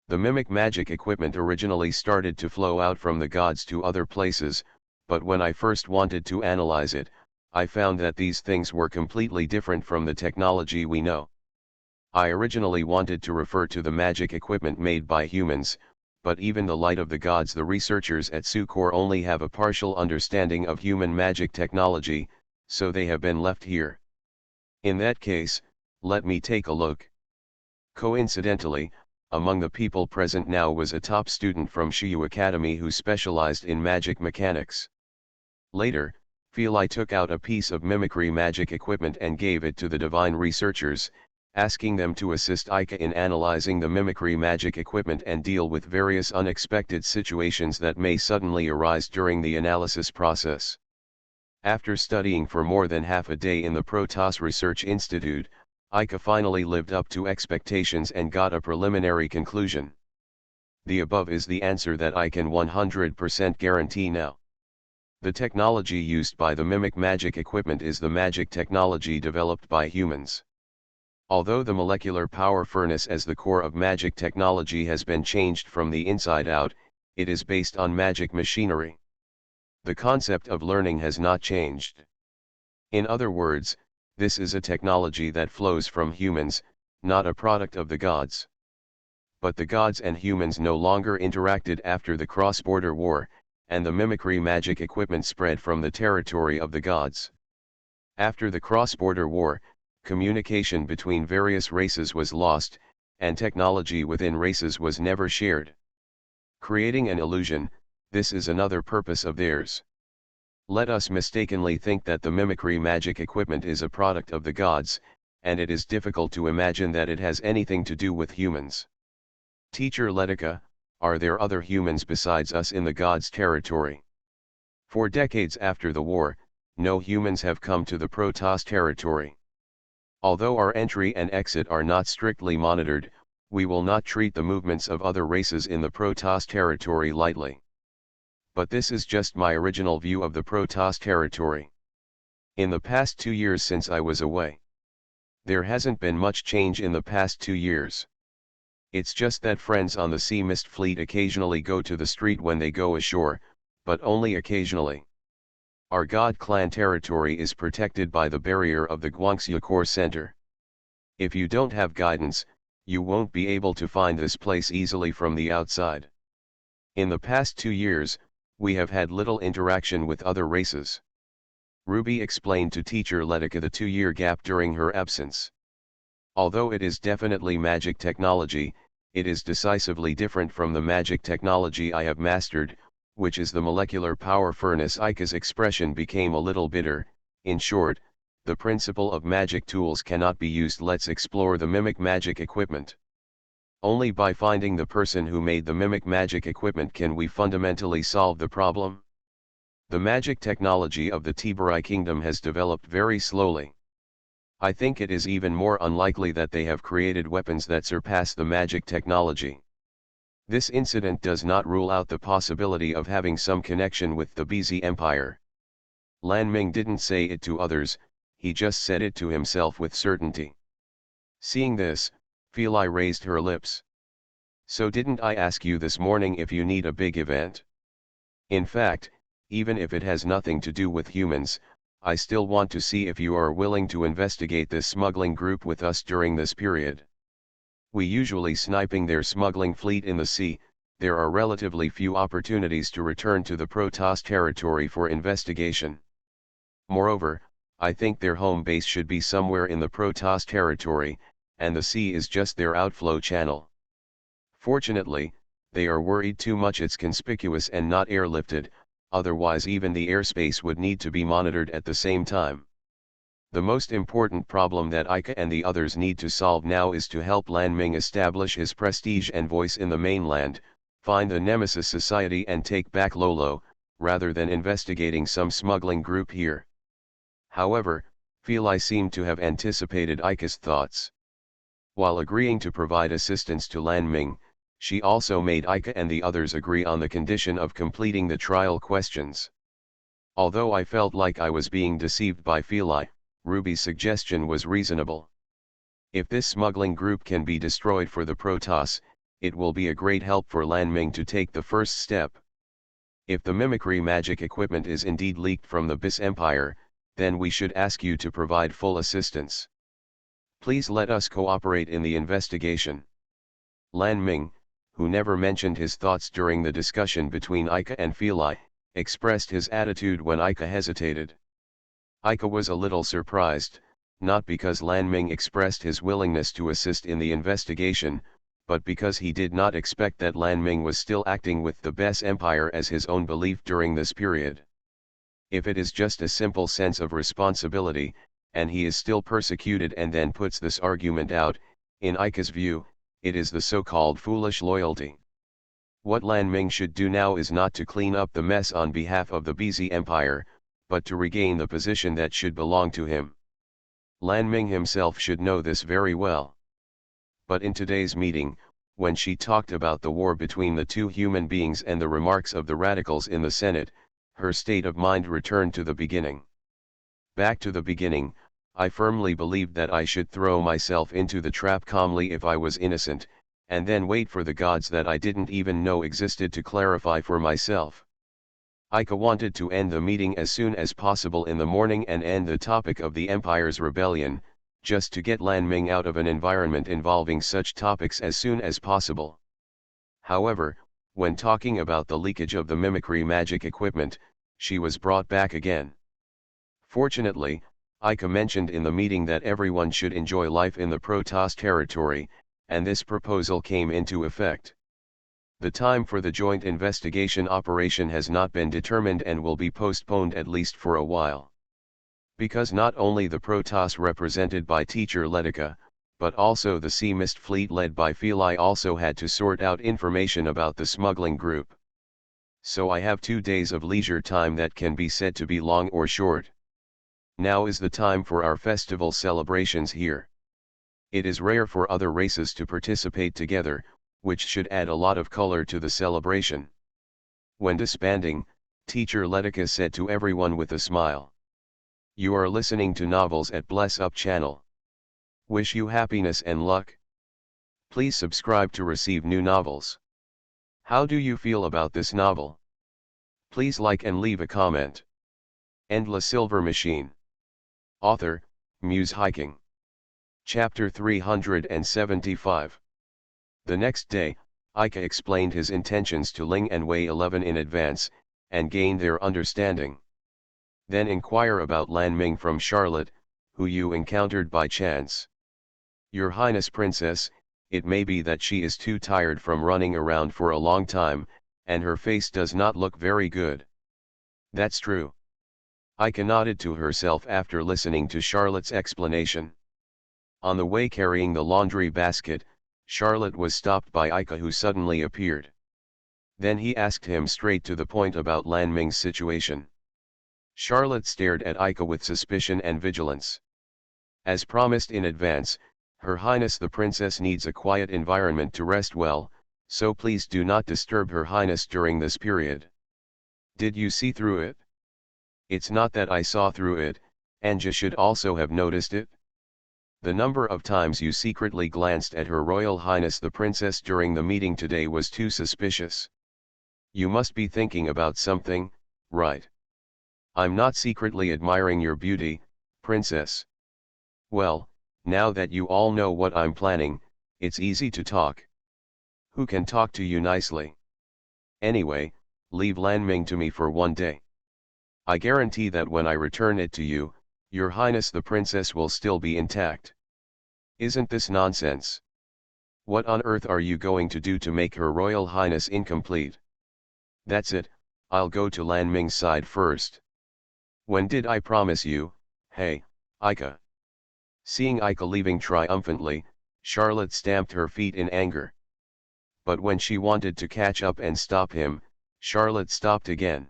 The mimic magic equipment originally started to flow out from the gods to other places, but when I first wanted to analyze it, I found that these things were completely different from the technology we know. I originally wanted to refer to the magic equipment made by humans, but even the light of the gods, the researchers at Sucor only have a partial understanding of human magic technology, so they have been left here. In that case, let me take a look. Coincidentally, among the people present now was a top student from Shiyu Academy who specialized in magic mechanics. Later, Feeli took out a piece of mimicry magic equipment and gave it to the divine researchers, asking them to assist Aika in analyzing the mimicry magic equipment and deal with various unexpected situations that may suddenly arise during the analysis process. After studying for more than half a day in the Protoss Research Institute, Aika finally lived up to expectations and got a preliminary conclusion. The above is the answer that I can 100% guarantee now. The technology used by the mimic magic equipment is the magic technology developed by humans. Although the molecular power furnace as the core of magic technology has been changed from the inside out, it is based on magic machinery. The concept of learning has not changed. In other words, this is a technology that flows from humans, not a product of the gods. But the gods and humans no longer interacted after the cross-border war, and the mimicry magic equipment spread from the territory of the gods. After the cross-border war, communication between various races was lost, and technology within races was never shared. Creating an illusion, this is another purpose of theirs. Let us mistakenly think that the mimicry magic equipment is a product of the gods, and it is difficult to imagine that it has anything to do with humans. Teacher Letica, are there other humans besides us in the gods' territory? For decades after the war, no humans have come to the Protoss territory. Although our entry and exit are not strictly monitored, we will not treat the movements of other races in the Protoss territory lightly. But this is just my original view of the Protoss territory. In the past 2 years since I was away, there hasn't been much change in the past 2 years. It's just that friends on the Sea Mist fleet occasionally go to the street when they go ashore, but only occasionally. Our God Clan territory is protected by the barrier of the Guangxia Core Center. If you don't have guidance, You won't be able to find this place easily from the outside. In the past 2 years, we have had little interaction with other races. Ruby explained to teacher Letica the 2-year gap during her absence. Although it is definitely magic technology, it is decisively different from the magic technology I have mastered, which is the molecular power furnace. Ika's expression became a little bitter. In short, the principle of magic tools cannot be used. Let's explore the mimic magic equipment. Only by finding the person who made the mimic magic equipment can we fundamentally solve the problem. The magic technology of the Tiburai Kingdom has developed very slowly. I think it is even more unlikely that they have created weapons that surpass the magic technology. This incident does not rule out the possibility of having some connection with the BZ Empire. Lan Ming didn't say it to others, he just said it to himself with certainty. Seeing this, Feli raised her lips. So didn't I ask you this morning if you need a big event? In fact, even if it has nothing to do with humans, I still want to see if you are willing to investigate this smuggling group with us during this period. We usually sniping their smuggling fleet in the sea. There are relatively few opportunities to return to the Protoss territory for investigation. Moreover, I think their home base should be somewhere in the Protoss territory, and the sea is just their outflow channel. Fortunately, they are worried too much it's conspicuous and not airlifted, otherwise even the airspace would need to be monitored at the same time. The most important problem that Ika and the others need to solve now is to help Lan Ming establish his prestige and voice in the mainland, find the Nemesis Society and take back Lolo, rather than investigating some smuggling group here. However, Feli seemed to have anticipated Ika's thoughts. While agreeing to provide assistance to Lan Ming, she also made Ika and the others agree on the condition of completing the trial questions. Although I felt like I was being deceived by Feli, Ruby's suggestion was reasonable. If this smuggling group can be destroyed for the Protoss, it will be a great help for Lan Ming to take the first step. If the mimicry magic equipment is indeed leaked from the BIS Empire, then we should ask you to provide full assistance. Please let us cooperate in the investigation. Lan Ming, who never mentioned his thoughts during the discussion between Ika and Feli, expressed his attitude when Ika hesitated. Ika was a little surprised, not because Lan Ming expressed his willingness to assist in the investigation, but because he did not expect that Lan Ming was still acting with the BIS Empire as his own belief during this period. If it is just a simple sense of responsibility, and he is still persecuted and then puts this argument out, in Ika's view, it is the so-called foolish loyalty. What Lan Ming should do now is not to clean up the mess on behalf of the BZ Empire, but to regain the position that should belong to him. Lan Ming himself should know this very well. But in today's meeting, when she talked about the war between the two human beings and the remarks of the radicals in the Senate, her state of mind returned to the beginning. Back to the beginning, I firmly believed that I should throw myself into the trap calmly if I was innocent, and then wait for the gods that I didn't even know existed to clarify for myself. Ika wanted to end the meeting as soon as possible in the morning and end the topic of the Empire's rebellion, just to get Lan Ming out of an environment involving such topics as soon as possible. However, when talking about the leakage of the mimicry magic equipment, she was brought back again. Fortunately, Ika mentioned in the meeting that everyone should enjoy life in the Protoss territory, and this proposal came into effect. The time for the joint investigation operation has not been determined and will be postponed at least for a while. Because not only the Protoss represented by teacher Letica, but also the Sea Mist fleet led by Feli also had to sort out information about the smuggling group. So I have 2 days of leisure time that can be said to be long or short. Now is the time for our festival celebrations here. It is rare for other races to participate together, which should add a lot of color to the celebration. When disbanding, teacher Letica said to everyone with a smile. You are listening to Novels at Bless Up channel. Wish you happiness and luck. Please subscribe to receive new novels. How do you feel about this novel? Please like and leave a comment. Endless Silver Machine. Author, Muse Hiking. Chapter 375. The next day, Ika explained his intentions to Ling and Wei 11 in advance, and gained their understanding. Then inquire about Lan Ming from Charlotte, who you encountered by chance. Your Highness Princess, it may be that she is too tired from running around for a long time, and her face does not look very good. That's true. Ika nodded to herself after listening to Charlotte's explanation. On the way carrying the laundry basket, Charlotte was stopped by Ika, who suddenly appeared. Then he asked him straight to the point about Lan Ming's situation. Charlotte stared at Ika with suspicion and vigilance. As promised in advance, Her Highness the Princess needs a quiet environment to rest well, so please do not disturb Her Highness during this period. Did you see through it? It's not that I saw through it, Anja should also have noticed it. The number of times you secretly glanced at Her Royal Highness the Princess during the meeting today was too suspicious. You must be thinking about something, right? I'm not secretly admiring your beauty, Princess. Well, now that you all know what I'm planning, it's easy to talk. Who can talk to you nicely? Anyway, leave Lan Ming to me for one day. I guarantee that when I return it to you, Your Highness the Princess will still be intact. Isn't this nonsense? What on earth are you going to do to make Her Royal Highness incomplete? That's it, I'll go to Lan Ming's side first. When did I promise you? Hey, Ika. Seeing Ika leaving triumphantly, Charlotte stamped her feet in anger. But when she wanted to catch up and stop him, Charlotte stopped again.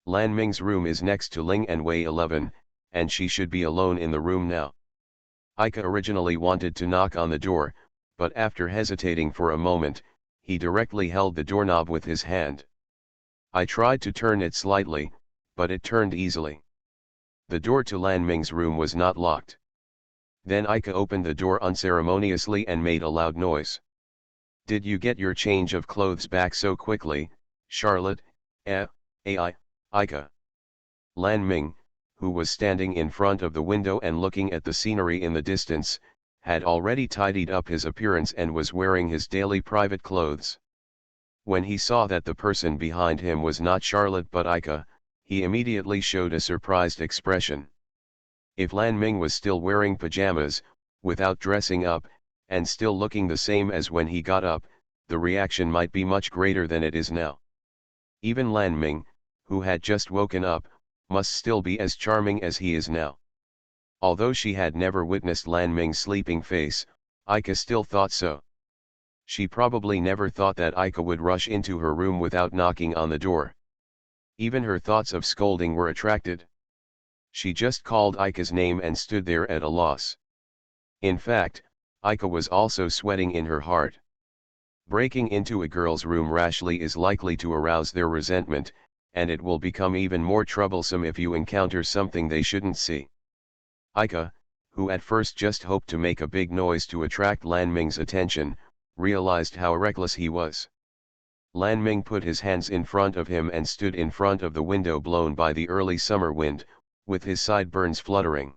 Lan Ming's room is next to Ling and Wei 11, and she should be alone in the room now. Ika originally wanted to knock on the door, but after hesitating for a moment, he directly held the doorknob with his hand. I tried to turn it slightly, but it turned easily. The door to Lan Ming's room was not locked. Then Ika opened the door unceremoniously and made a loud noise. Did you get your change of clothes back so quickly, Charlotte? Ika. Lan Ming, who was standing in front of the window and looking at the scenery in the distance, had already tidied up his appearance and was wearing his daily private clothes. When he saw that the person behind him was not Charlotte but Ika, he immediately showed a surprised expression. If Lan Ming was still wearing pajamas, without dressing up, and still looking the same as when he got up, the reaction might be much greater than it is now. Even Lan Ming, who had just woken up, must still be as charming as he is now. Although she had never witnessed Lan Ming's sleeping face, Ika still thought so. She probably never thought that Ika would rush into her room without knocking on the door. Even her thoughts of scolding were attracted. She just called Ika's name and stood there at a loss. In fact, Ika was also sweating in her heart. Breaking into a girl's room rashly is likely to arouse their resentment, and it will become even more troublesome if you encounter something they shouldn't see. Ika, who at first just hoped to make a big noise to attract Lan Ming's attention, realized how reckless he was. Lan Ming put his hands in front of him and stood in front of the window blown by the early summer wind, with his sideburns fluttering.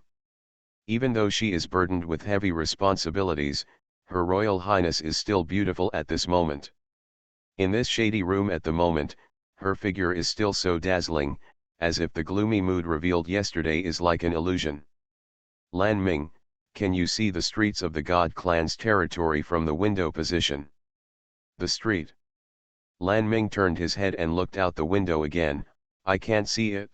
Even though she is burdened with heavy responsibilities, Her Royal Highness is still beautiful at this moment. In this shady room at the moment, her figure is still so dazzling, as if the gloomy mood revealed yesterday is like an illusion. Lan Ming, can you see the streets of the God clan's territory from the window position? The street. Lan Ming turned his head and looked out the window again. I can't see it.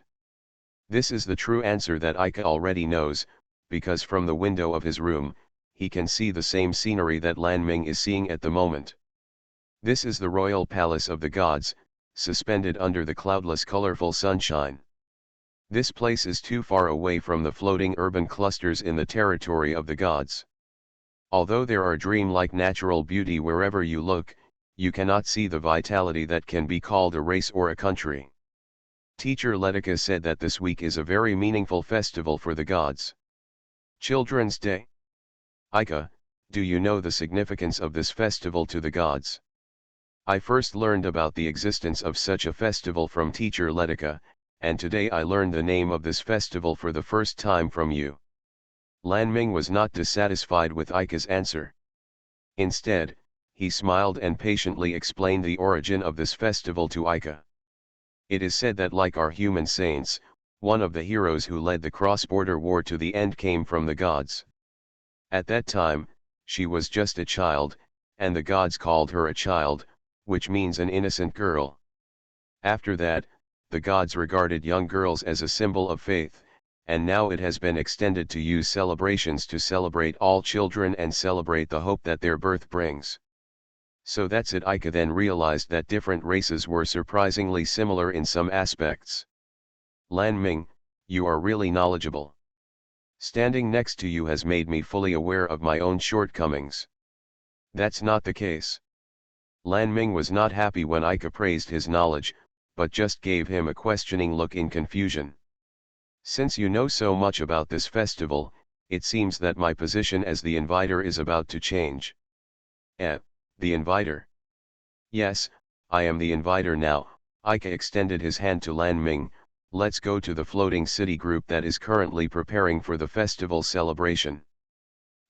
This is the true answer that Ika already knows, because from the window of his room, he can see the same scenery that Lan Ming is seeing at the moment. This is the royal palace of the gods, suspended under the cloudless colorful sunshine. This place is too far away from the floating urban clusters in the territory of the gods. Although there are dream-like natural beauty wherever you look, you cannot see the vitality that can be called a race or a country. Teacher Letica said that this week is a very meaningful festival for the gods. Children's Day. Ika, do you know the significance of this festival to the gods? I first learned about the existence of such a festival from Teacher Letica, and today I learned the name of this festival for the first time from you. Lan Ming was not dissatisfied with Aika's answer. Instead, he smiled and patiently explained the origin of this festival to Aika. It is said that like our human saints, one of the heroes who led the cross-border war to the end came from the gods. At that time, she was just a child, and the gods called her a child, which means an innocent girl. After that, the gods regarded young girls as a symbol of faith, and now it has been extended to use celebrations to celebrate all children and celebrate the hope that their birth brings. So that's it. Aika then realized that different races were surprisingly similar in some aspects. Lan Ming, you are really knowledgeable. Standing next to you has made me fully aware of my own shortcomings. That's not the case. Lan Ming was not happy when Aika praised his knowledge, but just gave him a questioning look in confusion. Since you know so much about this festival, it seems that my position as the inviter is about to change. The inviter? Yes, I am the inviter now. Aika extended his hand to Lan Ming. Let's go to the floating city group that is currently preparing for the festival celebration.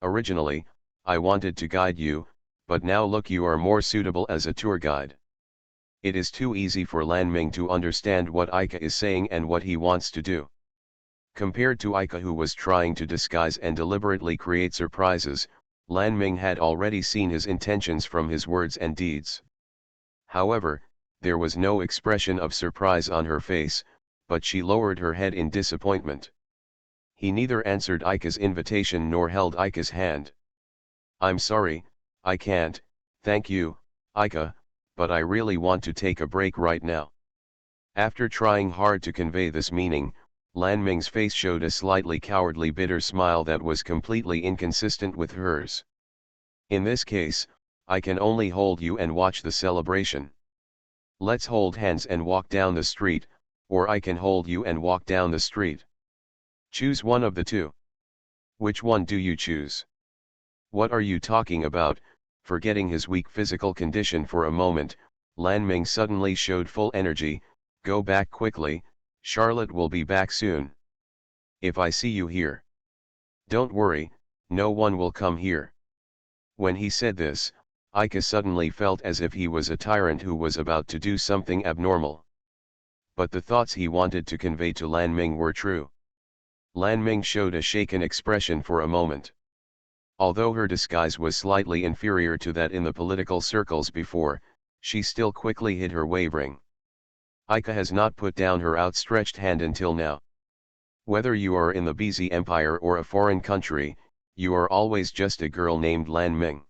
Originally, I wanted to guide you, but now look, you are more suitable as a tour guide. It is too easy for Lan Ming to understand what Aika is saying and what he wants to do. Compared to Aika, who was trying to disguise and deliberately create surprises, Lan Ming had already seen his intentions from his words and deeds. However, there was no expression of surprise on her face, but she lowered her head in disappointment. He neither answered Aika's invitation nor held Aika's hand. I'm sorry, I can't, thank you, Aika, but I really want to take a break right now. After trying hard to convey this meaning, Lan Ming's face showed a slightly cowardly bitter smile that was completely inconsistent with hers. In this case, I can only hold you and watch the celebration. Let's hold hands and walk down the street, or I can hold you and walk down the street. Choose one of the two. Which one do you choose? What are you talking about? Forgetting his weak physical condition for a moment, Lan Ming suddenly showed full energy. Go back quickly, Charlotte will be back soon. If I see you here. Don't worry, no one will come here. When he said this, Aika suddenly felt as if he was a tyrant who was about to do something abnormal. But the thoughts he wanted to convey to Lan Ming were true. Lan Ming showed a shaken expression for a moment. Although her disguise was slightly inferior to that in the political circles before, she still quickly hid her wavering. Aika has not put down her outstretched hand until now. Whether you are in the BZ Empire or a foreign country, you are always just a girl named Lan Ming.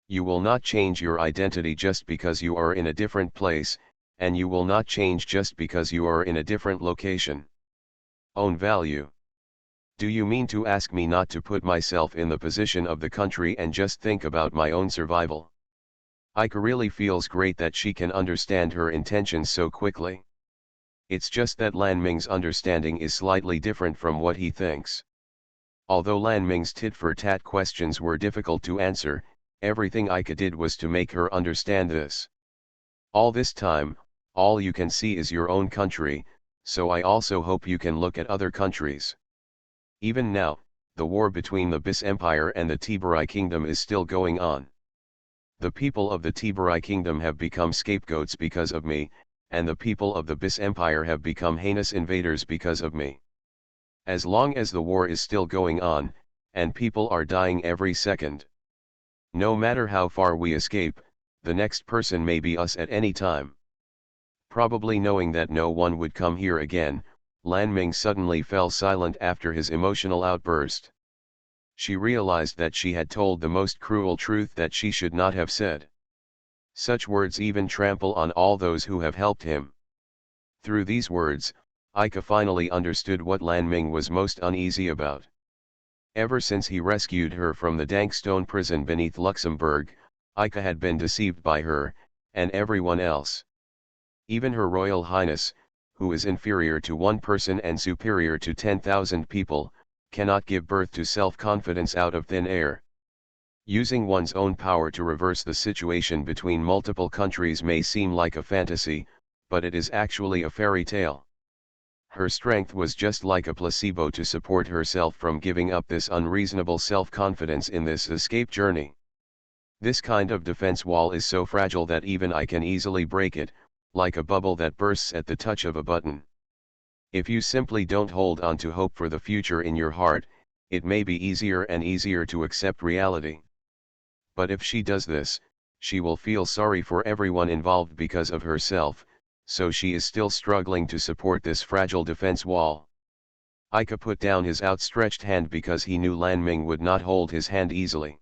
You will not change your identity just because you are in a different place, and you will not change just because you are in a different location. Own value. Do you mean to ask me not to put myself in the position of the country and just think about my own survival? Aika really feels great that she can understand her intentions so quickly. It's just that Lan Ming's understanding is slightly different from what he thinks. Although Lan Ming's tit-for-tat questions were difficult to answer, everything Aika did was to make her understand this. All this time, all you can see is your own country, so I also hope you can look at other countries. Even now, the war between the Bis Empire and the Tiberai Kingdom is still going on. The people of the Tiberai Kingdom have become scapegoats because of me, and the people of the Bis Empire have become heinous invaders because of me. As long as the war is still going on, and people are dying every second. No matter how far we escape, the next person may be us at any time. Probably knowing that no one would come here again, Lan Ming suddenly fell silent after his emotional outburst. She realized that she had told the most cruel truth that she should not have said. Such words even trample on all those who have helped him. Through these words, Aika finally understood what Lan Ming was most uneasy about. Ever since he rescued her from the dank stone prison beneath Luxembourg, Aika had been deceived by her, and everyone else. Even Her Royal Highness, who is inferior to one person and superior to 10,000 people, cannot give birth to self-confidence out of thin air. Using one's own power to reverse the situation between multiple countries may seem like a fantasy, but it is actually a fairy tale. Her strength was just like a placebo to support herself from giving up this unreasonable self-confidence in this escape journey. This kind of defense wall is so fragile that even I can easily break it, like a bubble that bursts at the touch of a button. If you simply don't hold on to hope for the future in your heart, it may be easier and easier to accept reality. But if she does this, she will feel sorry for everyone involved because of herself, so she is still struggling to support this fragile defense wall. Ika put down his outstretched hand because he knew Lan Ming would not hold his hand easily.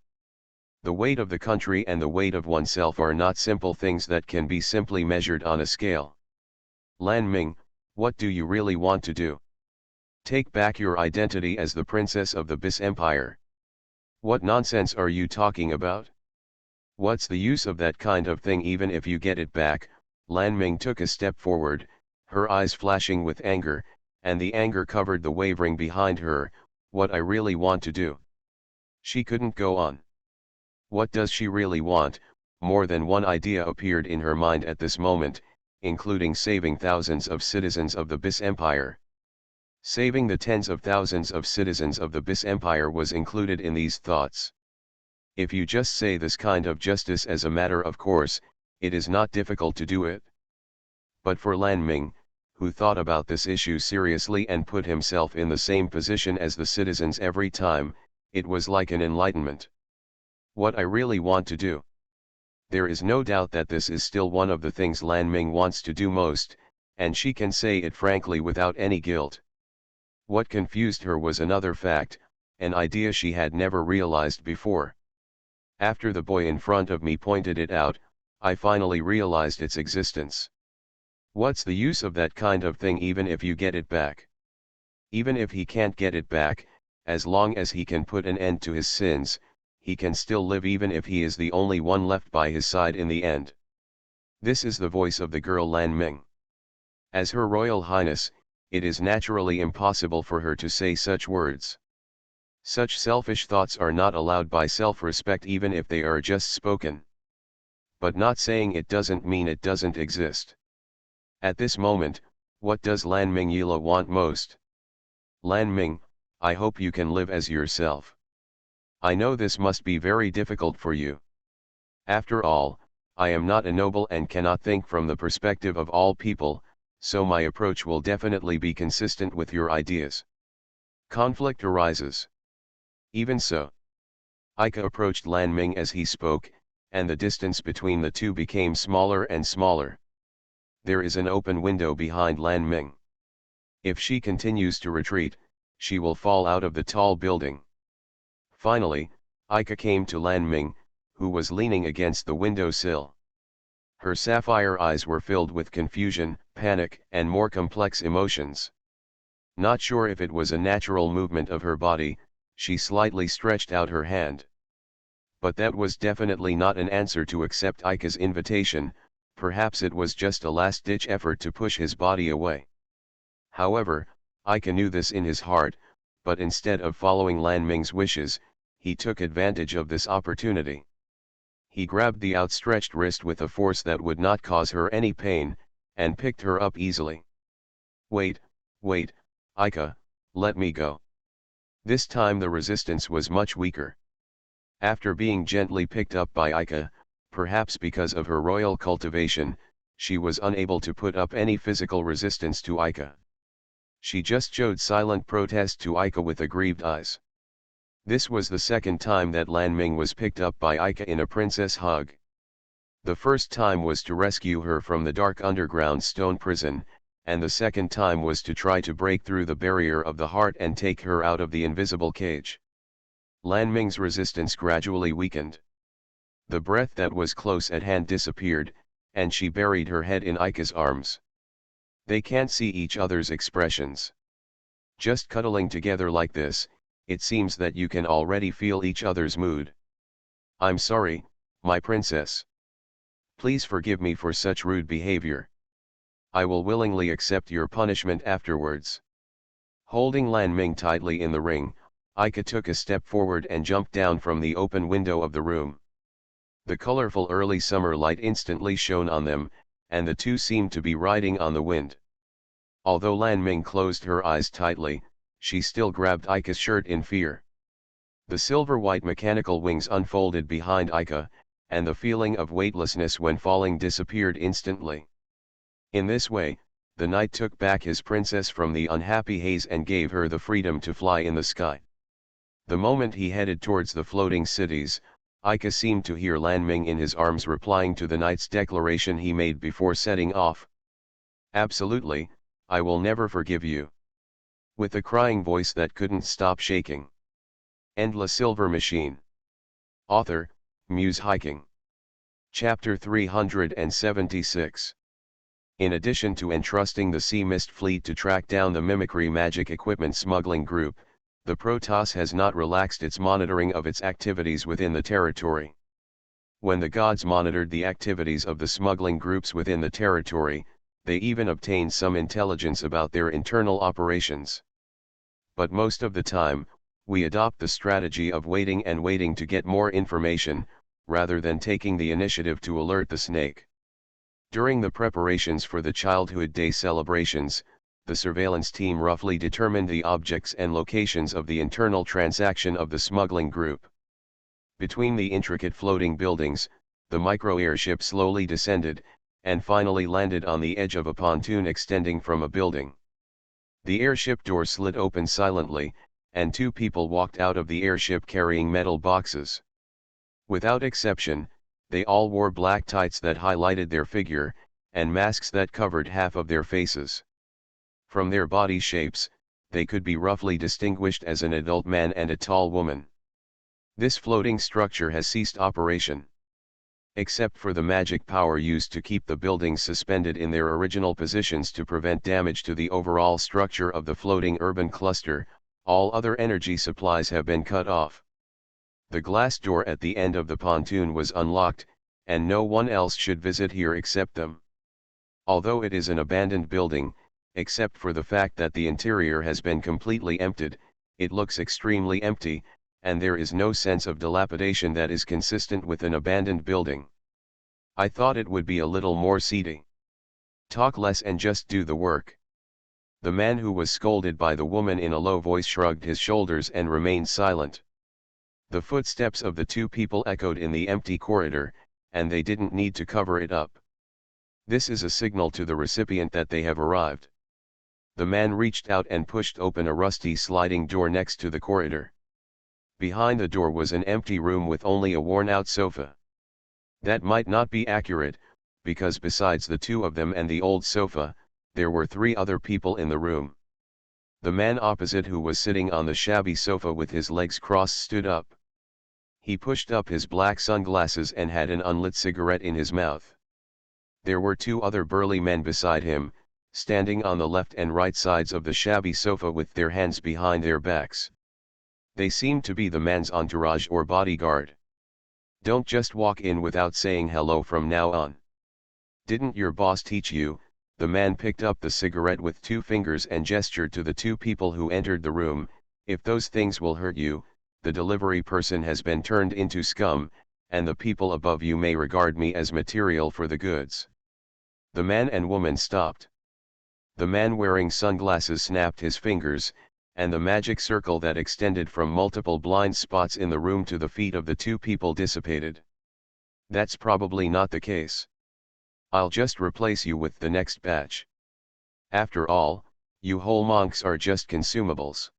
The weight of the country and the weight of oneself are not simple things that can be simply measured on a scale. Lan Ming, what do you really want to do? Take back your identity as the princess of the Bis Empire. What nonsense are you talking about? What's the use of that kind of thing even if you get it back? Lan Ming took a step forward, her eyes flashing with anger, and the anger covered the wavering behind her. What I really want to do. She couldn't go on. What does she really want? More than one idea appeared in her mind at this moment, including saving thousands of citizens of the Bis Empire. Saving the tens of thousands of citizens of the Bis Empire was included in these thoughts. If you just say this kind of justice as a matter of course, it is not difficult to do it. But for Lan Ming, who thought about this issue seriously and put himself in the same position as the citizens every time, it was like an enlightenment. What I really want to do. There is no doubt that this is still one of the things Lan Ming wants to do most, and she can say it frankly without any guilt. What confused her was another fact, an idea she had never realized before. After the boy in front of me pointed it out, I finally realized its existence. What's the use of that kind of thing even if you get it back? Even if he can't get it back, as long as he can put an end to his sins, he can still live even if he is the only one left by his side in the end. This is the voice of the girl Lan Ming. As Her Royal Highness, it is naturally impossible for her to say such words. Such selfish thoughts are not allowed by self-respect even if they are just spoken. But not saying it doesn't mean it doesn't exist. At this moment, what does Lan Ming Yila want most? Lan Ming, I hope you can live as yourself. I know this must be very difficult for you. After all, I am not a noble and cannot think from the perspective of all people, so my approach will definitely be consistent with your ideas. Conflict arises. Even so. Ika approached Lan Ming as he spoke, and the distance between the two became smaller and smaller. There is an open window behind Lan Ming. If she continues to retreat, she will fall out of the tall building. Finally, Ika came to Lan Ming, who was leaning against the windowsill. Her sapphire eyes were filled with confusion, panic, and more complex emotions. Not sure if it was a natural movement of her body, she slightly stretched out her hand. But that was definitely not an answer to accept Ika's invitation, perhaps it was just a last-ditch effort to push his body away. However, Ika knew this in his heart, but instead of following Lan Ming's wishes, he took advantage of this opportunity. He grabbed the outstretched wrist with a force that would not cause her any pain, and picked her up easily. Wait, Ika, let me go. This time the resistance was much weaker. After being gently picked up by Ika, perhaps because of her royal cultivation, she was unable to put up any physical resistance to Ika. She just showed silent protest to Ika with aggrieved eyes. This was the second time that Lan Ming was picked up by Ika in a princess hug. The first time was to rescue her from the dark underground stone prison, and the second time was to try to break through the barrier of the heart and take her out of the invisible cage. Lan Ming's resistance gradually weakened. The breath that was close at hand disappeared, and she buried her head in Ika's arms. They can't see each other's expressions. Just cuddling together like this, it seems that you can already feel each other's mood. I'm sorry, my princess. Please forgive me for such rude behavior. I will willingly accept your punishment afterwards. Holding Lan Ming tightly in the ring, Ika took a step forward and jumped down from the open window of the room. The colorful early summer light instantly shone on them, and the two seemed to be riding on the wind. Although Lan Ming closed her eyes tightly, she still grabbed Aika's shirt in fear. The silver-white mechanical wings unfolded behind Aika, and the feeling of weightlessness when falling disappeared instantly. In this way, the knight took back his princess from the unhappy haze and gave her the freedom to fly in the sky. The moment he headed towards the floating cities, Aika seemed to hear Lan Ming in his arms replying to the knight's declaration he made before setting off. "Absolutely, I will never forgive you." With a crying voice that couldn't stop shaking. End La Silver Machine. Author, Muse Hiking. Chapter 376. In addition to entrusting the Sea Mist Fleet to track down the mimicry magic equipment smuggling group, the Protoss has not relaxed its monitoring of its activities within the territory. When the gods monitored the activities of the smuggling groups within the territory, they even obtained some intelligence about their internal operations. But most of the time, we adopt the strategy of waiting and waiting to get more information, rather than taking the initiative to alert the snake. During the preparations for the Childhood Day celebrations, the surveillance team roughly determined the objects and locations of the internal transaction of the smuggling group. Between the intricate floating buildings, the micro-airship slowly descended, and finally landed on the edge of a pontoon extending from a building. The airship door slid open silently, and two people walked out of the airship carrying metal boxes. Without exception, they all wore black tights that highlighted their figure, and masks that covered half of their faces. From their body shapes, they could be roughly distinguished as an adult man and a tall woman. This floating structure has ceased operation. Except for the magic power used to keep the buildings suspended in their original positions to prevent damage to the overall structure of the floating urban cluster, all other energy supplies have been cut off. The glass door at the end of the pontoon was unlocked, and no one else should visit here except them. Although it is an abandoned building, except for the fact that the interior has been completely emptied, it looks extremely empty, and there is no sense of dilapidation that is consistent with an abandoned building. I thought it would be a little more seedy. Talk less and just do the work. The man who was scolded by the woman in a low voice shrugged his shoulders and remained silent. The footsteps of the two people echoed in the empty corridor, and they didn't need to cover it up. This is a signal to the recipient that they have arrived. The man reached out and pushed open a rusty sliding door next to the corridor. Behind the door was an empty room with only a worn-out sofa. That might not be accurate, because besides the two of them and the old sofa, there were three other people in the room. The man opposite, who was sitting on the shabby sofa with his legs crossed, stood up. He pushed up his black sunglasses and had an unlit cigarette in his mouth. There were two other burly men beside him, standing on the left and right sides of the shabby sofa with their hands behind their backs. They seemed to be the man's entourage or bodyguard. Don't just walk in without saying hello from now on. Didn't your boss teach you? The man picked up the cigarette with two fingers and gestured to the two people who entered the room. If those things will hurt you, the delivery person has been turned into scum, and the people above you may regard me as material for the goods. The man and woman stopped. The man wearing sunglasses snapped his fingers, and the magic circle that extended from multiple blind spots in the room to the feet of the two people dissipated. That's probably not the case. I'll just replace you with the next batch. After all, you whole monks are just consumables.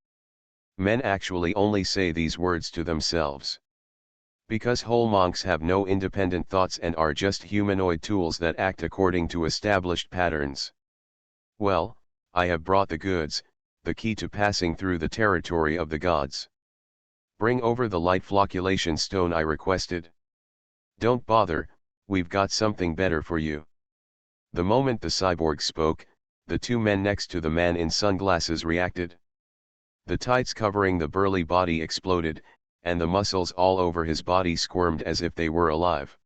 Men actually only say these words to themselves. Because whole monks have no independent thoughts and are just humanoid tools that act according to established patterns. Well, I have brought the goods, the key to passing through the territory of the gods. Bring over the light flocculation stone I requested. Don't bother, we've got something better for you. The moment the cyborg spoke, the two men next to the man in sunglasses reacted. The tights covering the burly body exploded, and the muscles all over his body squirmed as if they were alive.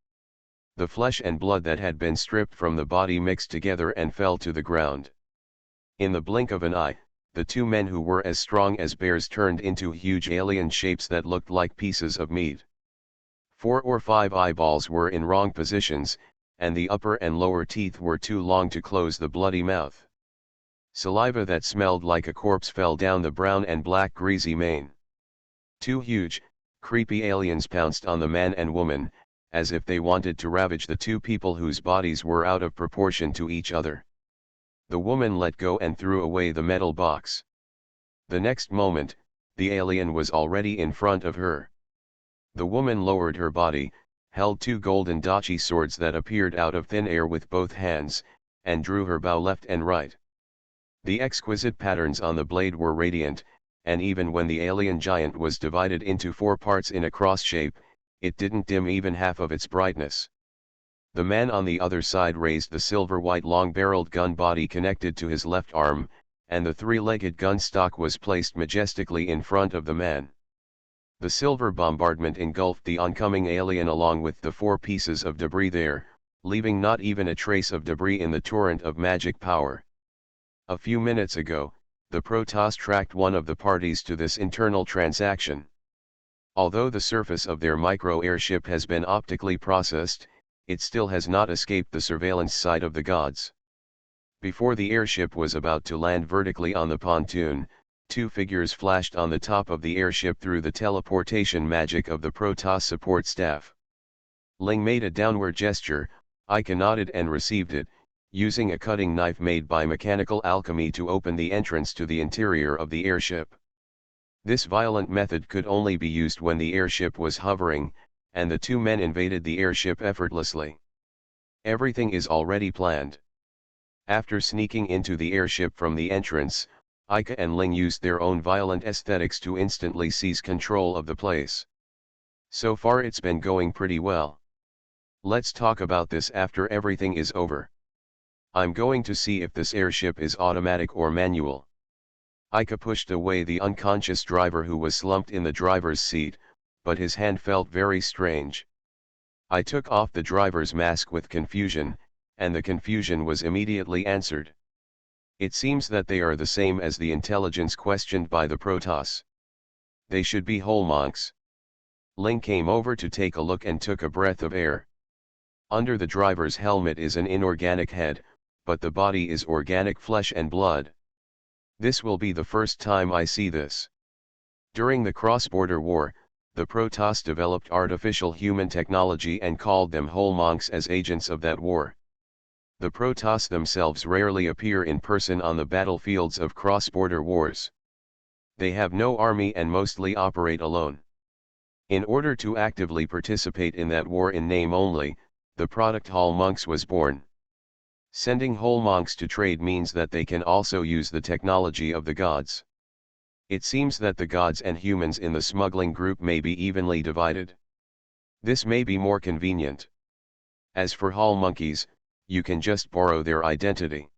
The flesh and blood that had been stripped from the body mixed together and fell to the ground. In the blink of an eye, the two men who were as strong as bears turned into huge alien shapes that looked like pieces of meat. 4 or 5 eyeballs were in wrong positions, and the upper and lower teeth were too long to close the bloody mouth. Saliva that smelled like a corpse fell down the brown and black greasy mane. Two huge, creepy aliens pounced on the man and woman, as if they wanted to ravage the two people whose bodies were out of proportion to each other. The woman let go and threw away the metal box. The next moment, the alien was already in front of her. The woman lowered her body, held two golden dachi swords that appeared out of thin air with both hands, and drew her bow left and right. The exquisite patterns on the blade were radiant, and even when the alien giant was divided into four parts in a cross shape, it didn't dim even half of its brightness. The man on the other side raised the silver-white long-barreled gun body connected to his left arm, and the three-legged gun stock was placed majestically in front of the man. The silver bombardment engulfed the oncoming alien along with the four pieces of debris there, leaving not even a trace of debris in the torrent of magic power. A few minutes ago, the Protoss tracked one of the parties to this internal transaction. Although the surface of their micro-airship has been optically processed, it still has not escaped the surveillance sight of the gods. Before the airship was about to land vertically on the pontoon, two figures flashed on the top of the airship through the teleportation magic of the Protoss support staff. Ling made a downward gesture, Ika nodded and received it, using a cutting knife made by mechanical alchemy to open the entrance to the interior of the airship. This violent method could only be used when the airship was hovering, and the two men invaded the airship effortlessly. Everything is already planned. After sneaking into the airship from the entrance, Ika and Ling used their own violent aesthetics to instantly seize control of the place. So far it's been going pretty well. Let's talk about this after everything is over. I'm going to see if this airship is automatic or manual. Ika pushed away the unconscious driver who was slumped in the driver's seat, but his hand felt very strange. I took off the driver's mask with confusion, and the confusion was immediately answered. It seems that they are the same as the intelligence questioned by the Protoss. They should be whole monks. Ling came over to take a look and took a breath of air. Under the driver's helmet is an inorganic head, but the body is organic flesh and blood. This will be the first time I see this. During the cross-border war, the Protoss developed artificial human technology and called them whole monks as agents of that war. The Protoss themselves rarely appear in person on the battlefields of cross-border wars. They have no army and mostly operate alone. In order to actively participate in that war in name only, the product whole monks was born. Sending whole monks to trade means that they can also use the technology of the gods. It seems that the gods and humans in the smuggling group may be evenly divided. This may be more convenient. As for whole monkeys, you can just borrow their identity.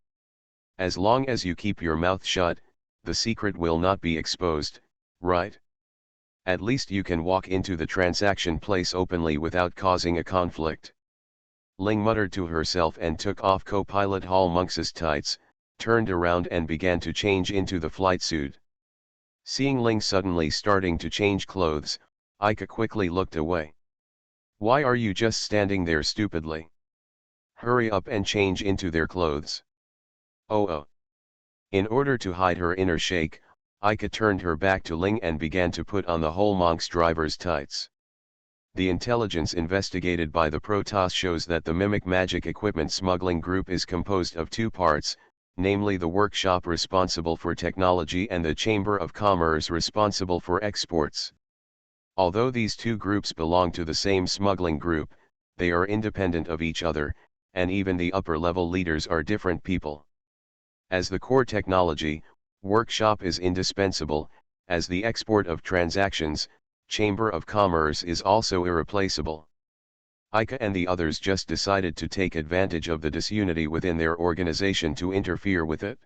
As long as you keep your mouth shut, the secret will not be exposed, right? At least you can walk into the transaction place openly without causing a conflict. Ling muttered to herself and took off co-pilot Hall Monks' tights, turned around and began to change into the flight suit. Seeing Ling suddenly starting to change clothes, Ika quickly looked away. Why are you just standing there stupidly? Hurry up and change into their clothes. Oh. In order to hide her inner shake, Ika turned her back to Ling and began to put on the whole monk's driver's tights. The intelligence investigated by the Protoss shows that the Mimic Magic Equipment Smuggling Group is composed of two parts, namely the workshop responsible for technology and the Chamber of Commerce responsible for exports. Although these two groups belong to the same smuggling group, they are independent of each other, and even the upper-level leaders are different people. As the core technology, workshop is indispensable, as the export of transactions, Chamber of Commerce is also irreplaceable. Ika and the others just decided to take advantage of the disunity within their organization to interfere with it.